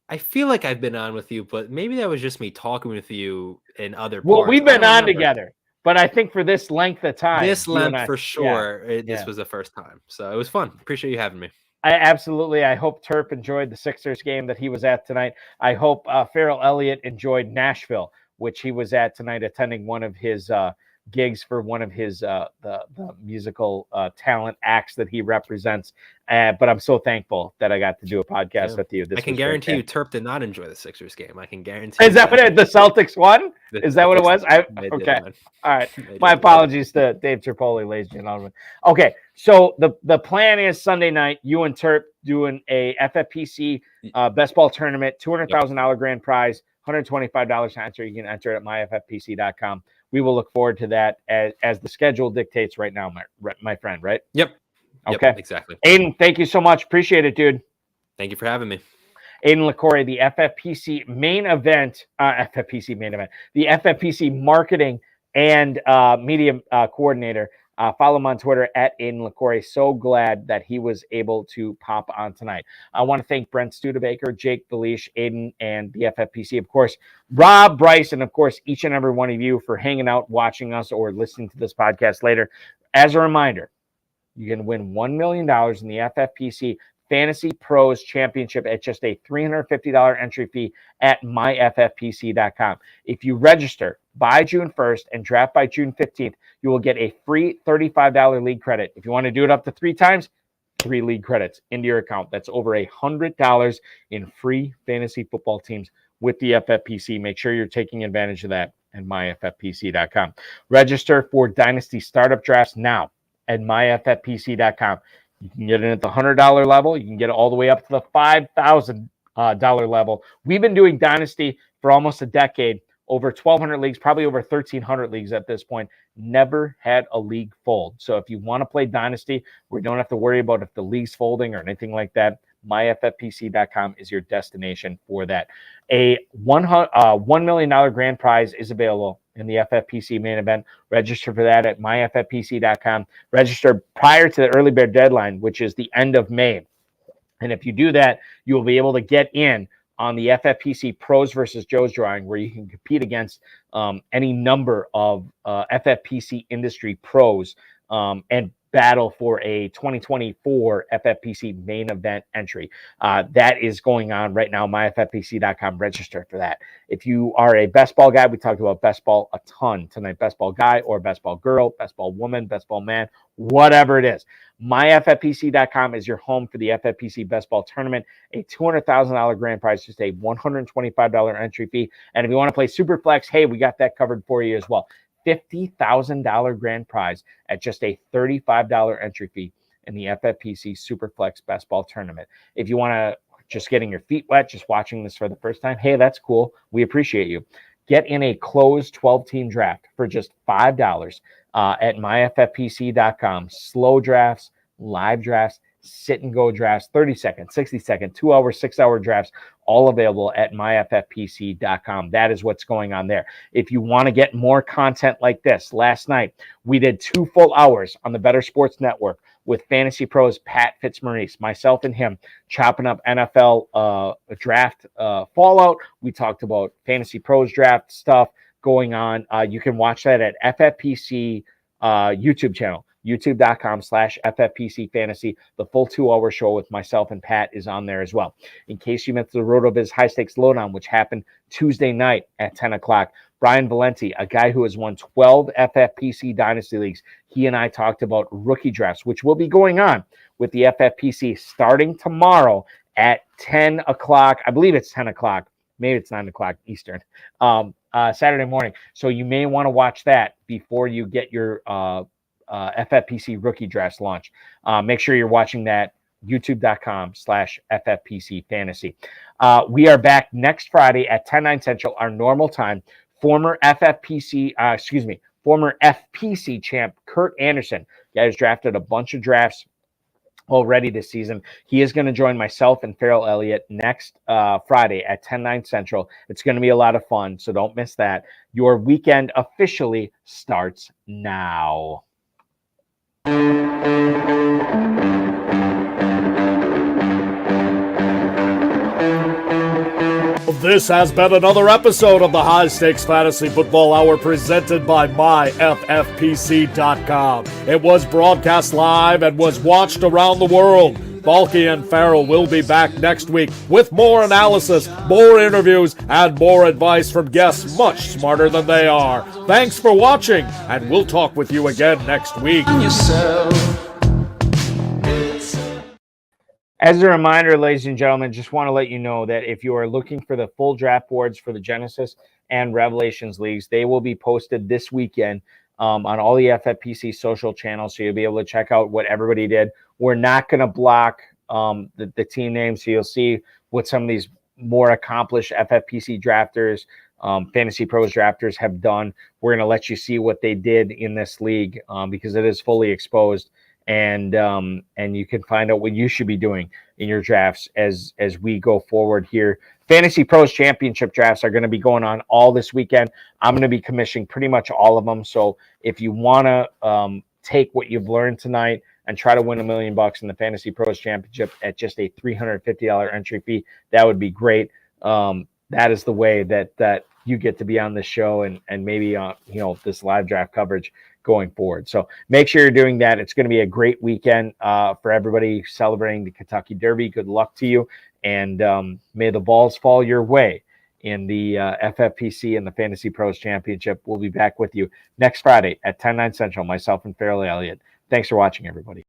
S4: I feel like I've been on with you, but maybe that was just me talking with you in other parts.
S1: Well, we've been on together, but I think for this length of time.
S4: This length for sure. This was the first time. So it was fun. Appreciate you having me.
S1: absolutely. I hope Terp enjoyed the Sixers game that he was at tonight. I hope Farrell Elliott enjoyed Nashville, which he was at tonight, attending one of his gigs for one of his the musical talent acts that he represents. But I'm so thankful that I got to do a podcast with you.
S4: I can guarantee you Terp did not enjoy the Sixers game. I can guarantee.
S1: Is that what the Celtics won? Is that what it was? Okay. All right. My apologies to Dave Tripoli, ladies and gentlemen. Okay. So the plan is Sunday night, you and Terp doing a FFPC best ball tournament, $200,000 grand prize, $125 to enter. You can enter it at myffpc.com. We will look forward to that as the schedule dictates right now, my friend, right?
S4: Yep.
S1: Okay.
S4: Exactly.
S1: Aiden, thank you so much. Appreciate it, dude.
S4: Thank you for having me.
S1: Aiden LaCorey, the FFPC main event, the FFPC marketing and media coordinator. Follow him on Twitter at Aiden LaCorey. So glad that he was able to pop on tonight. I want to thank Brent Studebaker, Jake Felice, Aiden, and the FFPC. Of course, Rob, Bryce, and of course, each and every one of you for hanging out, watching us, or listening to this podcast later. As a reminder, you can win $1 million in the FFPC Fantasy Pros Championship at just a $350 entry fee at myffpc.com. If you register by June 1st and draft by June 15th, you will get a free $35 league credit. If you want to do it up to 3 times, 3 league credits into your account. That's over $100 in free fantasy football teams with the FFPC. Make sure you're taking advantage of that at myffpc.com. Register for Dynasty Startup Drafts now at myffpc.com. You can get it at the $100 level. You can get it all the way up to the $5,000 level. We've been doing Dynasty for almost a decade, over 1,200 leagues, probably over 1,300 leagues at this point. Never had a league fold. So if you want to play Dynasty, we don't have to worry about if the league's folding or anything like that. myffpc.com is your destination for that. A $1 million grand prize is available in the FFPC main event. Register for that at myffpc.com. Register prior to the early bird deadline, which is the end of May. And if you do that, you will be able to get in on the FFPC Pros versus Joe's drawing, where you can compete against any number of FFPC industry pros and battle for a 2024 FFPC main event entry. That is going on right now. myffpc.com. Register for that. If you are a best ball guy, we talked about best ball a ton tonight. Best ball guy or best ball girl, best ball woman, best ball man, whatever it is. myffpc.com is your home for the FFPC best ball tournament. A $200,000 grand prize, just a $125 entry fee. And if you want to play super flex, hey, we got that covered for you as well. $50,000 grand prize at just a $35 entry fee in the FFPC Superflex Best Ball Tournament. If you want to just getting your feet wet, just watching this for the first time, hey, that's cool. We appreciate you. Get in a closed 12-team draft for just $5 at myffpc.com. Slow drafts, live drafts, sit and go drafts, 30-second, 60-second, 2-hour, 6-hour drafts, all available at myffpc.com. That is what's going on there. If you want to get more content like this, last night we did 2 full hours on the Better Sports Network with fantasy pros Pat Fitzmaurice, myself and him, chopping up NFL draft fallout. We talked about fantasy pros draft stuff going on. You can watch that at FFPC YouTube channel. youtube.com/FFPC Fantasy. The full 2-hour show with myself and Pat is on there as well. In case you missed the RotoViz High Stakes Lowdown, which happened Tuesday night at 10 o'clock, Brian Valenti, a guy who has won 12 FFPC Dynasty Leagues, he and I talked about rookie drafts, which will be going on with the FFPC starting tomorrow at 10 o'clock. I believe it's 10 o'clock. Maybe it's 9 o'clock Eastern, Saturday morning. So you may want to watch that before you get your FFPC rookie drafts launch. Make sure you're watching that, youtube.com/FFPC Fantasy. We are back next Friday at 10/9 Central, our normal time. Former FFPC champ Kurt Anderson, guy who's drafted a bunch of drafts already this season. He is going to join myself and Farrell Elliott next Friday at 10/9 Central. It's going to be a lot of fun, so don't miss that. Your weekend officially starts now.
S3: This has been another episode of the High Stakes Fantasy Football Hour presented by myffpc.com. It was broadcast live and was watched around the world Balky and Farrell will be back next week with more analysis, more interviews, and more advice from guests much smarter than they are. Thanks for watching, and we'll talk with you again next week.
S1: As a reminder, ladies and gentlemen, just want to let you know that if you are looking for the full draft boards for the Genesis and Revelations leagues, they will be posted this weekend on all the FFPC social channels, so you'll be able to check out what everybody did. We're not going to block the team names, so you'll see what some of these more accomplished FFPC drafters, Fantasy Pros drafters have done. We're going to let you see what they did in this league because it is fully exposed. And you can find out what you should be doing in your drafts as we go forward here. Fantasy Pros Championship drafts are going to be going on all this weekend. I'm going to be commissioning pretty much all of them. So if you want to take what you've learned tonight and try to win $1 million in the Fantasy Pros Championship at just a $350 entry fee, that would be great. That is the way that you get to be on this show and maybe this live draft coverage going forward. So make sure you're doing that. It's going to be a great weekend for everybody celebrating the Kentucky Derby. Good luck to you, and may the balls fall your way in the FFPC and the Fantasy Pros Championship. We'll be back with you next Friday at 10/9 Central, myself and Farrell Elliott. Thanks for watching, everybody.